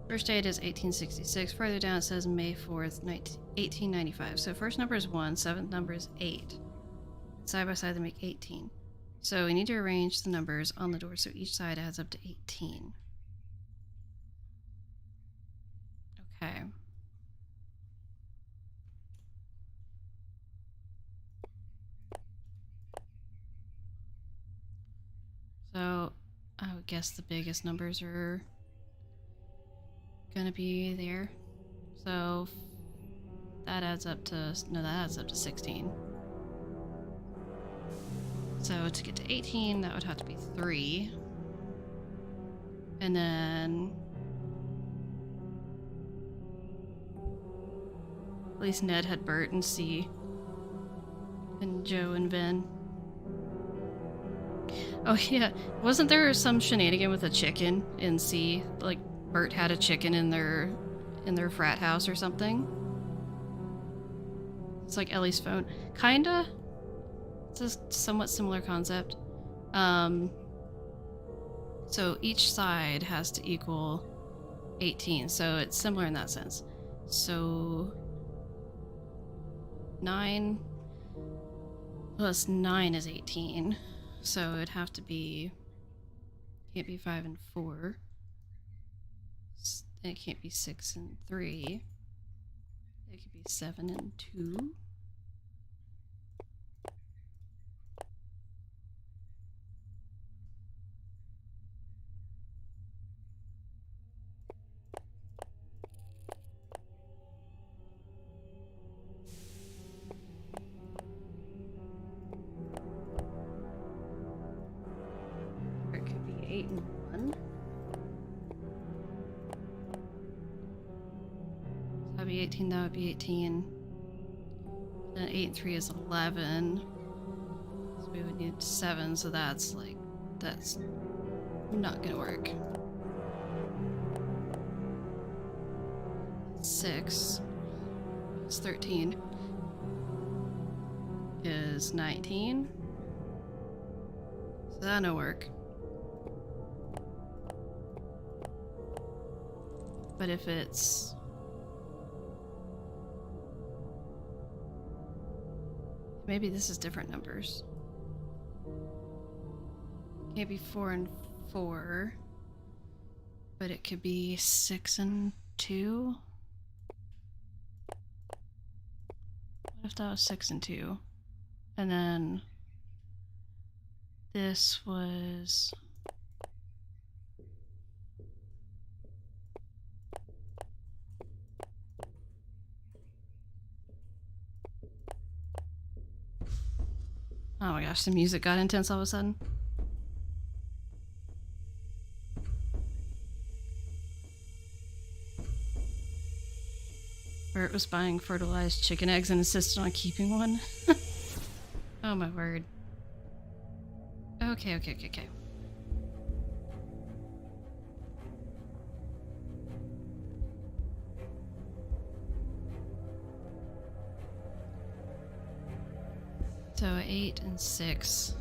First date is 1866. Further down it says May 4th, 1895. So first number is 1, seventh number is 8. Side by side they make 18. So we need to arrange the numbers on the door so each side adds up to 18. Okay. So I would guess the biggest numbers are gonna be there. So that adds up to, no, that adds up to 16. So to get to 18, that would have to be 3. And then at least Ned had Bert and C. And Joe and Ben. Oh yeah, wasn't there some shenanigan with a chicken in C? Like Bert had a chicken in their frat house or something? It's like Ellie's phone. Kinda. It's a somewhat similar concept. So each side has to equal 18, so it's similar in that sense. So 9 plus 9 is 18. So it'd have to be, can't be 5 and 4. It can't be 6 and 3. It could be 7 and 2. Or it could be 8 and 1. So that'd be 18, that would be 18. Then 8 and 3 is 11. So we would need 7, so that's like, that's not gonna work. 6 is 13. Is 19. So that'll work. But if it's... maybe this is different numbers. Can't be 4 and 4. But it could be 6 and 2. What if that was 6 and 2? And then this was... oh my gosh, the music got intense all of a sudden. Bert was buying fertilized chicken eggs and insisted on keeping one. Oh my word. Okay. So 8 and 6.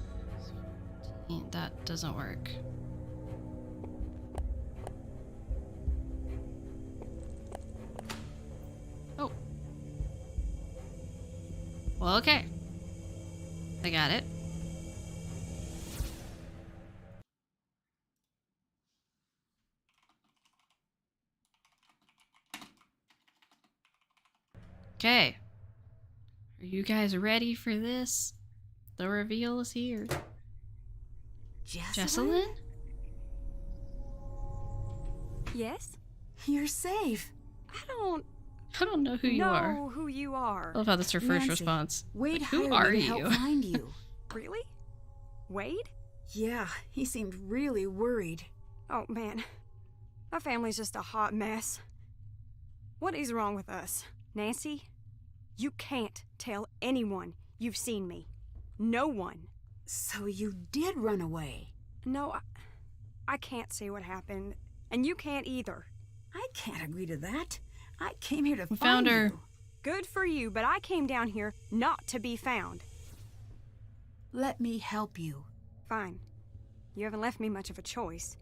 15. That doesn't work. Oh. Well, okay. I got it. Okay. Are you guys ready for this? The reveal is here. Jessalyn? Yes? You're safe. I don't I don't know who you are. know who you are. I love how that's her first Nancy, response. Wade Like, who hired are me to you? help find you. Really? Wade? Yeah, he seemed really worried. Oh, man. My family's just a hot mess. What is wrong with us? Nancy, you can't tell anyone you've seen me. No one. So you did run away. No, I can't say what happened. And you can't either. I can't agree to that. I came here to We find found her. you. Good for you, but I came down here not to be found. Let me help you. Fine. You haven't left me much of a choice.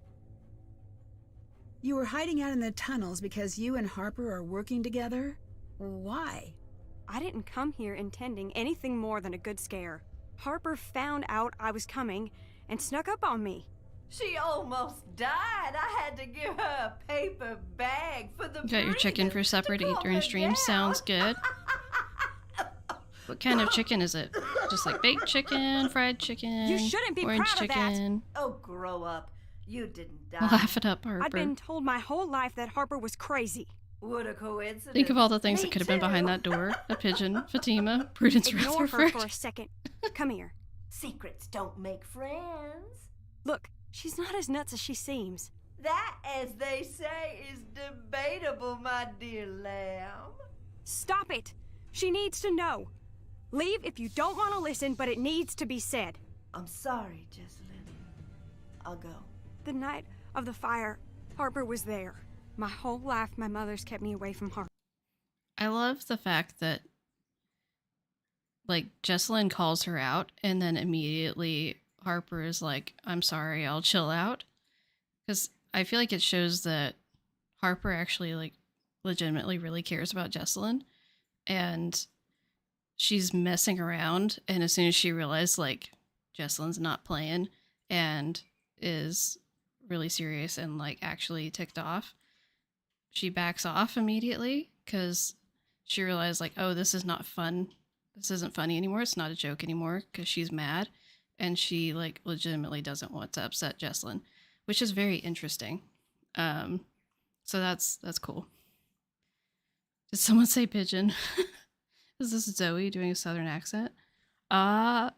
You were hiding out in the tunnels because you and Harper are working together? Why? I didn't come here intending anything more than a good scare. Harper found out I was coming and snuck up on me. She almost died. I had to give her a paper bag for the You got your chicken breeders for supper to eat calm during her stream. down. Sounds good. What kind of chicken is it? Just like baked chicken, fried chicken, You shouldn't be orange proud of that. chicken. Oh, grow up. You didn't die. Laugh it up, Harper. I'd been told my whole life that Harper was crazy. What a coincidence. Think of all the things Me that could have been behind too. that door. A pigeon, Fatima, Prudence Ignore her for Rutherford. a second. Come here. Secrets don't make friends. Look, she's not as nuts as she seems. That, as they say, is debatable, my dear lamb. Stop it! She needs to know. Leave if you don't want to listen, but it needs to be said. I'm sorry, Jessalyn. I'll go. The night of the fire, Harper was there. My whole life, my mother's kept me away from Harper. I love the fact that, like, Jessalyn calls her out, and then immediately Harper is like, I'm sorry, I'll chill out. Because I feel like it shows that Harper actually, like, legitimately really cares about Jessalyn. And she's messing around, and as soon as she realized, like, Jessalyn's not playing and is really serious and, like, actually ticked off, she backs off immediately because she realized, like, oh, this is not fun. This isn't funny anymore. It's not a joke anymore because she's mad. And she, like, legitimately doesn't want to upset Jessalyn, which is very interesting. So that's cool. Did someone say pigeon? Is this Zoe doing a southern accent? I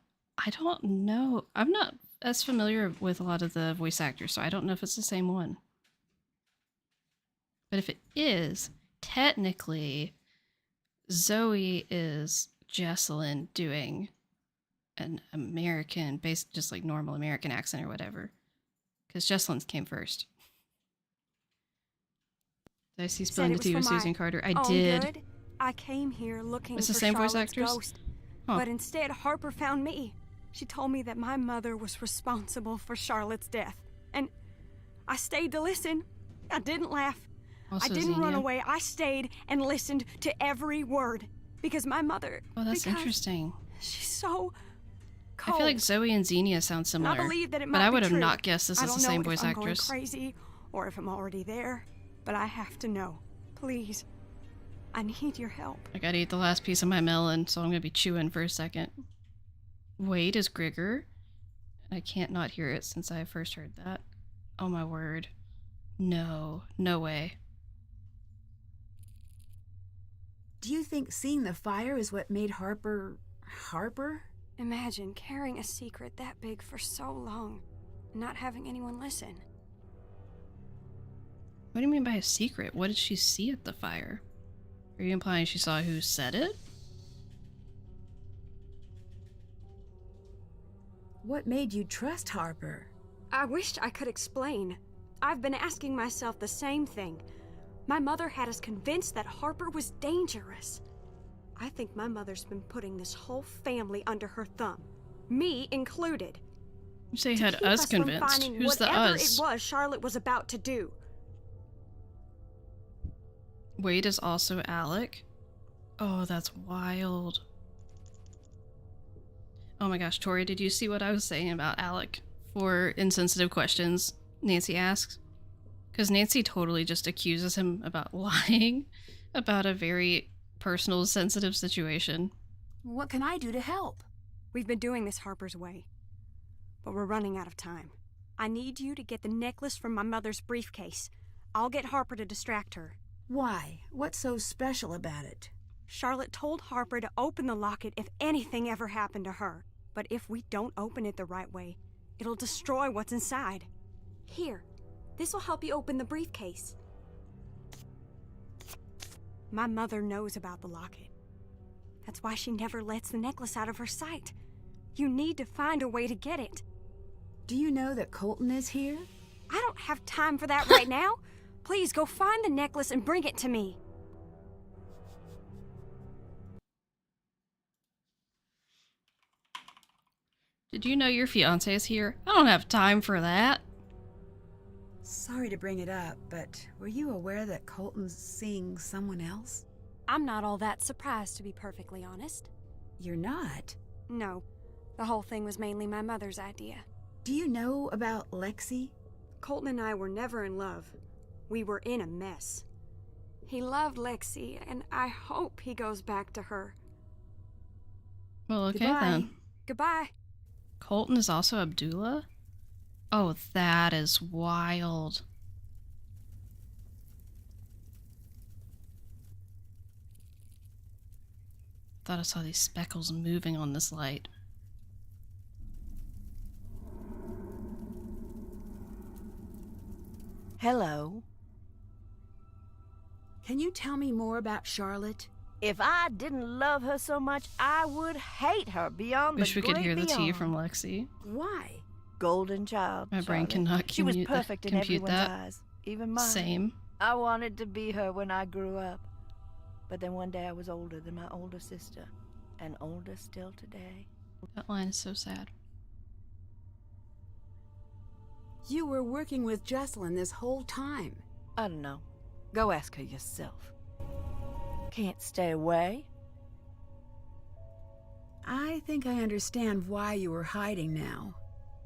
don't know. I'm not as familiar with a lot of the voice actors, so I don't know if it's the same one. But if it is, technically, Zoe is Jessalyn doing an American, based just like normal American accent or whatever. Because Jessalyn's came first. Did I see Said Spilling it the Tea was with for my Susan Carter? I own did. good. I came here looking It's for the same voice Charlotte's actress? ghost. Huh. But instead, Harper found me. She told me that my mother was responsible for Charlotte's death. And I stayed to listen. I didn't laugh. Also I didn't run Xenia. away. I stayed and listened to every word. Because my mother... Oh, that's because interesting. She's so I cold. feel like Zoe and Xenia sound And similar. I believe that it but might I be would have true. not guessed this I is don't the same know voice if I'm actress. going crazy or if I'm already there, but I have to know. Please. I need your help. I gotta eat the last piece of my melon, so I'm gonna be chewing for a second. Wade is Grigger. I can't not hear it since I first heard that. Oh my word. No. No way. Do you think seeing the fire is what made Harper... Harper? Imagine carrying a secret that big for so long and not having anyone listen. What do you mean by a secret? What did she see at the fire? Are you implying she saw who said it? What made you trust Harper? I wished I could explain. I've been asking myself the same thing. My mother had us convinced that Harper was dangerous. I think my mother's been putting this whole family under her thumb, me included. You say to had keep us from convinced. finding Who's the whatever us? it was Charlotte was about to do. Wade is also Alec. Oh, that's wild. Oh my gosh, Tori, did you see what I was saying about Alec for insensitive questions Nancy asks? Because Nancy totally just accuses him about lying about a very personal, sensitive situation. What can I do to help? We've been doing this Harper's way, but we're running out of time. I need you to get the necklace from my mother's briefcase. I'll get Harper to distract her. Why? What's so special about it? Charlotte told Harper to open the locket if anything ever happened to her. But if we don't open it the right way, it'll destroy what's inside. Here, this'll help you open the briefcase. My mother knows about the locket. That's why she never lets the necklace out of her sight. You need to find a way to get it. Do you know that Colton is here? I don't have time for that right now. Please go find the necklace and bring it to me. Did you know your fiancé is here? I don't have time for that. Sorry to bring it up, but were you aware that Colton's seeing someone else? I'm not all that surprised, to be perfectly honest. You're not? No. The whole thing was mainly my mother's idea. Do you know about Lexi? Colton and I were never in love. We were in a mess. He loved Lexi, and I hope he goes back to her. Well, okay Goodbye. then. Goodbye. Colton is also Abdullah? Oh, that is wild. Thought I saw these speckles moving on this light. Hello. Can you tell me more about Charlotte? If I didn't love her so much, I would hate her beyond Wish the we could great hear the tea beyond. from Lexi. Why? Golden child. My brain Charlotte. cannot She was compute perfect in compute everyone's that. eyes, even mine. Same. I wanted to be her when I grew up. But then one day I was older than my older sister, and older still today. That line is so sad. You were working with Jesselyn this whole time. I don't know. Go ask her yourself. Can't stay away. I think I understand why you were hiding now.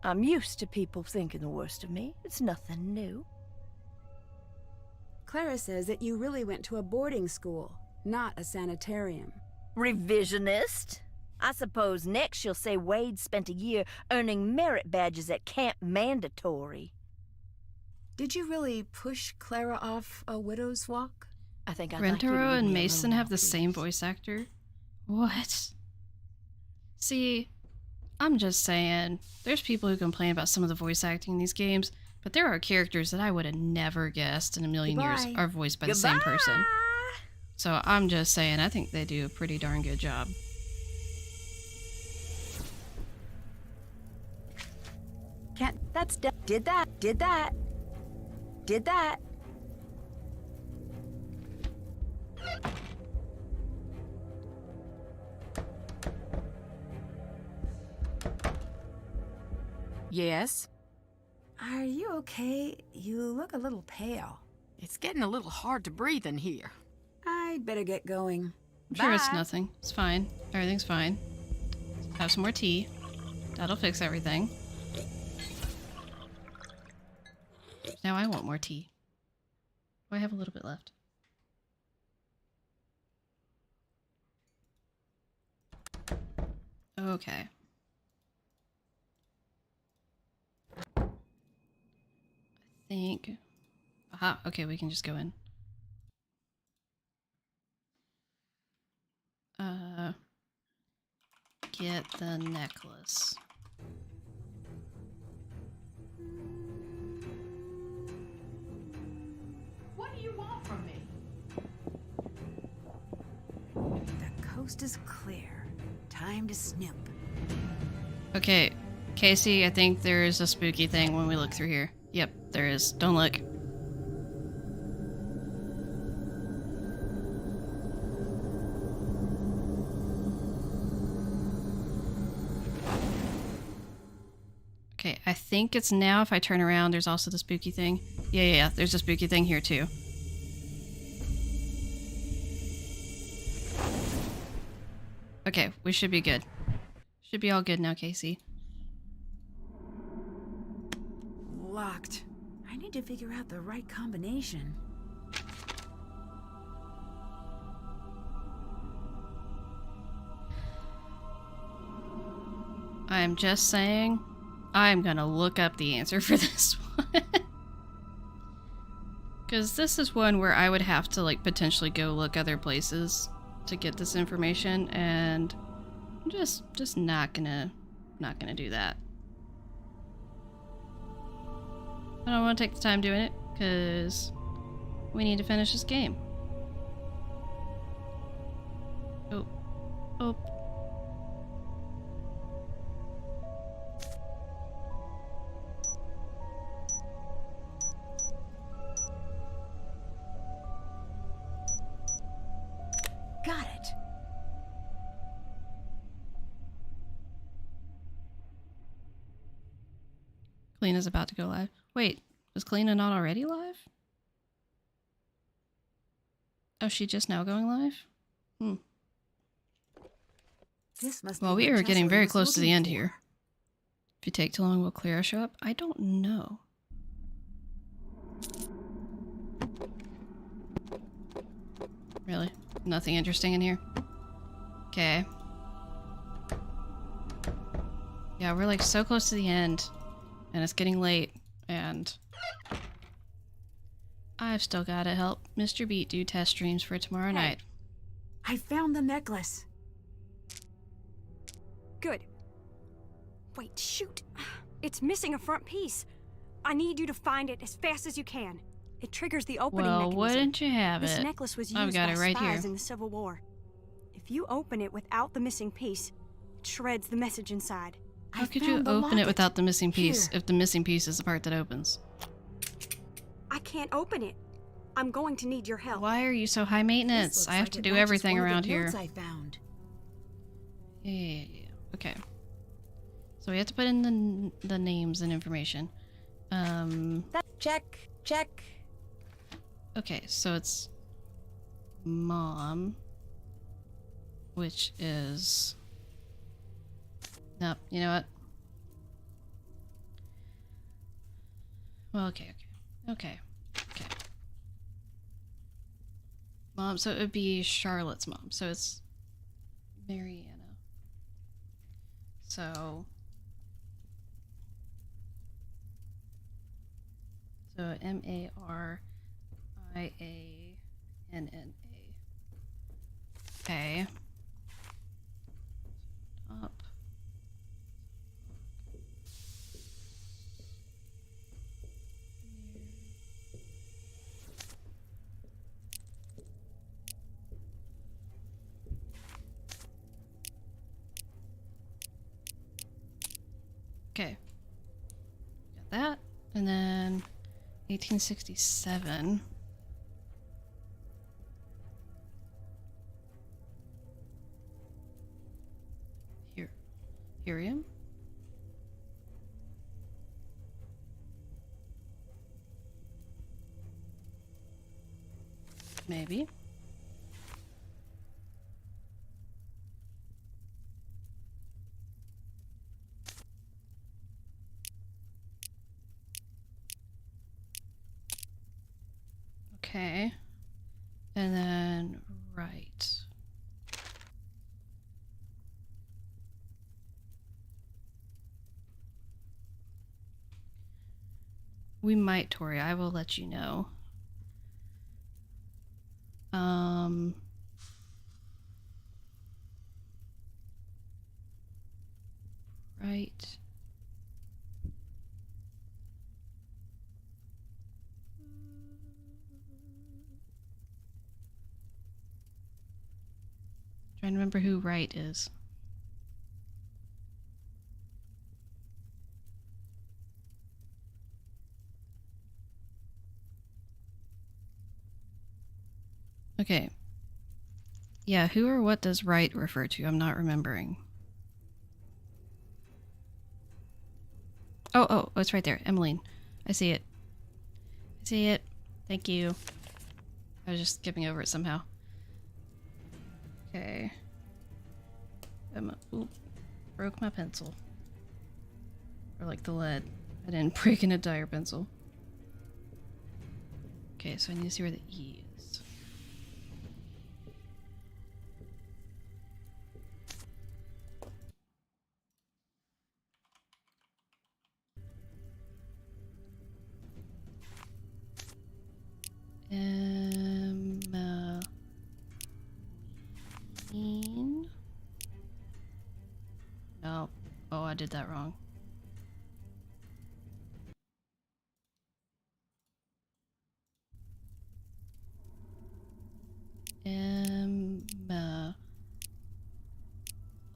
I'm used to people thinking the worst of me. It's nothing new. Clara says that you really went to a boarding school, not a sanitarium. Revisionist? I suppose next she'll say Wade spent a year earning merit badges at Camp Mandatory. Did you really push Clara off a widow's walk? I think I'd like you to Rentaro leave and me Mason alone have now, the same please. voice actor? What? See, I'm just saying, there's people who complain about some of the voice acting in these games, but there are characters that I would have never guessed in a million years Goodbye. are voiced by the same person. So I'm just saying, I think they do a pretty darn good job. Can't. That's done. Did that. Did that. Did that. Yes? Are you okay? You look a little pale. It's getting a little hard to breathe in here. I'd better get going. I'm sure it's Bye. nothing. It's fine. Everything's fine. Have some more tea. That'll fix everything. Now I want more tea. Oh, I have a little bit left. Okay. I think... Aha, okay, we can just go in. Get the necklace. What do you want from me? The coast is clear. Time to snoop. Okay, Casey, I think there is a spooky thing when we look through here. Yep, there is. Don't look. Okay, I think it's now if I turn around, there's also the spooky thing. Yeah, there's a spooky thing here too. Okay, we should be good. Should be all good now, Casey. Locked. I need to figure out the right combination. I'm just saying, I'm gonna look up the answer for this one. Because this is one where I would have to, like, potentially go look other places to get this information, and I'm just not gonna do that. I don't want to take the time doing it, because we need to finish this game. Oh. Oh. Got it. Kalina's about to go live. Wait, was Kalina not already live? Oh, she just now going live? Hmm. This must Well, be we what are getting Jesselyn very was close to the looking end for. here. If you take too long, will Clara show up? I don't know. Really? Nothing interesting in here? Okay. Yeah, we're like so close to the end, and it's getting late, and I've still gotta help Mr. Beat do test streams for tomorrow night. I found the necklace. Good. Wait, shoot. It's missing a front piece. I need you to find it as fast as you can. It triggers the opening Well, mechanism. wouldn't you have This it? necklace was I've used got by it right spies here. in the Civil War. If you open it without the missing piece, it shreds the message inside. How could you open it without the missing piece Here. if the missing piece is the part that opens? I can't open it. I'm going to need your help. Why are you so high This maintenance? looks I have like to it do matches everything one of the around here. notes I found. Yeah. Okay. So we have to put in the names and information. Check, check. Okay, so it's mom, which is... Nope, you know what? Well, okay. Mom, so it would be Charlotte's mom, so it's Mariana. So Marianna. Okay. Up. Okay. Got that. And then 1867. Helium? Maybe. Okay. And then right. We might, Tori. I will let you know. Right. Trying to remember who Wright is. Okay. Yeah, who or what does Wright refer to? I'm not remembering. Oh, it's right there. Emmeline. I see it. Thank you. I was just skipping over it somehow. Okay. Oop. Broke my pencil. Or like the lead. I didn't break an entire pencil. Okay, so I need to see where the E is. I did that wrong.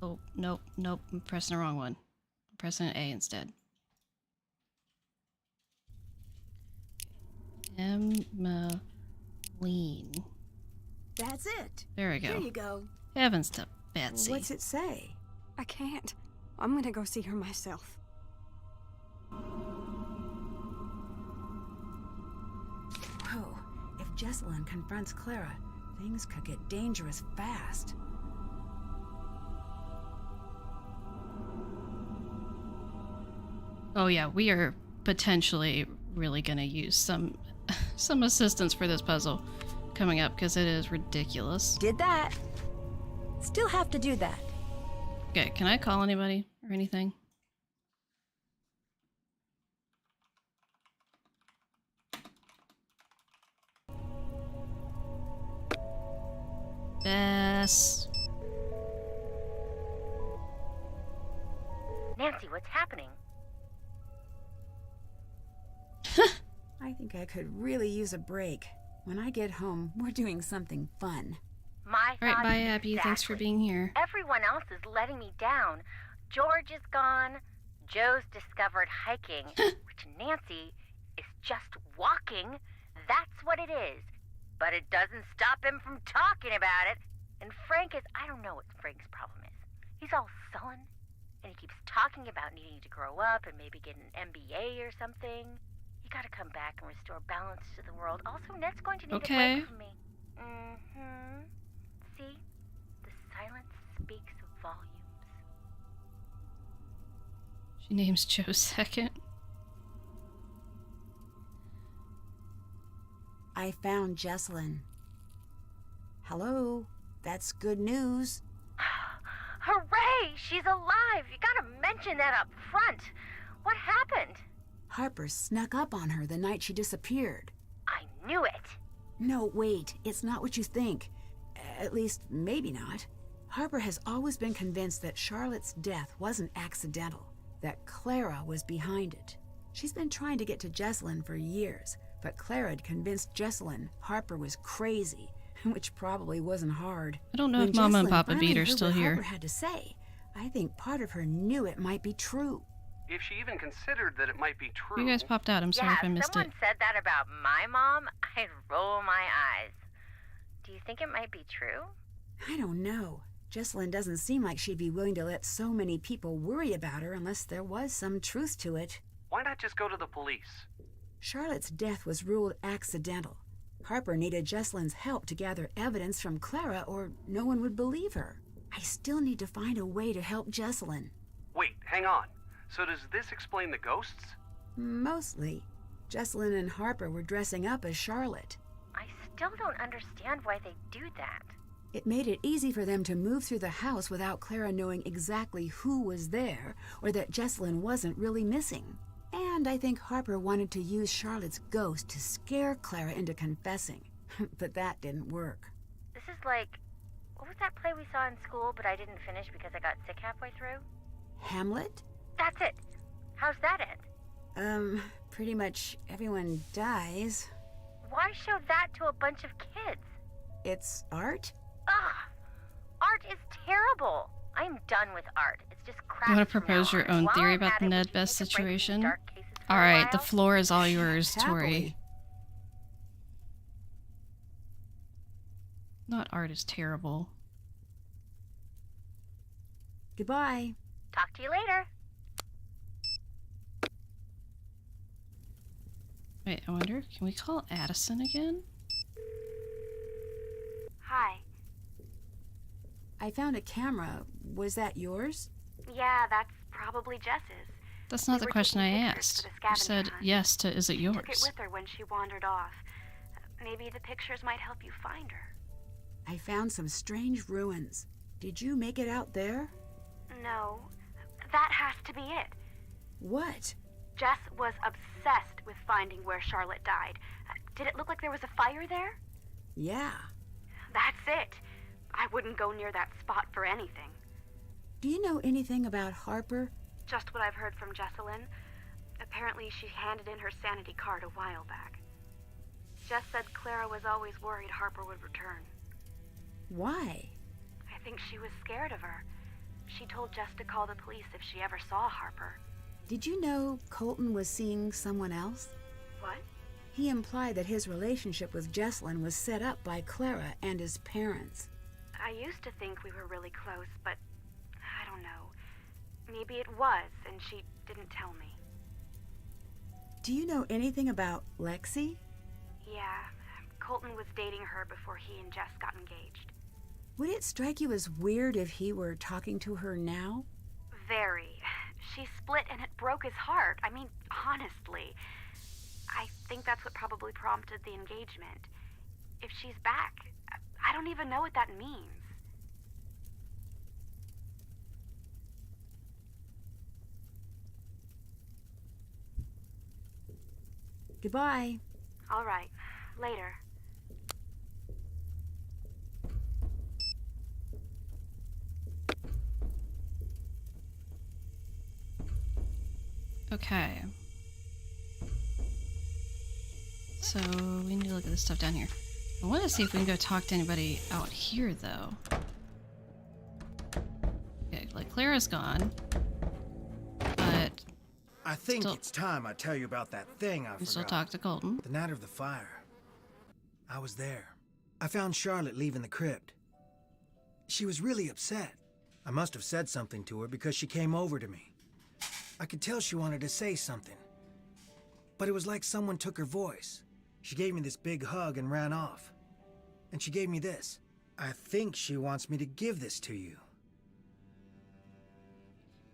Oh, nope, nope. I'm pressing the wrong one. I'm pressing an A instead. Emmeline. That's it. There we go. Here you go. Heavens to Betsy. What's it say? I can't. I'm gonna go see her myself. Whoa. If Jesselyn confronts Clara, things could get dangerous fast. Oh yeah, we are potentially really gonna use some assistance for this puzzle coming up because it is ridiculous. Did that. Still have to do that. Okay, can I call anybody or anything? Bess. Nancy, what's happening? I think I could really use a break. When I get home, we're doing something fun. My All right, thoughts bye, Abby. Thanks for exactly. being here. Everyone else is letting me down. George is gone. Joe's discovered hiking, which Nancy is just walking. That's what it is. But it doesn't stop him from talking about it. And Frank is, I don't know what Frank's problem is. He's all sullen, and he keeps talking about needing to grow up and maybe get an MBA or something. You gotta come back and restore balance to the world. Also, Ned's going to need a break from me. Mm-hmm. See? The silence speaks volumes. She names Joe second. I found Jesselyn. Hello? That's good news. Hooray! She's alive! You gotta mention that up front. What happened? Harper snuck up on her the night she disappeared. I knew it. No, wait. It's not what you think. At least, maybe not. Harper has always been convinced that Charlotte's death wasn't accidental, that Clara was behind it. She's been trying to get to Jesselyn for years, but Clara had convinced Jesselyn Harper was crazy, which probably wasn't hard. I don't know When if Mama and Jesselyn Papa finally Beat are heard still what here. Harper had to say, I think part of her knew it might be true. If she even considered that it might be true. You guys popped out. I'm sorry Yeah, if I if missed someone it. said that about my mom, I'd roll my eyes. Do you think it might be true? I don't know. Jesselyn doesn't seem like she'd be willing to let so many people worry about her unless there was some truth to it. Why not just go to the police? Charlotte's death was ruled accidental. Harper needed Jesselyn's help to gather evidence from Clara or no one would believe her. I still need to find a way to help Jesselyn. Wait, hang on. So does this explain the ghosts? Mostly. Jesselyn and Harper were dressing up as Charlotte. I still don't understand why they do that. It made it easy for them to move through the house without Clara knowing exactly who was there or that Jesselyn wasn't really missing. And I think Harper wanted to use Charlotte's ghost to scare Clara into confessing. But that didn't work. This is like, what was that play we saw in school but I didn't finish because I got sick halfway through? Hamlet? That's it. How's that end? Pretty much everyone dies. Why show that to a bunch of kids? It's art? Ugh! Art is terrible. I'm done with art. It's just crap. You want to propose your own theory about the Ned Best situation? Alright, the floor is all yours, Tori. Not art is terrible. Goodbye. Talk to you later. Wait, I wonder, can we call Addison again? Hi. I found a camera. Was that yours? Yeah, that's probably Jess's. That's not We the were question taking I pictures asked. for the You scavenger said hunt. yes to is it She took it yours? with her when she wandered off. Maybe the pictures might help you find her. I found some strange ruins. Did you make it out there? No, that has to be it. What? Jess was obsessed with finding where Charlotte died. Did it look like there was a fire there? Yeah. That's it. I wouldn't go near that spot for anything. Do you know anything about Harper? Just what I've heard from Jesselyn. Apparently she handed in her sanity card a while back. Jess said Clara was always worried Harper would return. Why? I think she was scared of her. She told Jess to call the police if she ever saw Harper. Did you know Colton was seeing someone else? What? He implied that his relationship with Jesselyn was set up by Clara and his parents. I used to think we were really close, but I don't know. Maybe it was, and she didn't tell me. Do you know anything about Lexi? Yeah, Colton was dating her before he and Jess got engaged. Would it strike you as weird if he were talking to her now? Very. She split and it broke his heart. I mean, honestly. I think that's what probably prompted the engagement. If she's back, I don't even know what that means. Goodbye. All right. Later. Okay. So we need to look at this stuff down here. I want to see if we can go talk to anybody out here, though. Okay, like Clara's gone, but I think Still- it's time I tell you about that thing I we forgot. still talk to Colton. The night of the fire. I was there. I found Charlotte leaving the crypt. She was really upset. I must have said something to her because she came over to me. I could tell she wanted to say something. But it was like someone took her voice. She gave me this big hug and ran off. And she gave me this. I think she wants me to give this to you.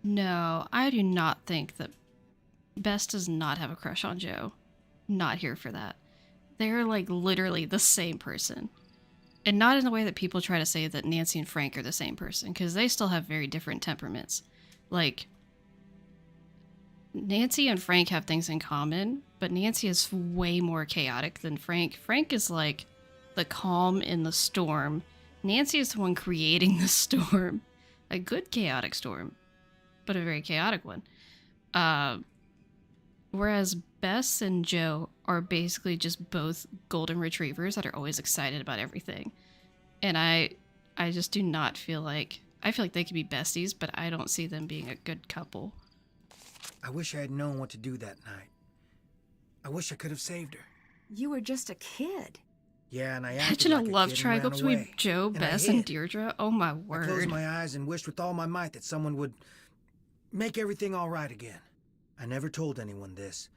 No, I do not think that Bess does not have a crush on Joe. Not here for that. They're like literally the same person. And not in the way that people try to say that Nancy and Frank are the same person, because they still have very different temperaments. Like, Nancy and Frank have things in common, but Nancy is way more chaotic than Frank. Frank is like the calm in the storm. Nancy is the one creating the storm. A good chaotic storm, but a very chaotic one. Whereas Bess and Joe are basically just both golden retrievers that are always excited about everything. And I just do not feel like... I feel like they could be besties, but I don't see them being a good couple. I wish I had known what to do that night. I wish I could have saved her. You were just a kid. Yeah, and I acted Imagine like a love kid and triangle ran between away. Joe, And I Bess, and hid. Deirdre. Oh my I closed word. my eyes and wished with all my might that someone would make everything all right again. I never told anyone this,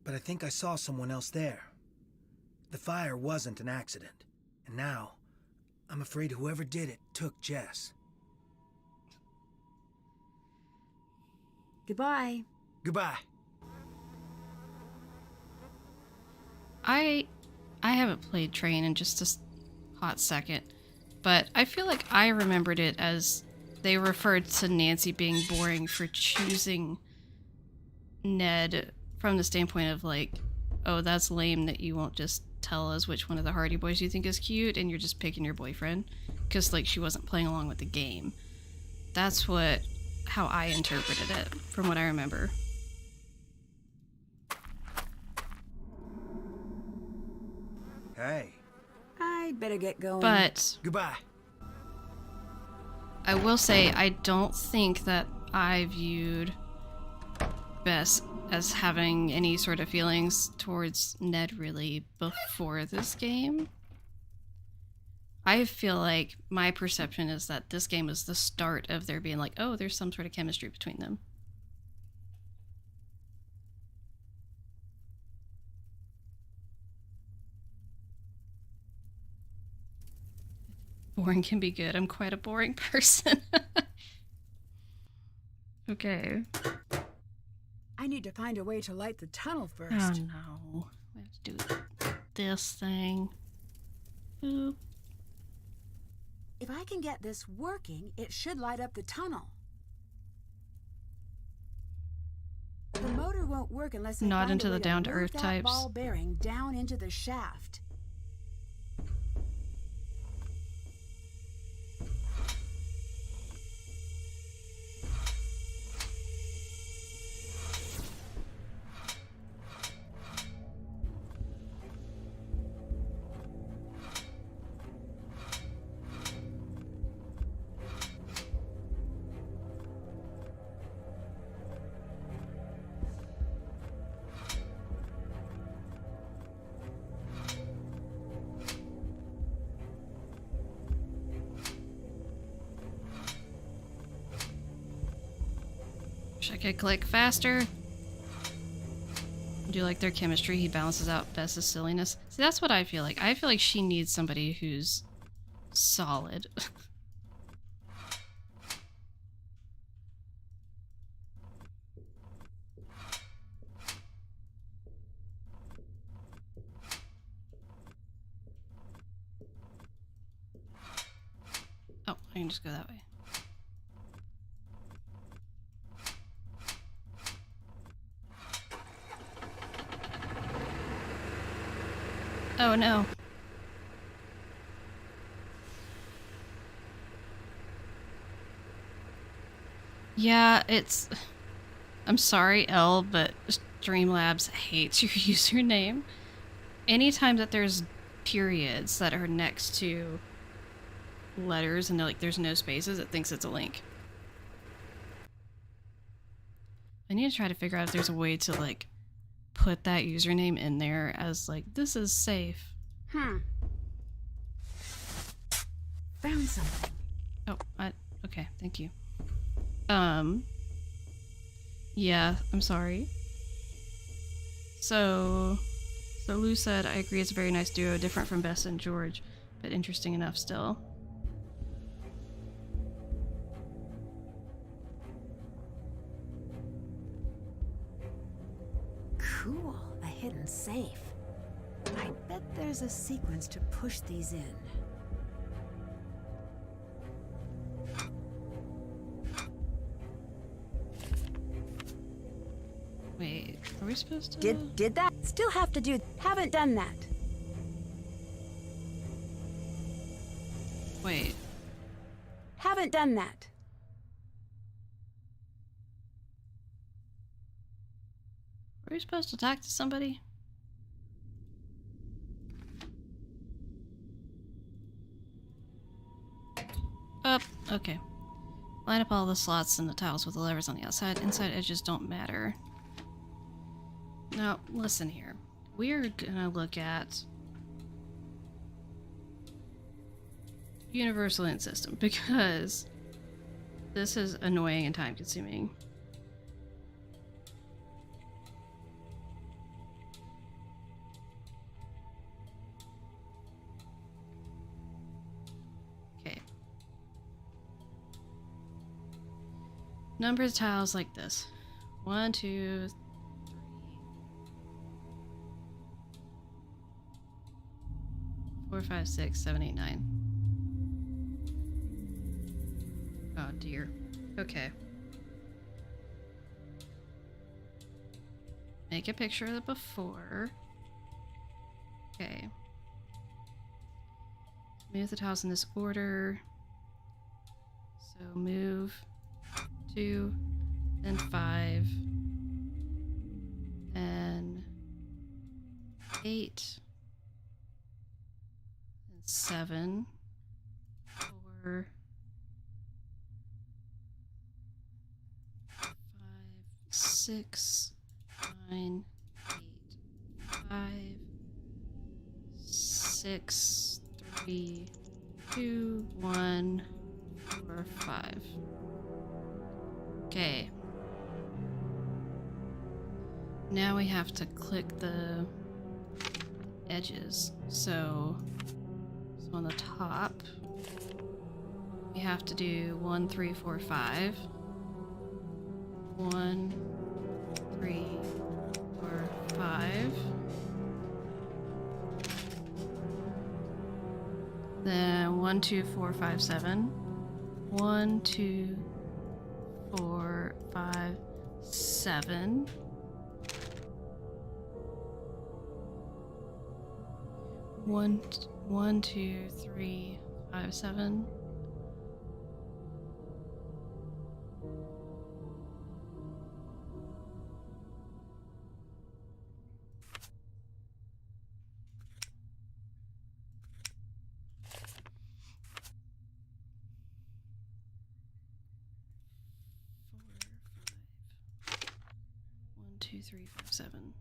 but I think I saw someone else there. The fire wasn't an accident, and now I'm afraid whoever did it took Jess. Goodbye. Goodbye. I haven't played Train in just a hot second, but I feel like I remembered it as they referred to Nancy being boring for choosing Ned from the standpoint of like, oh, that's lame that you won't just tell us which one of the Hardy Boys you think is cute and you're just picking your boyfriend because like she wasn't playing along with the game. That's how I interpreted it from what I remember. Hey. I'd better get going. But Goodbye. I will say I don't think that I viewed Bess as having any sort of feelings towards Ned really before this game. I feel like my perception is that this game is the start of there being like, oh, there's some sort of chemistry between them. Boring can be good. I'm quite a boring person. Okay. I need to find a way to light the tunnel first. Oh no. We have to do this thing. Boop. If I can get this working, it should light up the tunnel. The motor won't work unless I Not find into a the way to down-to-earth move that types. ball bearing down into the shaft. could click faster. I do like their chemistry. He balances out Bess's silliness. See, that's what I feel like. I feel like she needs somebody who's solid. Oh, I can just go that way. Oh no. Yeah, it's... I'm sorry, Elle, but Streamlabs hates your username. Anytime that there's periods that are next to letters and like there's no spaces, it thinks it's a link. I need to try to figure out if there's a way to like put that username in there as like, this is safe. Found something. Oh, okay, thank you. Yeah, I'm sorry. So Lou said, I agree it's a very nice duo, different from Bess and George, but interesting enough still. Cool, a hidden safe. I bet there's a sequence to push these in. Wait, are we supposed to... Did that? Still have to do... Haven't done that. Wait. Haven't done that. Are we supposed to talk to somebody? Up. Okay. Line up all the slots and the tiles with the levers on the outside. Inside edges don't matter. Now, listen here. We're gonna look at Universal Int System because this is annoying and time consuming. Okay. Number of tiles like this. 1, 2, 3, 4, 5, 6, 7, 8, 9. Oh dear. Okay. Make a picture of the before. Okay. Move the tiles in this order. So move 2, then 5, then 8, then 7, 4, 5, 6, 9, 8, 5, 6, 3, 2, 1, 4, 5. Okay. Now we have to click the edges. So on the top, we have to do 1, 3, 4, 5. 1, 3, 4, 5. Then 1, 2, 4, 5, 7. 1, 2, 4, 5, 7. 1, 2, 3, 5, 7. One, two, three, five, 7.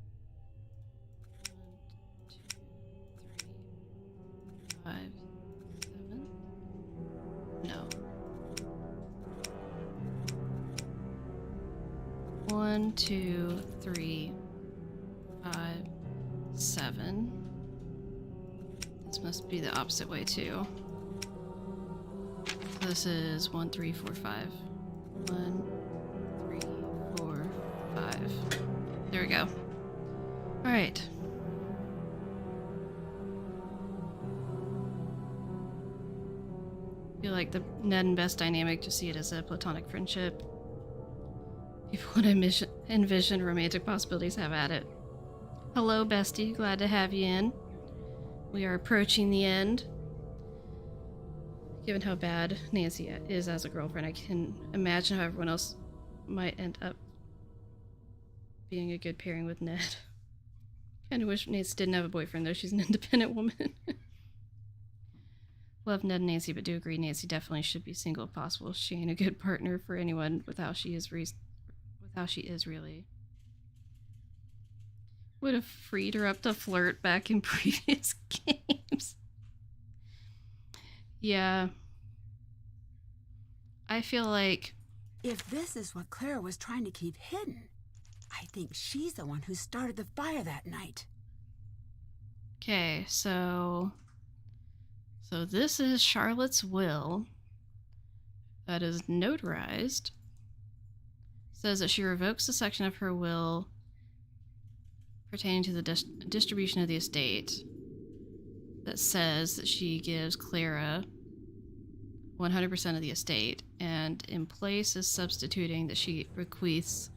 5, 7? No. 1, 2, 3, 5, 7. This must be the opposite way too. So this is 1, 3, 4, 5. 1, 3, 4, 5. There we go. Alright. I feel like the Ned and Bess dynamic, just see it as a platonic friendship. If you want to envision romantic possibilities, have at it. Hello, bestie. Glad to have you in. We are approaching the end. Given how bad Nancy is as a girlfriend, I can imagine how everyone else might end up being a good pairing with Ned. Kind of wish Nancy didn't have a boyfriend, though. She's an independent woman. Love Ned and Nancy, but do agree Nancy definitely should be single if possible. She ain't a good partner for anyone with how she is really. Would have freed her up to flirt back in previous games. Yeah. I feel like... If this is what Clara was trying to keep hidden, I think she's the one who started the fire that night. Okay, so this is Charlotte's will that is notarized. Says that she revokes a section of her will pertaining to the distribution of the estate that says that she gives Clara 100% of the estate, and in place is substituting that she bequeaths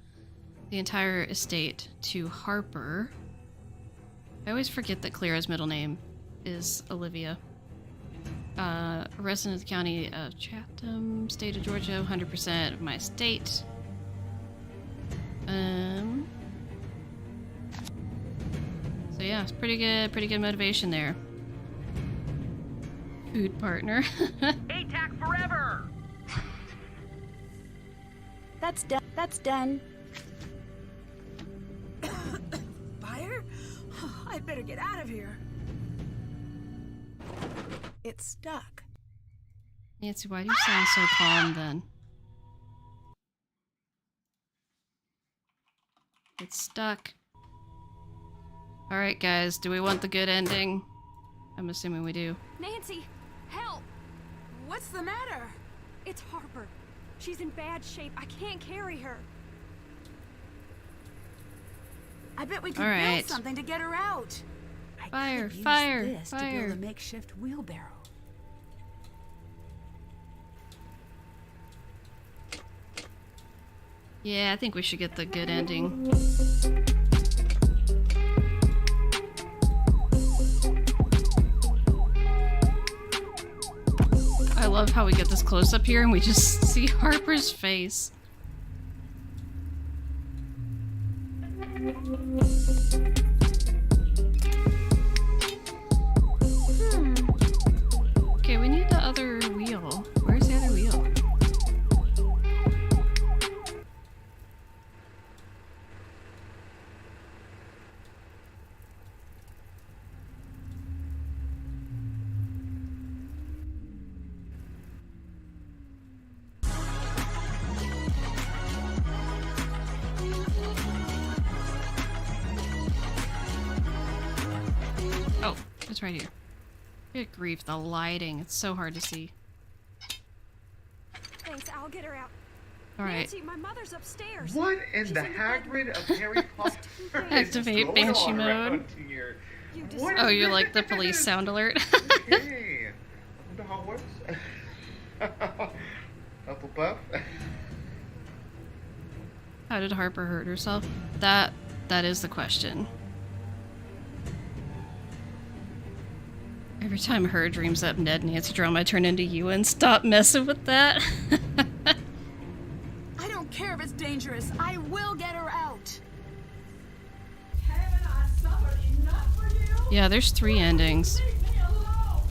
the entire estate to Harper. I always forget that Clara's middle name is Olivia. A resident of the county of Chatham, state of Georgia, 100% of my estate. So yeah, it's pretty good motivation there. Food partner. ATAC forever! That's done. That's done. Fire? I'd better get out of here. It's stuck. Nancy, why do you sound so calm then? It's stuck. Alright guys, do we want the good ending? I'm assuming we do. Nancy, help! What's the matter? It's Harper. She's in bad shape. I can't carry her. I bet we could All right. build something to get her out. Fire, I could use fire, this to fire. build a makeshift wheelbarrow. Yeah, I think we should get the good ending. I love how we get this close up here and we just see Harper's face. Okay, we need the other wheel. Where's the other wheel? Oh, it's right here. Good grief, the lighting. It's so hard to see. Thanks, I'll get her out. Alright. Nancy, my mother's upstairs. What in She's the in the Hagrid of Harry Potter is Activate going Banshee on mode. around here? You What decide. Oh, is you're like the this? police sound alert? Okay. I wonder how it works. Hufflepuff. How did Harper hurt herself? That is the question. Every time her dreams up Ned and Nancy drama, I turn into Ewan. Stop messing with that. I don't care if it's dangerous. I will get her out. Haven't I suffered enough for you? Yeah, there's 3 endings. Leave me alone!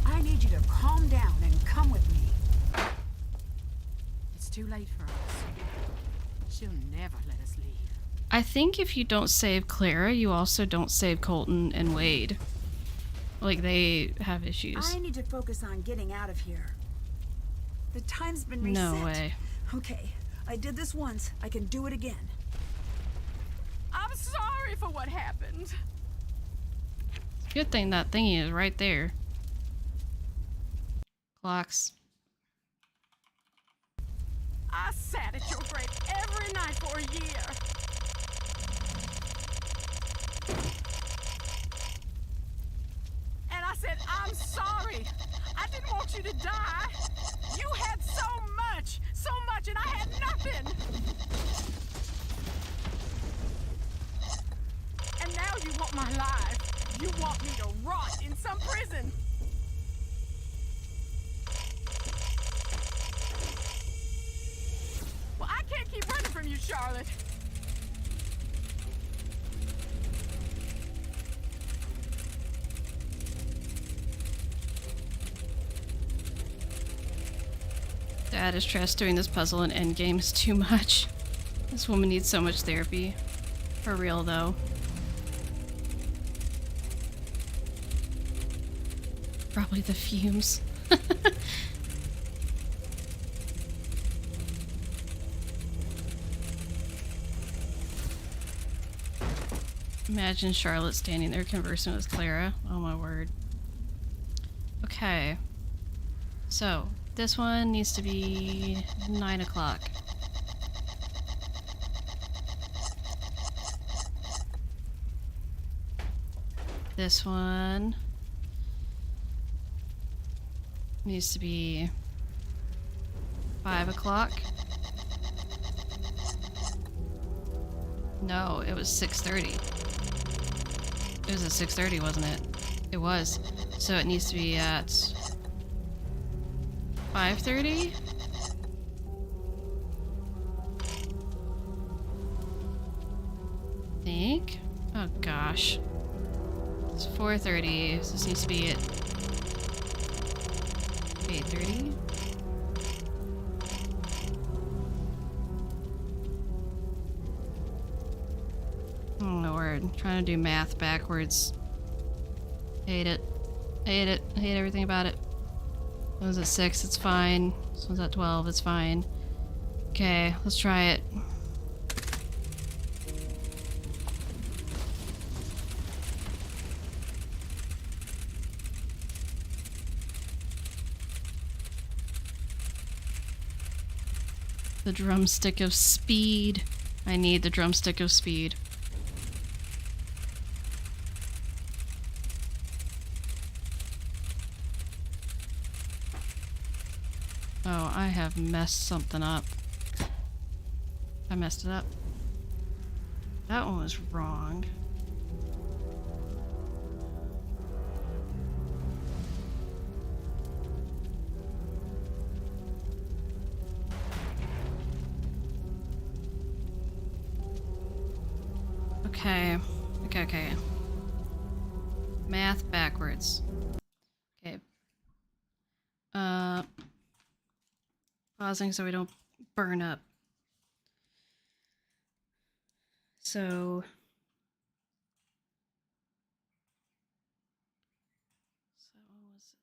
I need you to calm down and come with me. It's too late for us. She'll never let us leave. I think if you don't save Clara, you also don't save Colton and Wade. Like, they have issues. I need to focus on getting out of here. The time's been reset. No way. Okay, I did this once. I can do it again. I'm sorry for what happened. Good thing that thingy is right there. Clocks. I sat at your grave every night for a year. And I said, I'm sorry. I didn't want you to die. You had so much, and I had nothing. And now you want my life. You want me to rot in some prison. Well, I can't keep running from you, Charlotte. Dad is stressed doing this puzzle in endgames too much. This woman needs so much therapy. For real, though. Probably the fumes. Imagine Charlotte standing there conversing with Clara. Oh my word. Okay. So, this one needs to be 9 o'clock. This one needs to be 5 o'clock. No, it was 6:30. It was at 6:30, wasn't it? It was. So it needs to be at 5:30? Think? Oh gosh. It's 4:30, so this needs to be at 8:30? Oh my word. I'm trying to do math backwards. Hate it. Hate it. Hate everything about it. That one's at 6, it's fine. This one's at 12, it's fine. Okay, let's try it. The drumstick of speed. I need the drumstick of speed. Oh, I have messed something up. I messed it up. That one was wrong. Okay. Math backwards. Okay. Pausing so we don't burn up. So what was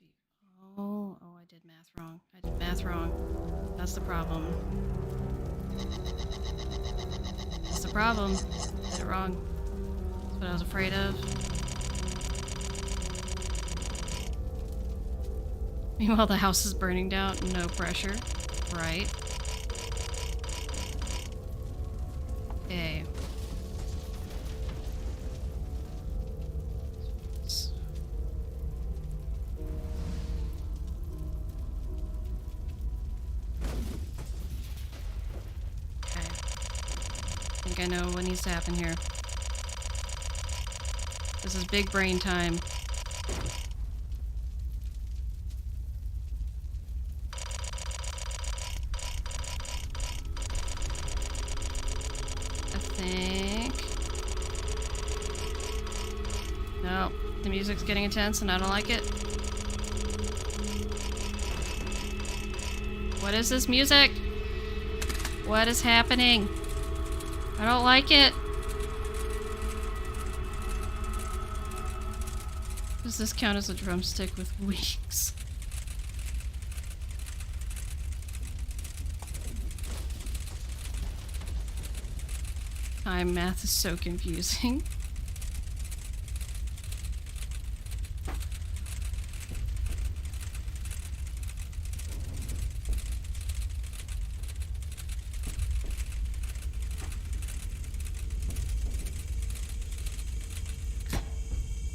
it? Oh, I did math wrong. I did math wrong. That's the problem. That's the problem. I did it wrong. That's what I was afraid of. Meanwhile, the house is burning down. No pressure. Right. Okay. I think I know what needs to happen here. This is big brain time. I think... No, the music's getting intense and I don't like it. What is this music? What is happening? I don't like it. Does this count as a drumstick with wings? Time math is so confusing.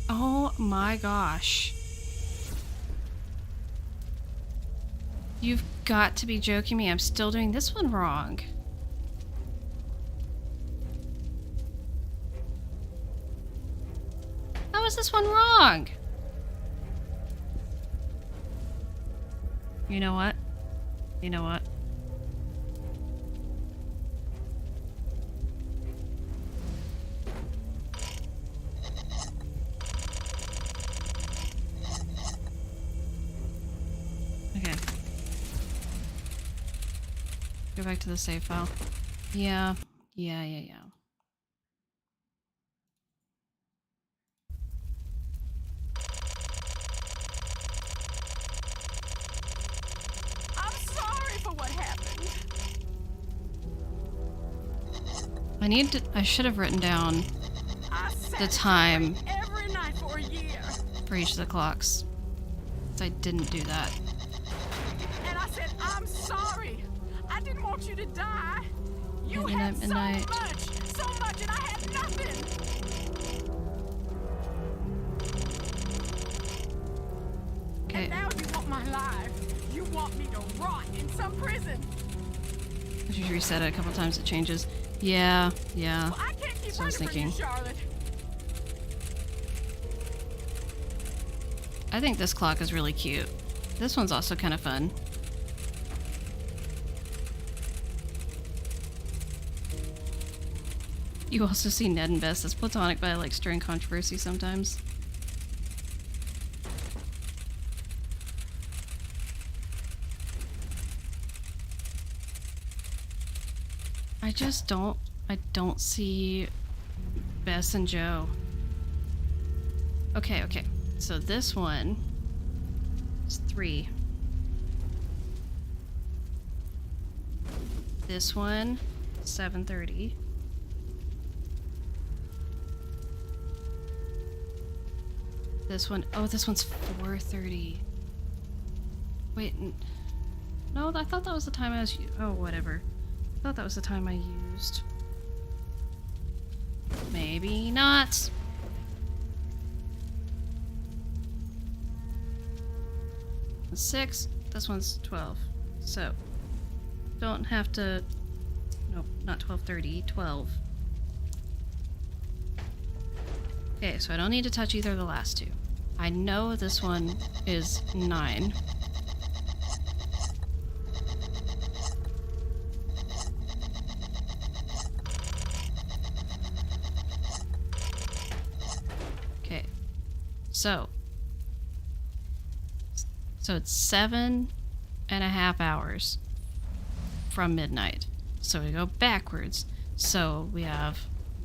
Oh my gosh. You've got to be joking me. I'm still doing this one wrong. How is this one wrong? You know what? You know what? Okay. Go back to the save file. Yeah. I'm sorry for what happened. I should have written down the time Every night for a year. for each of the clocks. I didn't do that. And I said, I'm sorry. I didn't want you to die. You And had at midnight. so much, and I had nothing. Okay. And now you want my life. You want me to rot in some prison. If you reset it a couple times, it changes. Yeah. Well, I can't keep So I was working for you, thinking. Charlotte. I think this clock is really cute. This one's also kind of fun. You also see Ned and Bess as platonic, but I like stirring controversy sometimes. I don't see Bess and Joe. Okay. So this one is 3. This one, 7:30. This one, oh, this one's 4:30. Wait, no, I thought that was the time I was, oh, whatever. I thought that was the time I used. Maybe not. That's 6, this one's 12. So, don't have to, nope, not 12:30, 12. Okay, so I don't need to touch either of the last two. I know this one is 9. Okay, so it's 7.5 hours from midnight. So we go backwards. So we have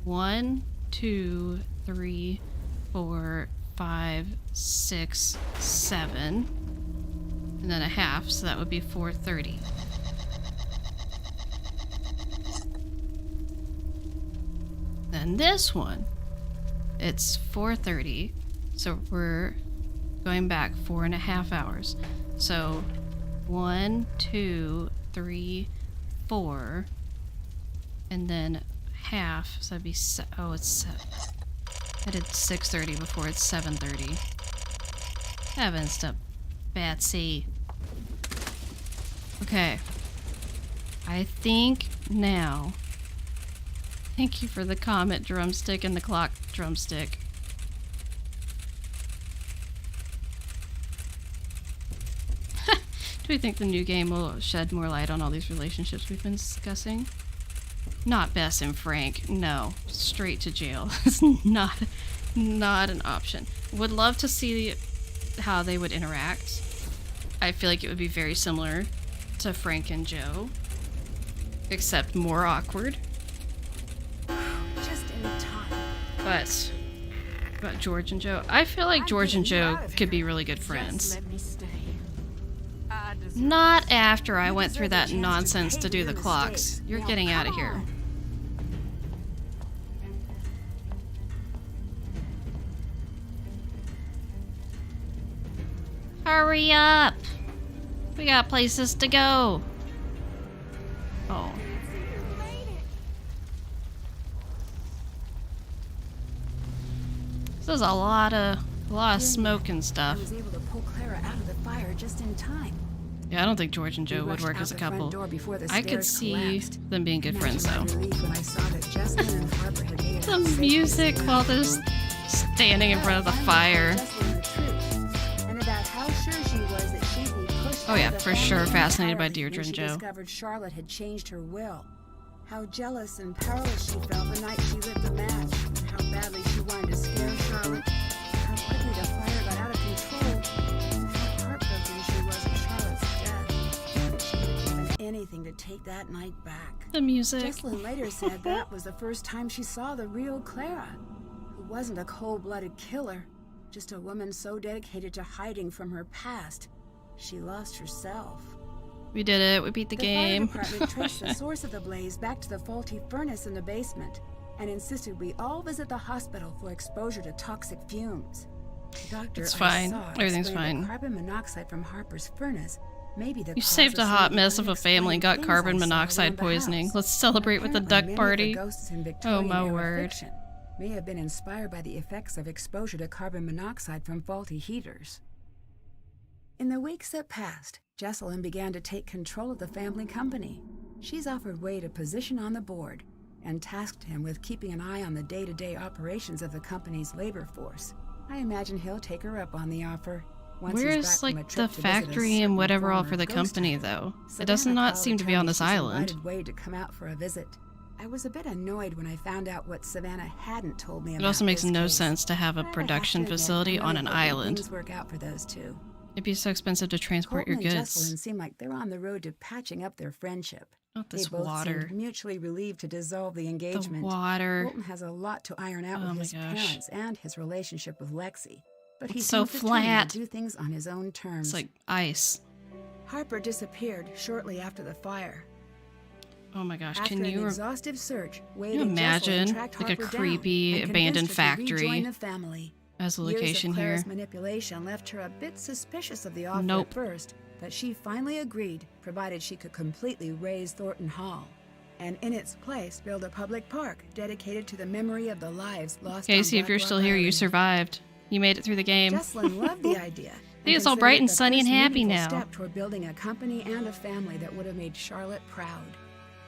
1, 2, 3, 4, 5, 6, 7, and then a half, so that would be 4:30. Then this one, it's 4:30, so we're going back 4.5 hours. So 1, 2, 3, 4, and then half, so that'd be oh, it's I did 6:30 before. It's 7:30. Heavens to Batsy. Okay, I think now. Thank you for the comet drumstick and the clock drumstick. Do we think the new game will shed more light on all these relationships we've been discussing? Not Bess and Frank. No. Straight to jail. It's not an option. Would love to see how they would interact. I feel like it would be very similar to Frank and Joe, except more awkward. Just in time. But About George and Joe. I feel like George and Joe could be really good friends. Let me stay. Not after I went through that nonsense to do the clocks. You're getting out of here. Hurry up! We got places to go. Oh. This is a lot of smoke and stuff. I was able to pull Clara out of the fire just in time. Yeah, I don't think George and Joe would work as a couple. I could see them being good friends though. The music while they're standing in front of the fire. Oh yeah, for sure fascinated by Deirdre and Joe. Discovered Charlotte had changed her will. How jealous and powerless she felt the night she lit the match, and how badly she wanted to scare Charlotte. How quickly the fire got out of control, and how heartbroken she was at Charlotte's death. She would have given anything to take that night back. The music. Jessalyn later said that was the first time she saw the real Clara, who wasn't a cold-blooded killer, just a woman so dedicated to hiding from her past, she lost herself. We did it. We beat the game. The fire department traced the source of the blaze back to the faulty furnace in the basement and insisted we all visit the hospital for exposure to toxic fumes. The doctor It's fine. I saw Everything's explained that fine. Carbon monoxide from Harper's furnace may be the You cause saved a of hot some mess of a family and got unexplained carbon things I saw monoxide around the poisoning. house. Let's celebrate with a Apparently, duck many of party. the ghosts in Oh Victorian my era word. fiction may have been inspired by the effects of exposure to carbon monoxide from faulty heaters. In the weeks that passed, Jessalyn began to take control of the family company. She's offered Wade a position on the board and tasked him with keeping an eye on the day-to-day operations of the company's labor force. I imagine he'll take her up on the offer. Once he's back Where's from a like trip the to visit a factory and certain whatever all former for the ghost company hunter. though? It Savannah does not called seem to to be tell on me this she's island. invited Wade to come out for a visit. I was a bit annoyed when I found out what Savannah hadn't told me about It also makes this no case. sense to have a But I have production to admit, facility I'm on really an hoping island. Things work out for those two. It'd be so expensive to transport your Colton and goods. Jessalyn seem like they're on the road to patching up their friendship. Not this They both water. seemed mutually relieved to dissolve the engagement. The water. Colton has a lot to iron out Oh with my his gosh. parents and his relationship with Lexi. But he It's so seems determined flat. to do things on his own terms. It's like ice. Harper disappeared shortly after the fire. Oh my gosh, After can an you exhaustive search, Wade you and Jessalyn imagine tracked like a Harper down creepy and abandoned convinced her to factory rejoin the family. as a Years location of here? Clara's manipulation left her a bit suspicious of the offer Nope. at first, but she finally agreed, provided she could completely raze Thornton Hall, and in its place build a public park dedicated to the memory of the lives lost on Casey, if Black you're Rock still here, you Island. survived. You made it through the game. Jessalyn loved the idea. See, it's all considered bright it and the sunny and first happy meaningful now. Step toward building a company and a family that would have made Charlotte proud.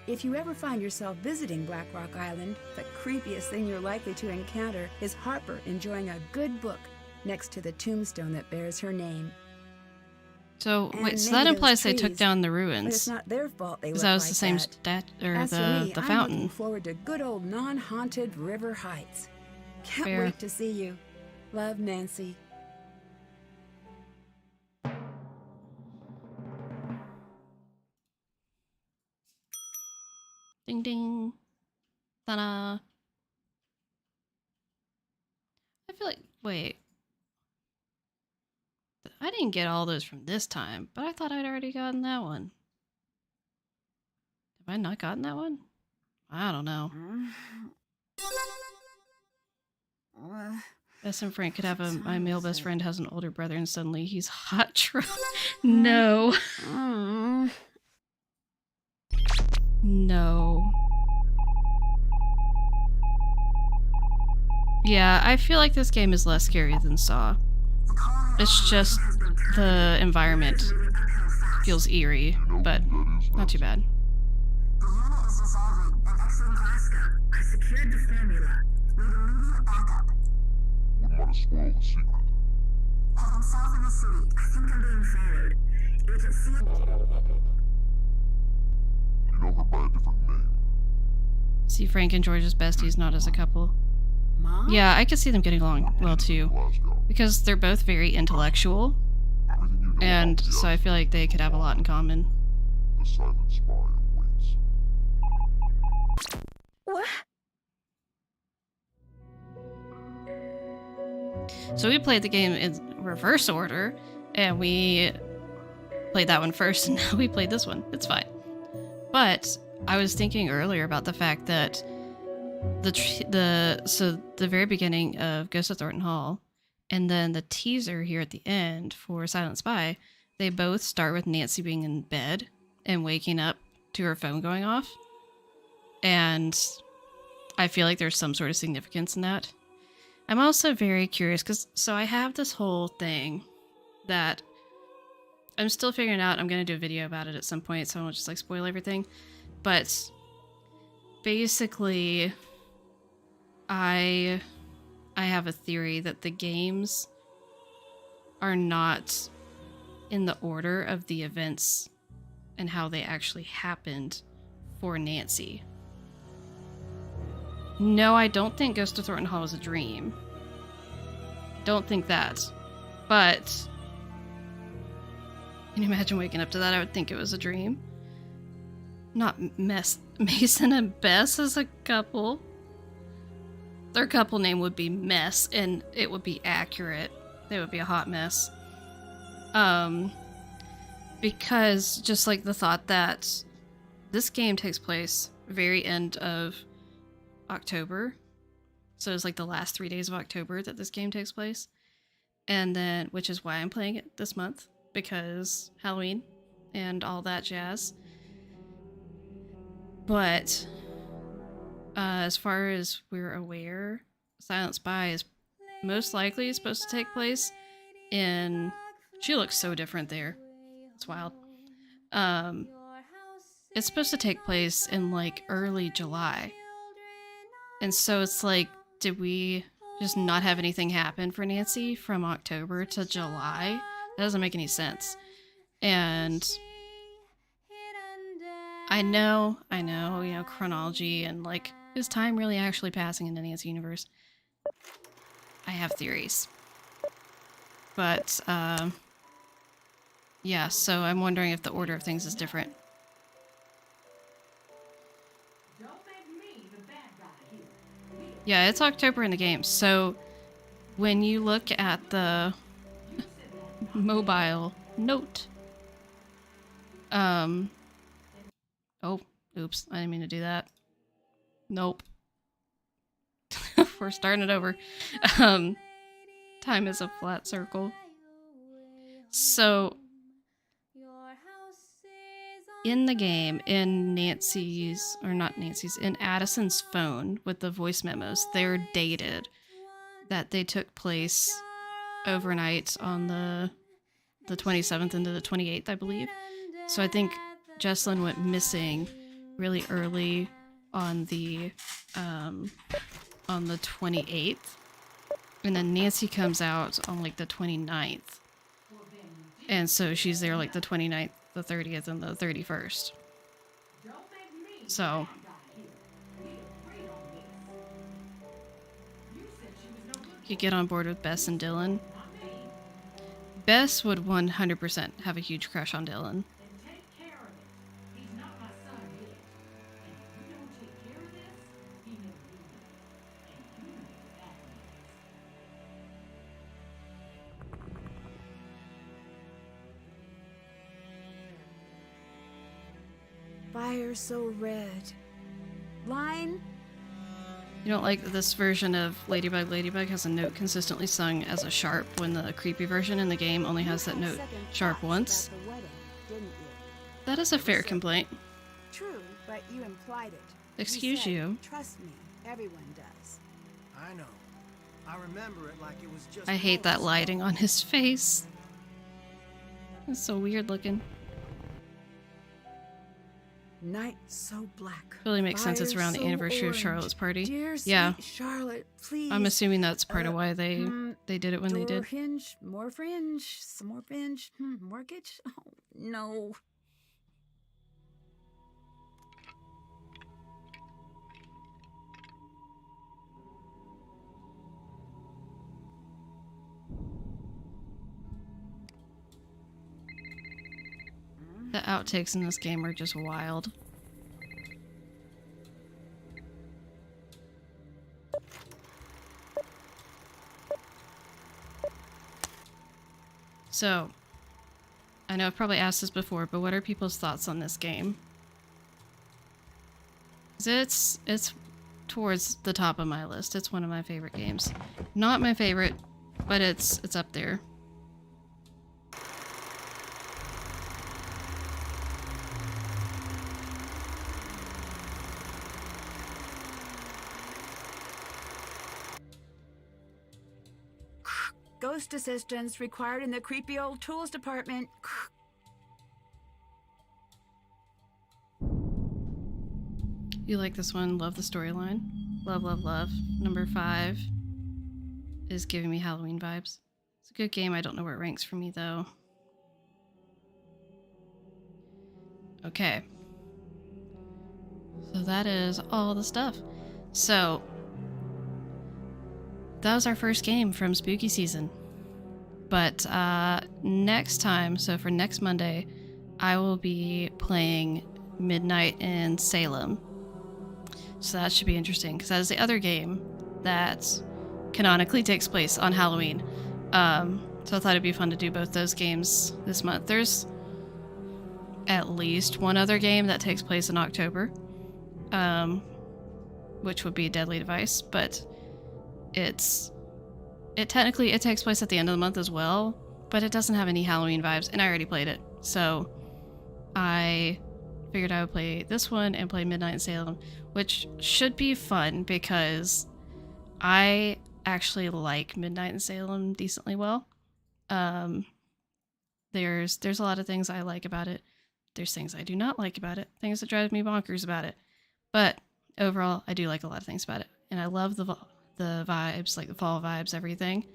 If you ever find yourself visiting Black Rock Island, the creepiest thing you're likely to encounter is Harper enjoying a good book next to the tombstone that bears her name. So And wait, so maybe that those implies they took trees, down the But it's ruins. not their fault they Because look that was like the same that. or As for me, the I'm looking fountain. forward to good old non-haunted River Heights. Can't Fair. wait to see you. Love, Nancy. Ding ding. Ta-da. I feel like wait. I didn't get all those from this time, but I thought I'd already gotten that one. Have I not gotten that one? I don't know. Bess and Frank could have my male best friend has an older brother and suddenly he's hot true. No. No. Yeah, I feel like this game is less scary than Saw. It's just the environment feels eerie, but not too bad. The unit is resolving an excellent task. I secured the formula. With immediate backup. Wouldn't want to spoil the secret. Heading south in the city. I think I'm being followed. Agent C. You know her by a different name. See Frank and George's besties, not as a couple. Mom? Yeah, I could see them getting along well too. Because they're both very intellectual. And so I feel like they could have a lot in common. The silent spy awaits. What? So we played the game in reverse order, and we played that one first, and now we played this one. It's fine. But I was thinking earlier about the fact that the very beginning of Ghost of Thornton Hall, and then the teaser here at the end for Silent Spy, they both start with Nancy being in bed and waking up to her phone going off. And I feel like there's some sort of significance in that. I'm also very curious because I have this whole thing that I'm still figuring out. I'm going to do a video about it at some point, so I won't just like spoil everything. But basically, I have a theory that the games are not in the order of the events and how they actually happened for Nancy. No, I don't think Ghost of Thornton Hall was a dream. Don't think that. But can you imagine waking up to that? I would think it was a dream. Not Mason and Bess as a couple. Their couple name would be Mess, and it would be accurate. They would be a hot mess. Because just like the thought that this game takes place very end of October. So it's like the last 3 days of October that this game takes place. And then, which is why I'm playing it this month, because Halloween and all that jazz. But as far as we're aware, Silent Spy is most likely supposed to take place in... She looks so different there. It's wild. It's supposed to take place in like early July. And so it's like, did we just not have anything happen for Nancy from October to July? That doesn't make any sense. And I know, chronology and like, is time really actually passing in the Nancy universe? I have theories. But, yeah, so I'm wondering if the order of things is different. Yeah, it's October in the game, so when you look at the mobile note, oh, oops, I didn't mean to do that. Nope. We're starting it over. Time is a flat circle. So, in the game, in in Addison's phone with the voice memos, they're dated that they took place overnight on the 27th into the 28th, I believe. So I think Jessalyn went missing really early on the 28th. And then Nancy comes out on like the 29th. And so she's there like the 29th, the 30th, and the 31st. So you get on board with Bess and Dylan. Bess would 100% have a huge crush on Dylan. Fire so red. Line? You don't like that this version of Ladybug Ladybug has a note consistently sung as a sharp when the creepy version in the game only has that note sharp once? That is a fair complaint. True, but you implied it. Excuse you. Trust me, everyone does. I know. I remember it like it was just... I hate that lighting on his face. It's so weird looking. Night so black. Really makes sense. It's around the anniversary of Charlotte's party. Yeah. Charlotte, please. I'm assuming that's part of why they did it when they did. Hinge, more fringe, some more binge, mortgage. Oh no. The outtakes in this game are just wild. So, I know I've probably asked this before, but what are people's thoughts on this game? 'Cause it's towards the top of my list. It's one of my favorite games. Not my favorite, but it's up there. Ghost assistance required in the creepy old tools department. You like this one? Love the storyline. Love, love, love. Number 5 is giving me Halloween vibes. It's a good game. I don't know where it ranks for me, though. Okay. So that is all the stuff. So, that was our first game from spooky season. But next time, so for next Monday, I will be playing Midnight in Salem. So that should be interesting, because that is the other game that canonically takes place on Halloween. So I thought it'd be fun to do both those games this month. There's at least one other game that takes place in October, which would be Deadly Device, but it technically takes place at the end of the month as well, but it doesn't have any Halloween vibes, and I already played it. So I figured I would play this one and play Midnight in Salem, which should be fun because I actually like Midnight in Salem decently well. There's a lot of things I like about it. There's things I do not like about it, things that drive me bonkers about it. But overall, I do like a lot of things about it. And I love the vibes, like the fall vibes, everything.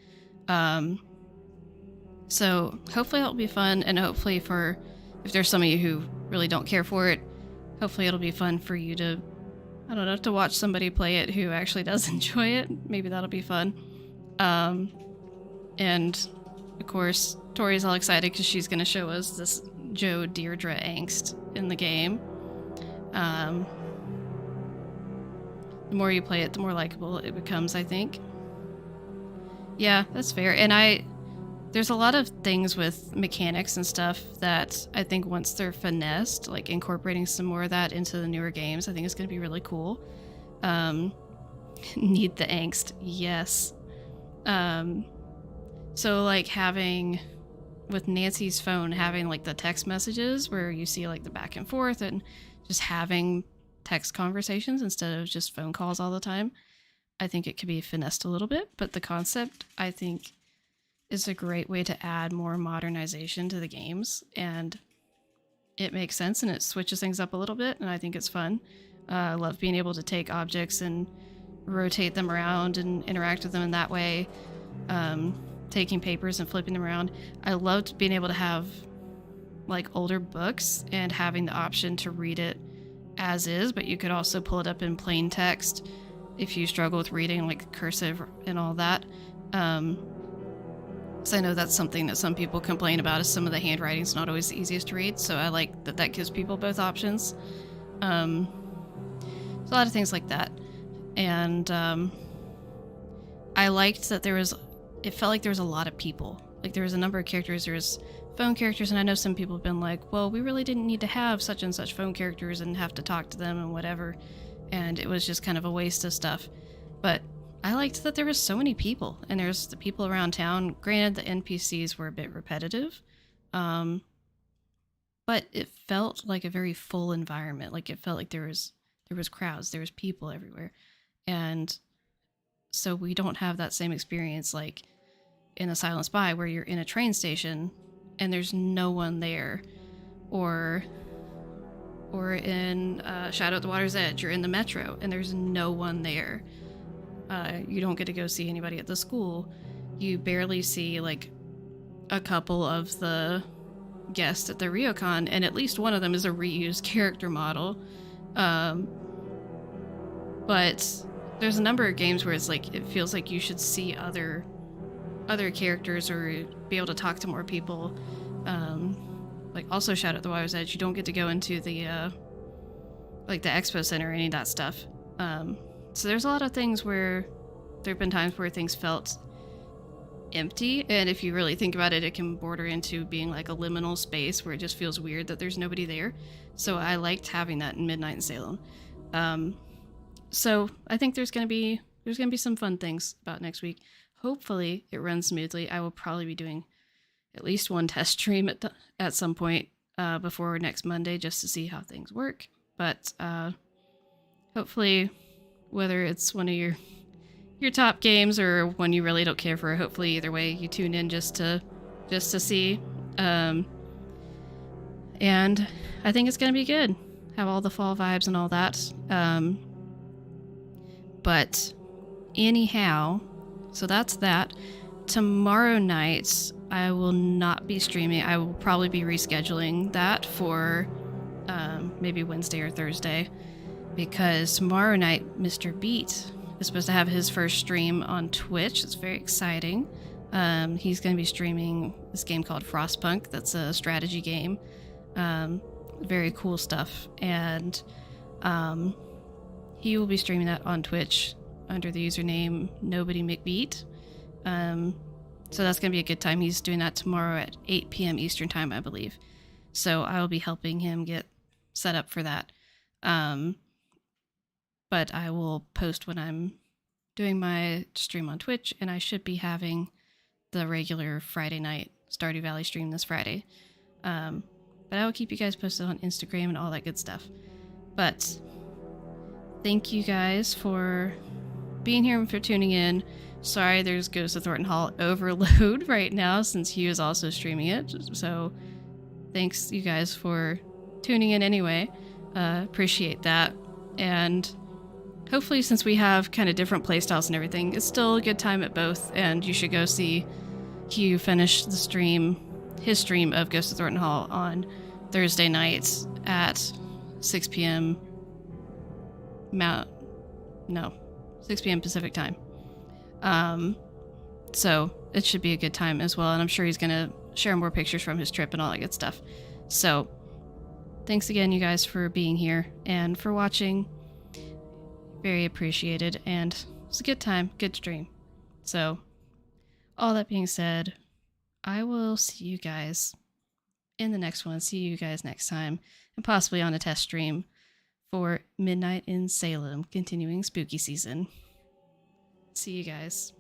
So hopefully it'll be fun, and hopefully if there's some of you who really don't care for it, hopefully it'll be fun for you to, I don't know, to watch somebody play it who actually does enjoy it. Maybe that'll be fun. And of course, Tori's all excited because she's going to show us this Joe Deirdre angst in the game. The more you play it, the more likable it becomes, I think. Yeah, that's fair. And there's a lot of things with mechanics and stuff that I think once they're finessed, like incorporating some more of that into the newer games, I think it's going to be really cool. Need the angst, yes. So like with Nancy's phone, having like the text messages where you see like the back and forth, and just having text conversations instead of just phone calls all the time. I think it could be finessed a little bit, but the concept, I think, is a great way to add more modernization to the games, and it makes sense and it switches things up a little bit, and I think it's fun. I love being able to take objects and rotate them around and interact with them in that way. Taking papers and flipping them around. I loved being able to have like older books and having the option to read it as is, but you could also pull it up in plain text if you struggle with reading like cursive and all that. So I know that's something that some people complain about, is some of the handwriting's not always the easiest to read, so I like that gives people both options. There's a lot of things like that. And I liked that it felt like there was a lot of people. Like there was a number of characters. There's phone characters, and I know some people have been like, well, we really didn't need to have such and such phone characters and have to talk to them and whatever, and it was just kind of a waste of stuff. But I liked that there was so many people, and there's the people around town. Granted, the NPCs were a bit repetitive, but it felt like a very full environment. Like it felt like there was crowds, there was people everywhere, and so we don't have that same experience like in a Silent Spy where you're in a train station and there's no one there, or in Shadow at the Water's Edge, you're in the metro and there's no one there. You don't get to go see anybody at the school. You barely see like a couple of the guests at the Ryokon, and at least one of them is a reused character model. But there's a number of games where it's like it feels like you should see other characters or be able to talk to more people. Like also Shadow at the Water's Edge, you don't get to go into the like the expo center or any of that stuff. So there's a lot of things where there have been times where things felt empty, and if you really think about it, it can border into being like a liminal space where it just feels weird that there's nobody there. So I liked having that in Midnight in Salem. So I think there's gonna be some fun things about next week. Hopefully it runs smoothly. I will probably be doing at least one test stream at some point before next Monday, just to see how things work. But hopefully, whether it's one of your top games or one you really don't care for, hopefully either way you tune in just to see. And I think it's gonna be good. Have all the fall vibes and all that. But anyhow, so that's that. Tomorrow night I will not be streaming. I will probably be rescheduling that for maybe Wednesday or Thursday, because tomorrow night Mr. Beat is supposed to have his first stream on Twitch. It's very exciting. He's going to be streaming this game called Frostpunk. That's a strategy game. Very cool stuff. And he will be streaming that on Twitch under the username Nobody McBeat. So that's going to be a good time. He's doing that tomorrow at 8 p.m. Eastern time, I believe. So I will be helping him get set up for that. But I will post when I'm doing my stream on Twitch, and I should be having the regular Friday night Stardew Valley stream this Friday. But I will keep you guys posted on Instagram and all that good stuff. But thank you guys for being here and for tuning in. Sorry there's Ghost of Thornton Hall overload right now, since he is also streaming it. So thanks you guys for tuning in anyway. Appreciate that. And hopefully, since we have kind of different playstyles and everything, it's still a good time at both, and you should go see Hugh finish the stream, his stream of Ghost of Thornton Hall on Thursday nights at 6 p.m. 6 p.m. Pacific time. So it should be a good time as well, and I'm sure he's gonna share more pictures from his trip and all that good stuff. So thanks again, you guys, for being here and for watching. Very appreciated, and it's a good time, good stream. So all that being said, I will see you guys in the next one. See you guys next time, and possibly on a test stream for Midnight in Salem, continuing spooky season. See you guys.